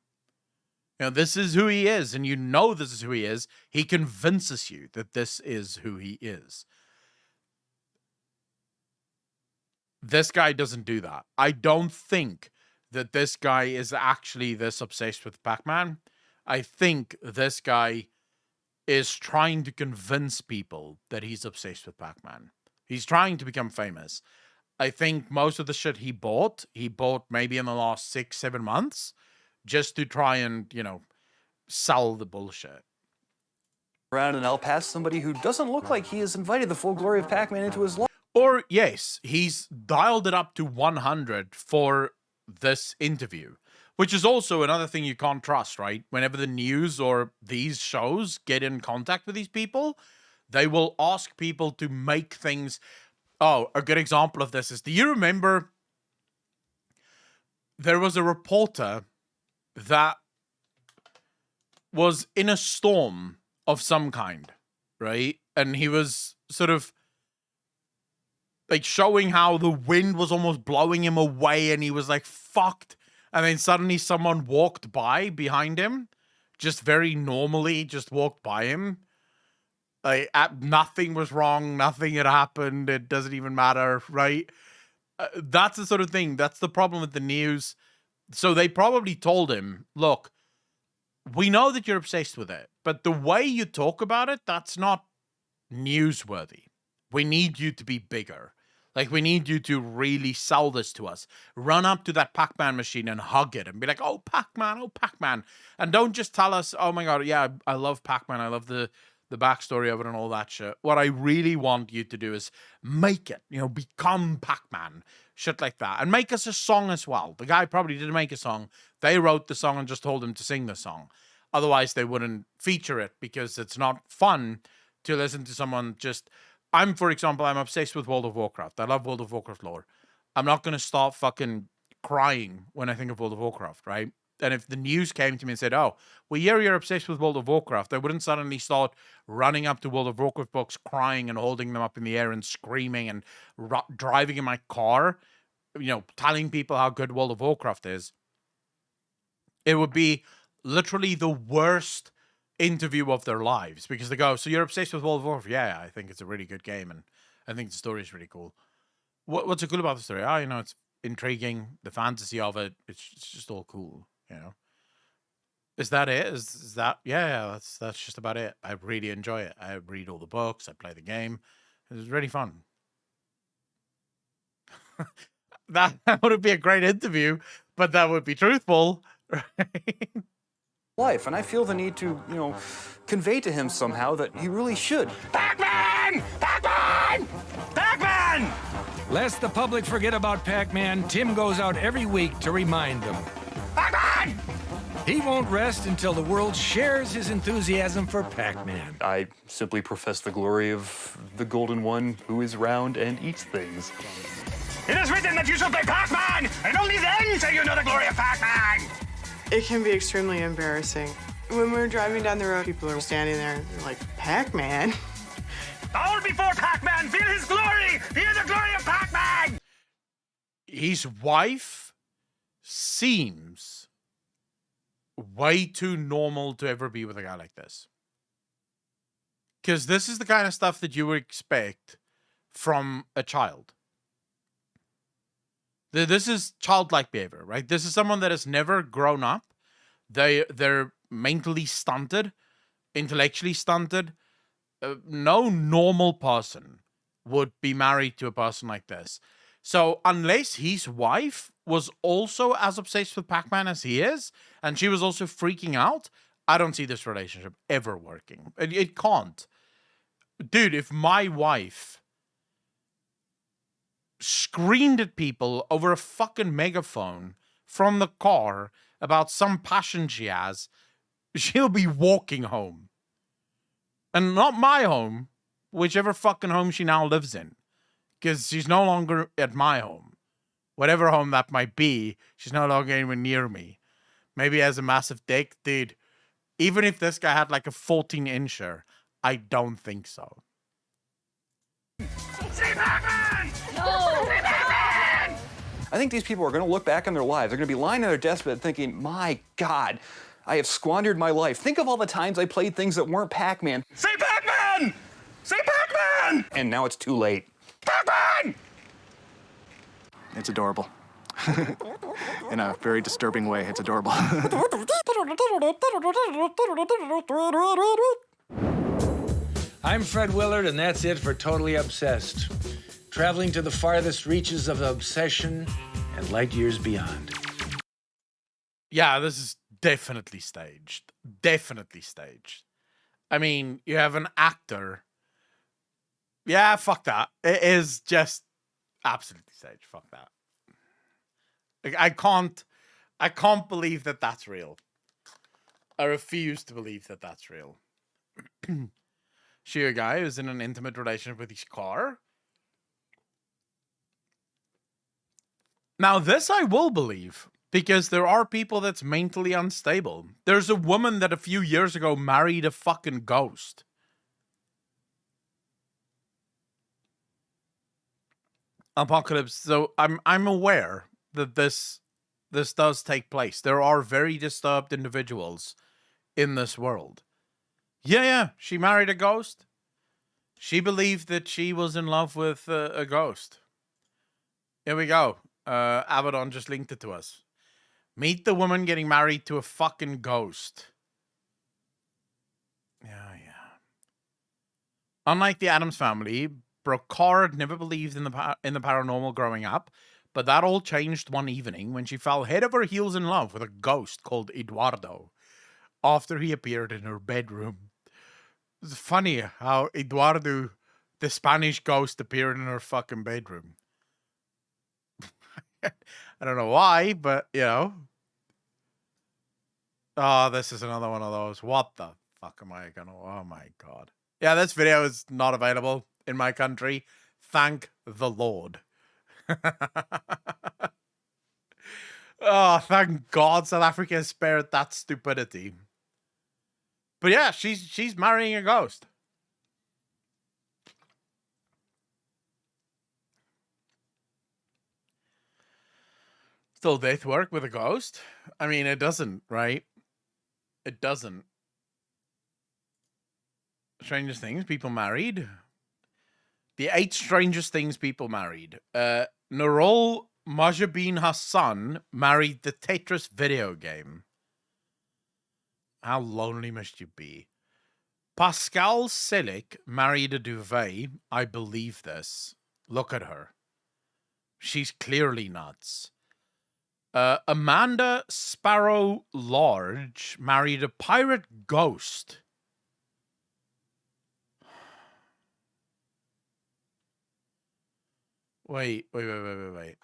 You know, this is who he is, and you know this is who he is. He convinces you that this is who he is. This guy doesn't do that. I don't think that this guy is actually this obsessed with Pac-Man. I think this guy is trying to convince people that he's obsessed with Pac-Man. He's trying to become famous. I think most of the shit he bought maybe in the last 6-7 months, just to try and, you know, sell the bullshit. Around and I'll pass somebody who doesn't look like he has invited the full glory of Pac-Man into his life. Or, yes, he's dialed it up to 100 for this interview, which is also another thing you can't trust, right? Whenever the news or these shows get in contact with these people, they will ask people to make things... Oh, a good example of this is, do you remember there was a reporter that was in a storm of some kind, right? And he was sort of like showing how the wind was almost blowing him away and he was like fucked. And then suddenly someone walked by behind him, just very normally just walked by him. Like, nothing was wrong, nothing had happened, it doesn't even matter, right? That's the sort of thing, that's the problem with the news. So they probably told him, look, we know that you're obsessed with it, but the way you talk about it, that's not newsworthy. We need you to be bigger. Like, we need you to really sell this to us. Run up to that Pac-Man machine and hug it and be like, oh, Pac-Man, oh, Pac-Man. And don't just tell us, oh my God, yeah, I love Pac-Man. I love the backstory of it and all that shit. What I really want you to do is make it, you know, become Pac-Man. Shit like that. And make us a song as well. The guy probably didn't make a song. They wrote the song and just told him to sing the song. Otherwise, they wouldn't feature it because it's not fun to listen to someone just... for example, I'm obsessed with World of Warcraft. I love World of Warcraft lore. I'm not going to start fucking crying when I think of World of Warcraft, right? And if the news came to me and said, oh, well, you're obsessed with World of Warcraft, I wouldn't suddenly start running up to World of Warcraft books, crying and holding them up in the air and screaming and driving in my car, you know, telling people how good World of Warcraft is. It would be literally the worst interview of their lives, because they go, so you're obsessed with World of Warcraft? Yeah, I think it's a really good game, and I think the story is really cool. What's so cool about the story? Oh, you know, it's intriguing, the fantasy of it, it's just all cool, you know. Is that it? Is that... Yeah, that's just about it. I really enjoy it. I read all the books, I play the game. It was really fun. That would be a great interview, but that would be truthful, right? Life, and I feel the need to, you know, convey to him somehow that he really should. Pac-Man! Pac-Man! Pac-Man! Lest the public forget about Pac-Man, Tim goes out every week to remind them. Pac-Man! He won't rest until the world shares his enthusiasm for Pac-Man. I simply profess the glory of the Golden One who is round and eats things. It is written that you shall play Pac-Man, and only then shall you know the glory of Pac-Man! It can be extremely embarrassing. When we're driving down the road, people are standing there and they're like, Pac-Man? All before Pac-Man, feel his glory! his wife seems way too normal to ever be with a guy like this. Because this is the kind of stuff that you would expect from a child. This is childlike behavior, right? This is someone that has never grown up. They're mentally stunted, intellectually stunted. No normal person would be married to a person like this. So unless his wife was also as obsessed with Pac-Man as he is, and she was also freaking out, I don't see this relationship ever working. It can't. Dude, if my wife screamed at people over a fucking megaphone from the car about some passion she has, she'll be walking home. And not my home, whichever fucking home she now lives in. Because she's no longer at my home. Whatever home that might be, she's no longer anywhere near me. Maybe has a massive dick. Dude, even if this guy had like a 14-incher, I don't think so. Say Pac-Man! No! Say Pac-Man! I think these people are going to look back on their lives. They're going to be lying on their deathbed thinking, my God, I have squandered my life. Think of all the times I played things that weren't Pac-Man. Say Pac-Man! Say Pac-Man! And now it's too late. Pac-Man! It's adorable. In a very disturbing way, it's adorable. I'm Fred Willard, and that's it for Totally Obsessed. Traveling to the farthest reaches of obsession and light years beyond. Yeah, this is definitely staged. Definitely staged. I mean, you have an actor. Yeah, fuck that. It is just absolutely staged. Fuck that. Like, I can't believe that that's real. I refuse to believe that that's real. She a guy who's in an intimate relationship with his car. Now, this I will believe, because there are people that's mentally unstable. There's a woman that a few years ago married a fucking ghost. Apocalypse. So I'm aware that this does take place. There are very disturbed individuals in this world. Yeah, she married a ghost. She believed that she was in love with a ghost. Here we go. Abaddon just linked it to us. Meet the woman getting married to a fucking ghost. Yeah. Unlike the Addams family, Brocard never believed in the paranormal growing up, but that all changed one evening when she fell head over heels in love with a ghost called Eduardo after he appeared in her bedroom. It's funny how Eduardo, the Spanish ghost, appeared in her fucking bedroom. I don't know why, but, you know. Oh, this is another one of those. What the fuck am I gonna... Oh, my God. Yeah, this video is not available in my country. Thank the Lord. Oh, thank God South Africa has spared that stupidity. But yeah, she's marrying a ghost. Still death work with a ghost? I mean, it doesn't, right? It doesn't. Strangest things people married. The 8 strangest things people married. Nurul Mujahideen Hassan married the Tetris video game. How lonely must you be? Pascal Selick married a duvet. I believe this. Look at her. She's clearly nuts. Amanda Sparrow Large married a pirate ghost. Wait. A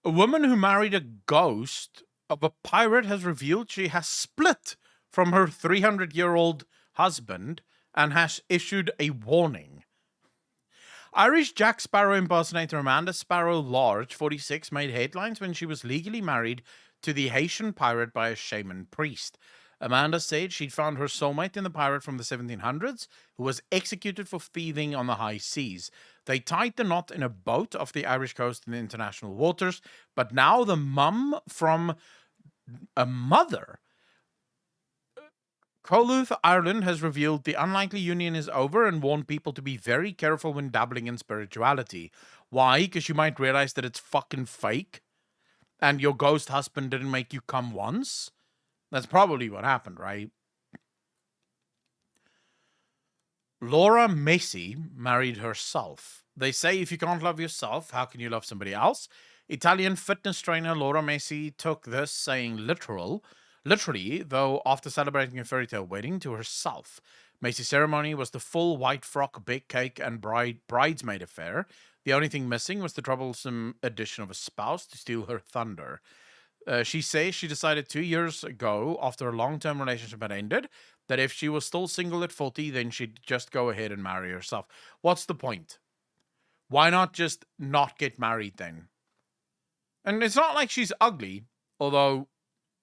woman who married a ghost of a pirate has revealed she has split from her 300-year-old husband and has issued a warning. Irish Jack Sparrow impersonator Amanda Sparrow Large, 46, made headlines when she was legally married to the Haitian pirate by a shaman priest. Amanda said she'd found her soulmate in the pirate from the 1700s who was executed for thieving on the high seas. They tied the knot in a boat off the Irish coast in the international waters, but now the mum from a mother. Coluth Ireland has revealed the unlikely union is over and warned people to be very careful when dabbling in spirituality. Why? Because you might realize that it's fucking fake and your ghost husband didn't make you come once. That's probably what happened, right? Laura Messi married herself. They say if you can't love yourself, how can you love somebody else? Italian fitness trainer Laura Messi took this saying literally, though, after celebrating a fairy tale wedding to herself. Macy's ceremony was the full white frock, big cake, and bridesmaid affair. The only thing missing was the troublesome addition of a spouse to steal her thunder. She says she decided 2 years ago, after a long-term relationship had ended, that if she was still single at 40, then she'd just go ahead and marry herself. What's the point? Why not just not get married then? And it's not like she's ugly, although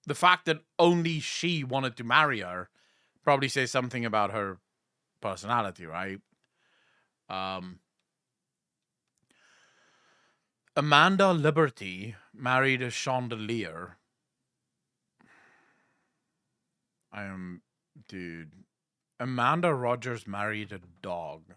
the fact that only she wanted to marry her probably says something about her personality, right? Amanda Liberty married a chandelier. Dude. Amanda Rogers married a dog.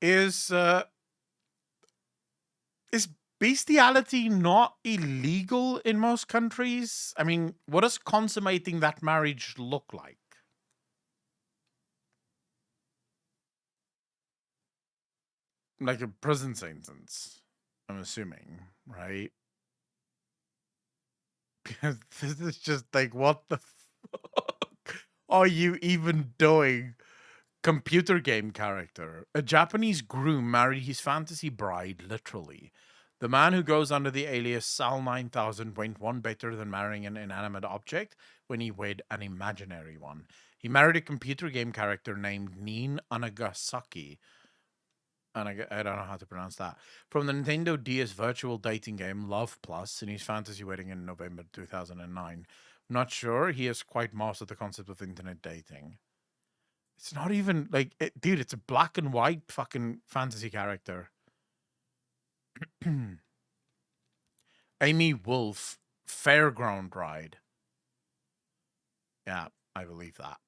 Is bestiality not illegal in most countries? I mean, what does consummating that marriage look like? Like a prison sentence, I'm assuming, right? Because this is just like, what the fuck are you even doing? Computer game character. A Japanese groom married his fantasy bride, literally. The man who goes under the alias Sal 9000 went one better than marrying an inanimate object when he wed an imaginary one. He married a computer game character named Nin Anagasaki. And I don't know how to pronounce that. From the Nintendo DS virtual dating game Love Plus in his fantasy wedding in November 2009. Not sure he has quite mastered the concept of internet dating. It's not even like, dude, it's a black and white fucking fantasy character. Amy Wolf, Fairground Ride. Yeah, I believe that.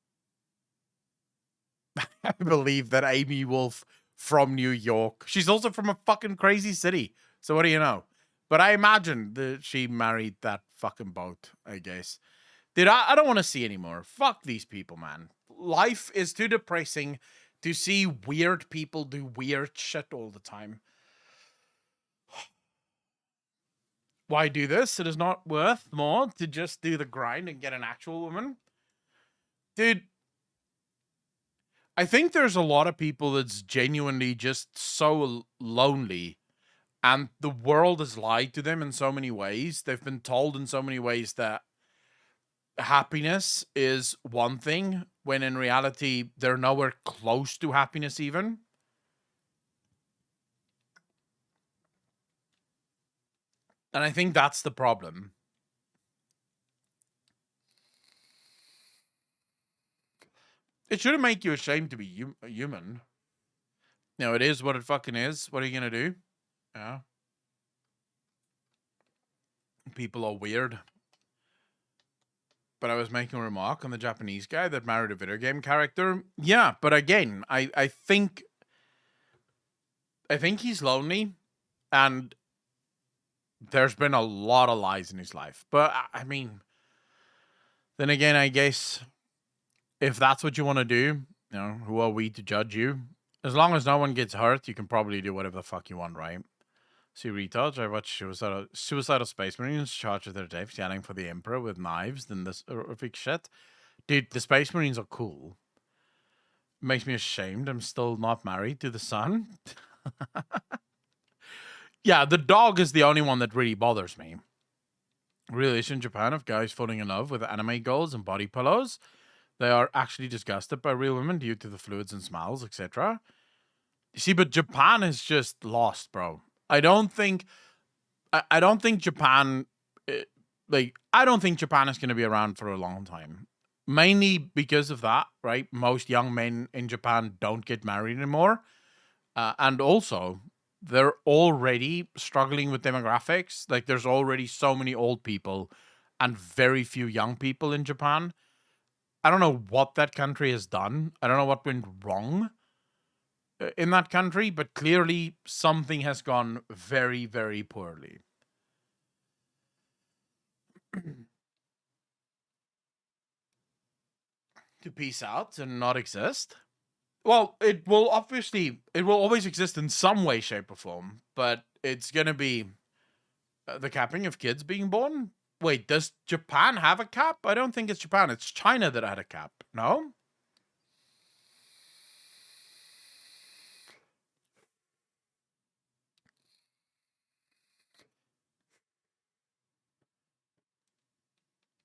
I believe that Amy Wolf from New York. She's also from a fucking crazy city. So what do you know? But I imagine that she married that fucking boat, I guess. Dude, I don't want to see anymore. Fuck these people, man. Life is too depressing to see weird people do weird shit all the time. Why do this? It is not worth more to just do the grind and get an actual woman. Dude, I think there's a lot of people that's genuinely just so lonely and the world has lied to them in so many ways. They've been told in so many ways that happiness is one thing when in reality they're nowhere close to happiness even. And I think that's the problem. It shouldn't make you ashamed to be human. No, it is what it fucking is. What are you gonna do? Yeah. People are weird. But I was making a remark on the Japanese guy that married a video game character. Yeah, but again, I think he's lonely and there's been a lot of lies in his life. But I mean, then again, I guess if that's what you want to do, you know, who are we to judge you? As long as no one gets hurt, you can probably do whatever the fuck you want, right? See, retards, I watched Suicidal Space Marines charged with their deaths, yelling for the Emperor with knives and this horrific shit. Dude, the Space Marines are cool. Makes me ashamed. I'm still not married to the son. Yeah, the dog is the only one that really bothers me. Realization in Japan of guys falling in love with anime girls and body pillows. They are actually disgusted by real women due to the fluids and smells, etc. You see, but Japan is just lost, bro. I don't think Japan, I don't think Japan is going to be around for a long time. Mainly because of that, right? Most young men in Japan don't get married anymore. And also, they're already struggling with demographics. Like, there's already so many old people and very few young people in Japan. I don't know what that country has done. I don't know what went wrong in that country, but clearly something has gone very, very poorly. To peace out and not exist? Well, it will always exist in some way, shape, or form, but it's gonna be the capping of kids being born. Wait, does Japan have a cap? I don't think it's Japan. It's China that had a cap. No?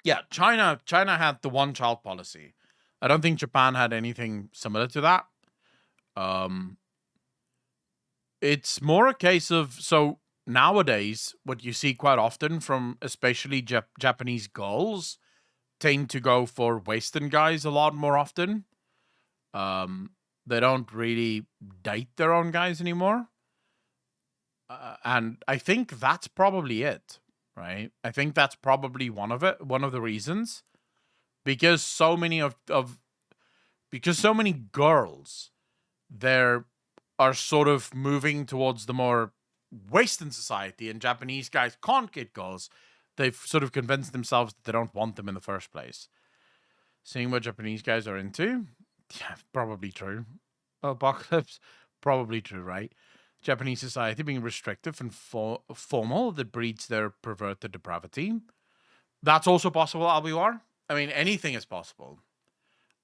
Yeah, China had the one-child policy. I don't think Japan had anything similar to that. It's more a case of, so nowadays, what you see quite often from especially Japanese girls tend to go for Western guys a lot more often. They don't really date their own guys anymore. And I think that's probably it, right? I think that's probably one of the reasons. Because so many because so many girls there are sort of moving towards the more Western society, and Japanese guys can't get girls. They've sort of convinced themselves that they don't want them in the first place. Seeing what Japanese guys are into? Yeah, probably true. Apocalypse? Probably true, right? Japanese society being restrictive and formal that breeds their perverted depravity. That's also possible, Albiwar. I mean, anything is possible.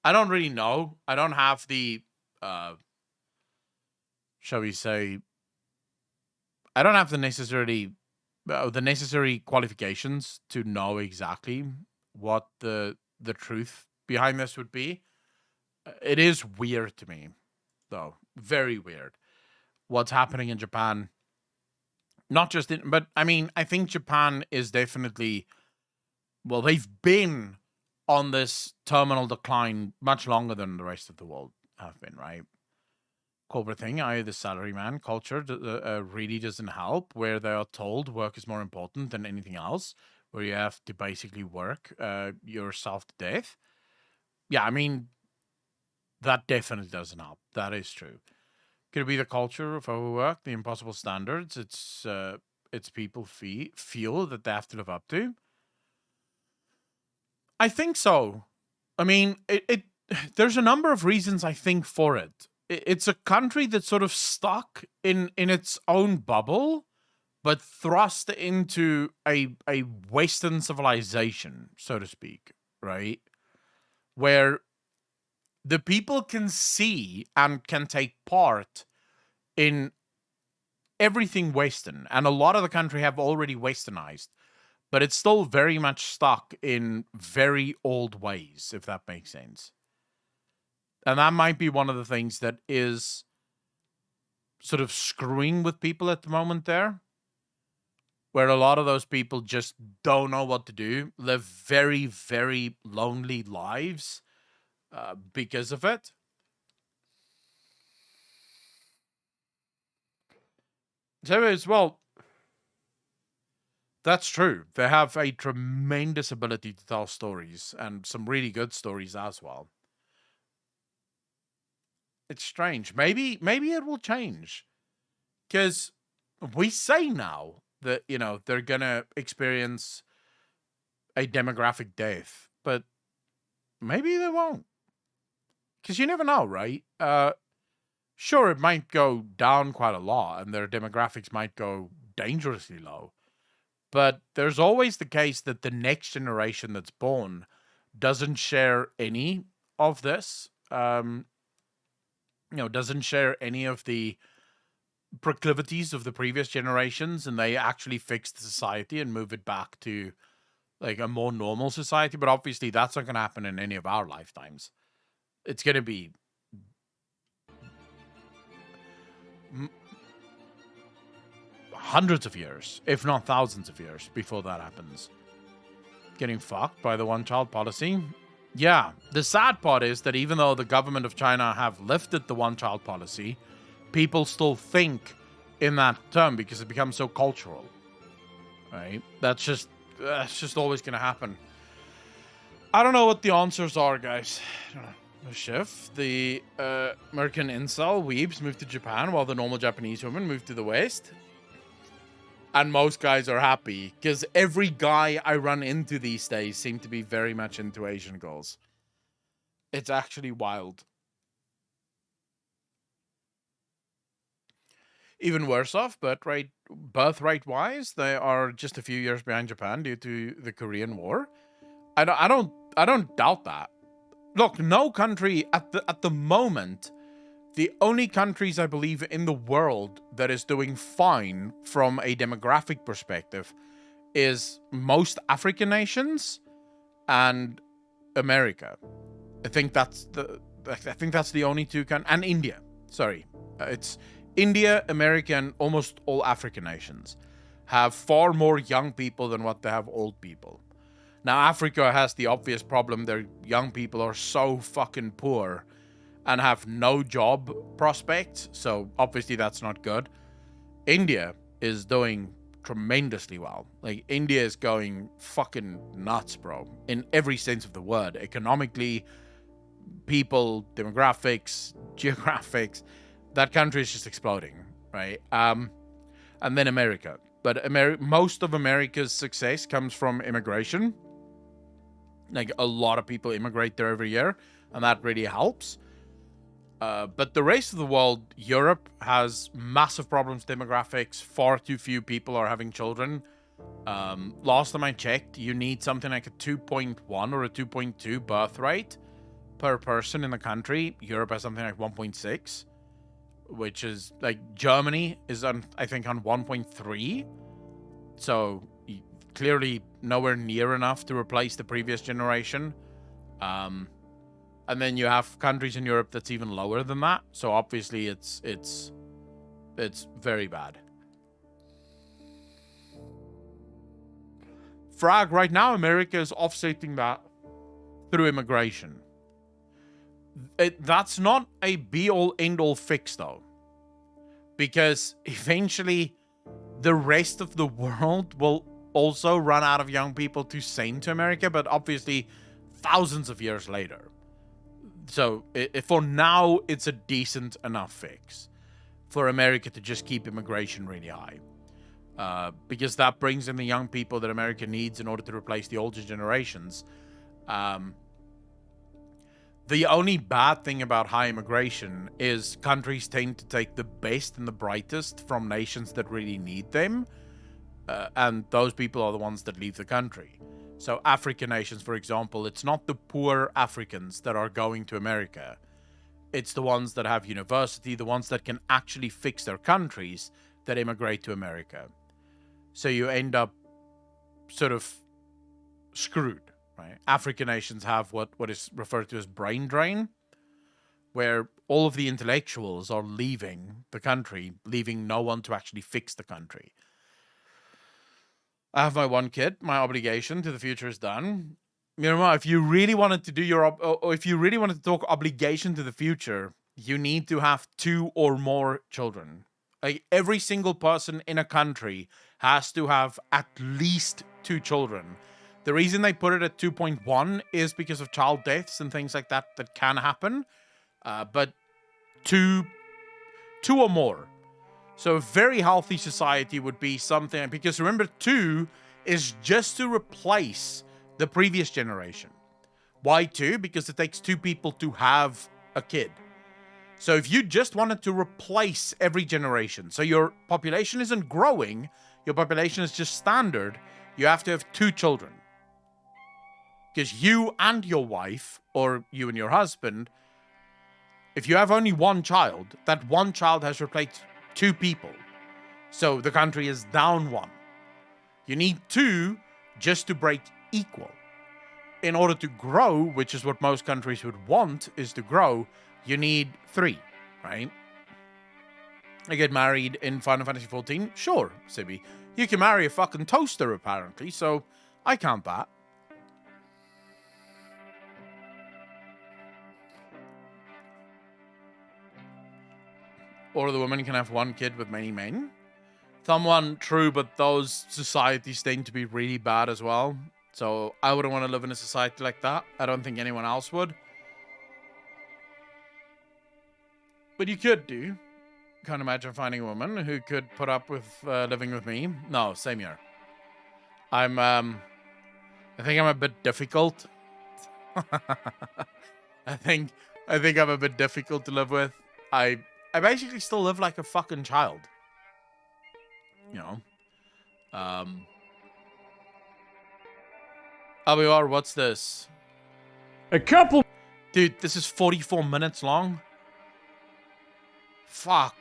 I don't really know. I don't have the, shall we say, I don't have the necessary qualifications to know exactly what the truth behind this would be. It is weird to me, though. Very weird. What's happening in Japan. Not just in, but I mean, I think Japan is definitely, well, they've been on this terminal decline much longer than the rest of the world have been, right? Corporate thing, the salaryman culture really doesn't help, where they are told work is more important than anything else, where you have to basically work yourself to death. Yeah, I mean, that definitely doesn't help. That is true. Could it be the culture of overwork, the impossible standards it's people feel that they have to live up to? I think so. I mean, there's a number of reasons I think for it. It's a country that's sort of stuck in its own bubble, but thrust into a Western civilization, so to speak, right? Where the people can see and can take part in everything Western, and a lot of the country have already Westernized, but it's still very much stuck in very old ways, if that makes sense. And that might be one of the things that is sort of screwing with people at the moment there, where a lot of those people just don't know what to do, live very, very lonely lives because of it. So as well, that's true. They have a tremendous ability to tell stories, and some really good stories as well. It's strange. Maybe it will change, because we say now that, you know, they're gonna experience a demographic death, but maybe they won't, because you never know, right? Sure, it might go down quite a lot, and their demographics might go dangerously low, but there's always the case that the next generation that's born doesn't share any of this. doesn't share any of the proclivities of the previous generations, and they actually fix the society and move it back to like a more normal society. But obviously that's not going to happen in any of our lifetimes. It's going to be hundreds of years, if not thousands of years before that happens. Getting fucked by the one-child policy. Yeah, the sad part is that even though the government of China have lifted the one-child policy, people still think in that term because it becomes so cultural, right? That's just always going to happen. I don't know what the answers are, guys. I don't know. Shift. The American incel weebs moved to Japan while the normal Japanese women moved to the West. And most guys are happy because every guy I run into these days seem to be very much into Asian girls. It's actually wild. Even worse off, birthright-wise, they are just a few years behind Japan due to the Korean War. I don't doubt that. Look, no country at the moment. The only countries I believe in the world that is doing fine from a demographic perspective is most African nations and America. I think that's the only two and India. Sorry, it's India, America, and almost all African nations have far more young people than what they have old people. Now Africa has the obvious problem; their young people are so fucking poor and have no job prospects, so obviously that's not good. India is doing tremendously well. Like, India is going fucking nuts, bro, in every sense of the word. Economically, people, demographics, geographics. That country is just exploding, right? And then America. But most of America's success comes from immigration. Like, a lot of people immigrate there every year, and that really helps. But the rest of the world, Europe has massive problems with demographics. Far too few people are having children. Last time I checked, you need something like a 2.1 or a 2.2 birth rate per person in the country. Europe has something like 1.6, which is like Germany is I think on 1.3. So clearly nowhere near enough to replace the previous generation. And then you have countries in Europe that's even lower than that. So obviously it's very bad. Frag, right now America is offsetting that through immigration. That's not a be-all, end-all fix though. Because eventually the rest of the world will also run out of young people to send to America, but obviously thousands of years later. So for now, it's a decent enough fix for America to just keep immigration really high. Because that brings in the young people that America needs in order to replace the older generations. The only bad thing about high immigration is countries tend to take the best and the brightest from nations that really need them. And those people are the ones that leave the country. So African nations, for example, it's not the poor Africans that are going to America. It's the ones that have university, the ones that can actually fix their countries that immigrate to America. So you end up sort of screwed, right? African nations have what is referred to as brain drain, where all of the intellectuals are leaving the country, leaving no one to actually fix the country. I have my one kid. My obligation to the future is done. Mirma, if you really wanted to do if you really wanted to talk obligation to the future, you need to have 2 or more children. Like, every single person in a country has to have at least 2 children. The reason they put it at 2.1 is because of child deaths and things like that can happen. But 2 or more. So a very healthy society would be something, because remember, 2 is just to replace the previous generation. Why 2? Because it takes 2 people to have a kid. So if you just wanted to replace every generation, so your population isn't growing, your population is just standard, you have to have 2 children. Because you and your wife, or you and your husband, If you have only one child, that one child has replaced 2 people. So the country is down 1. You need 2 just to break equal. In order to grow, which is what most countries would want, is to grow, you need 3, right? I get married in Final Fantasy XIV? Sure, Sibby. You can marry a fucking toaster, apparently, so I count that. Or the woman can have 1 kid with many men. Someone, true, but those societies tend to be really bad as well. So I wouldn't want to live in a society like that. I don't think anyone else would. But you could do. Can't imagine finding a woman who could put up with living with me. No, same here. I think I'm a bit difficult. I think I'm a bit difficult to live with. I basically still live like a fucking child. You know. Abiwar, what's this? Dude, this is 44 minutes long. Fuck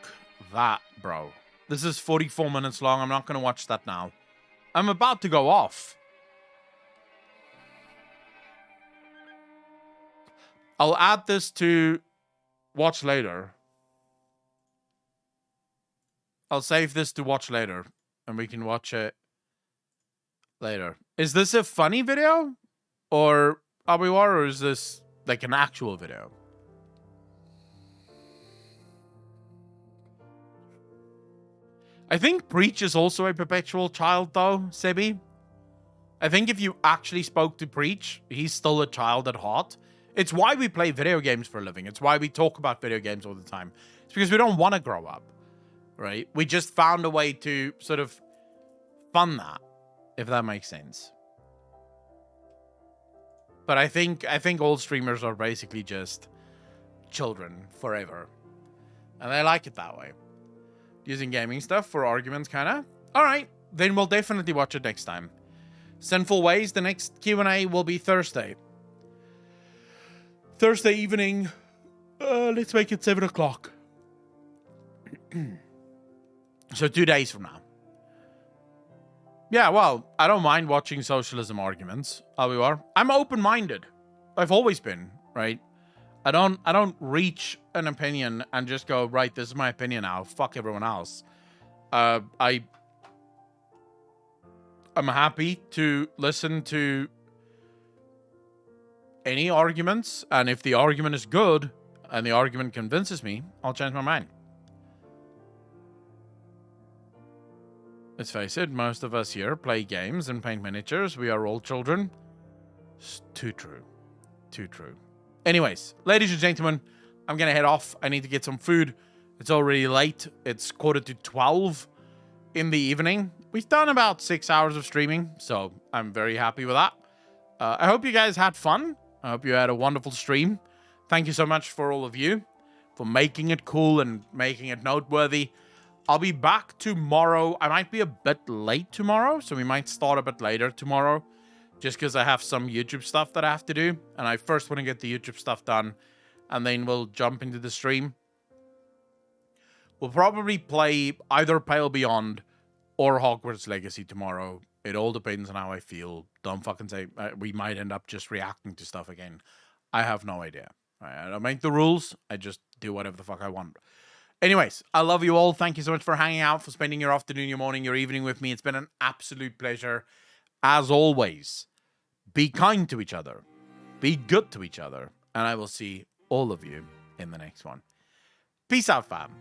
that, bro. This is 44 minutes long. I'm not going to watch that now. I'm about to go off. I'll add this to watch later. I'll save this to watch later, and we can watch it later. Is this a funny video? Or Abiwar, or is this like an actual video? I think Preach is also a perpetual child, though, Sebi. I think if you actually spoke to Preach, he's still a child at heart. It's why we play video games for a living. It's why we talk about video games all the time. It's because we don't want to grow up, right? We just found a way to sort of fund that, if that makes sense. But I think all streamers are basically just children forever. And I like it that way. Using gaming stuff for arguments, kind of. All right, then we'll definitely watch it next time. Sinful Ways, the next Q&A will be Thursday. Thursday evening. Let's make it 7 o'clock. So 2 days from now. Yeah, well, I don't mind watching socialism arguments. I'm open-minded. I've always been, right? I don't reach an opinion and just go, right, this is my opinion now. Fuck everyone else. I'm happy to listen to any arguments, and if the argument is good and the argument convinces me, I'll change my mind. Let's face it, most of us here play games and paint miniatures. We are all children. It's too true. Too true. Anyways, ladies and gentlemen, I'm going to head off. I need to get some food. It's already late. It's 11:45 in the evening. We've done about 6 hours of streaming, so I'm very happy with that. I hope you guys had fun. I hope you had a wonderful stream. Thank you so much for all of you for making it cool and making it noteworthy. I'll be back tomorrow. I might be a bit late tomorrow, so we might start a bit later tomorrow, just because I have some YouTube stuff that I have to do, and I first want to get the YouTube stuff done, and then we'll jump into the stream. We'll probably play either Pale Beyond or Hogwarts Legacy tomorrow. It all depends on how I feel. Don't fucking say we might end up just reacting to stuff again. I have no idea. I don't make the rules. I just do whatever the fuck I want. Anyways, I love you all. Thank you so much for hanging out, for spending your afternoon, your morning, your evening with me. It's been an absolute pleasure. As always, be kind to each other. Be good to each other. And I will see all of you in the next one. Peace out, fam.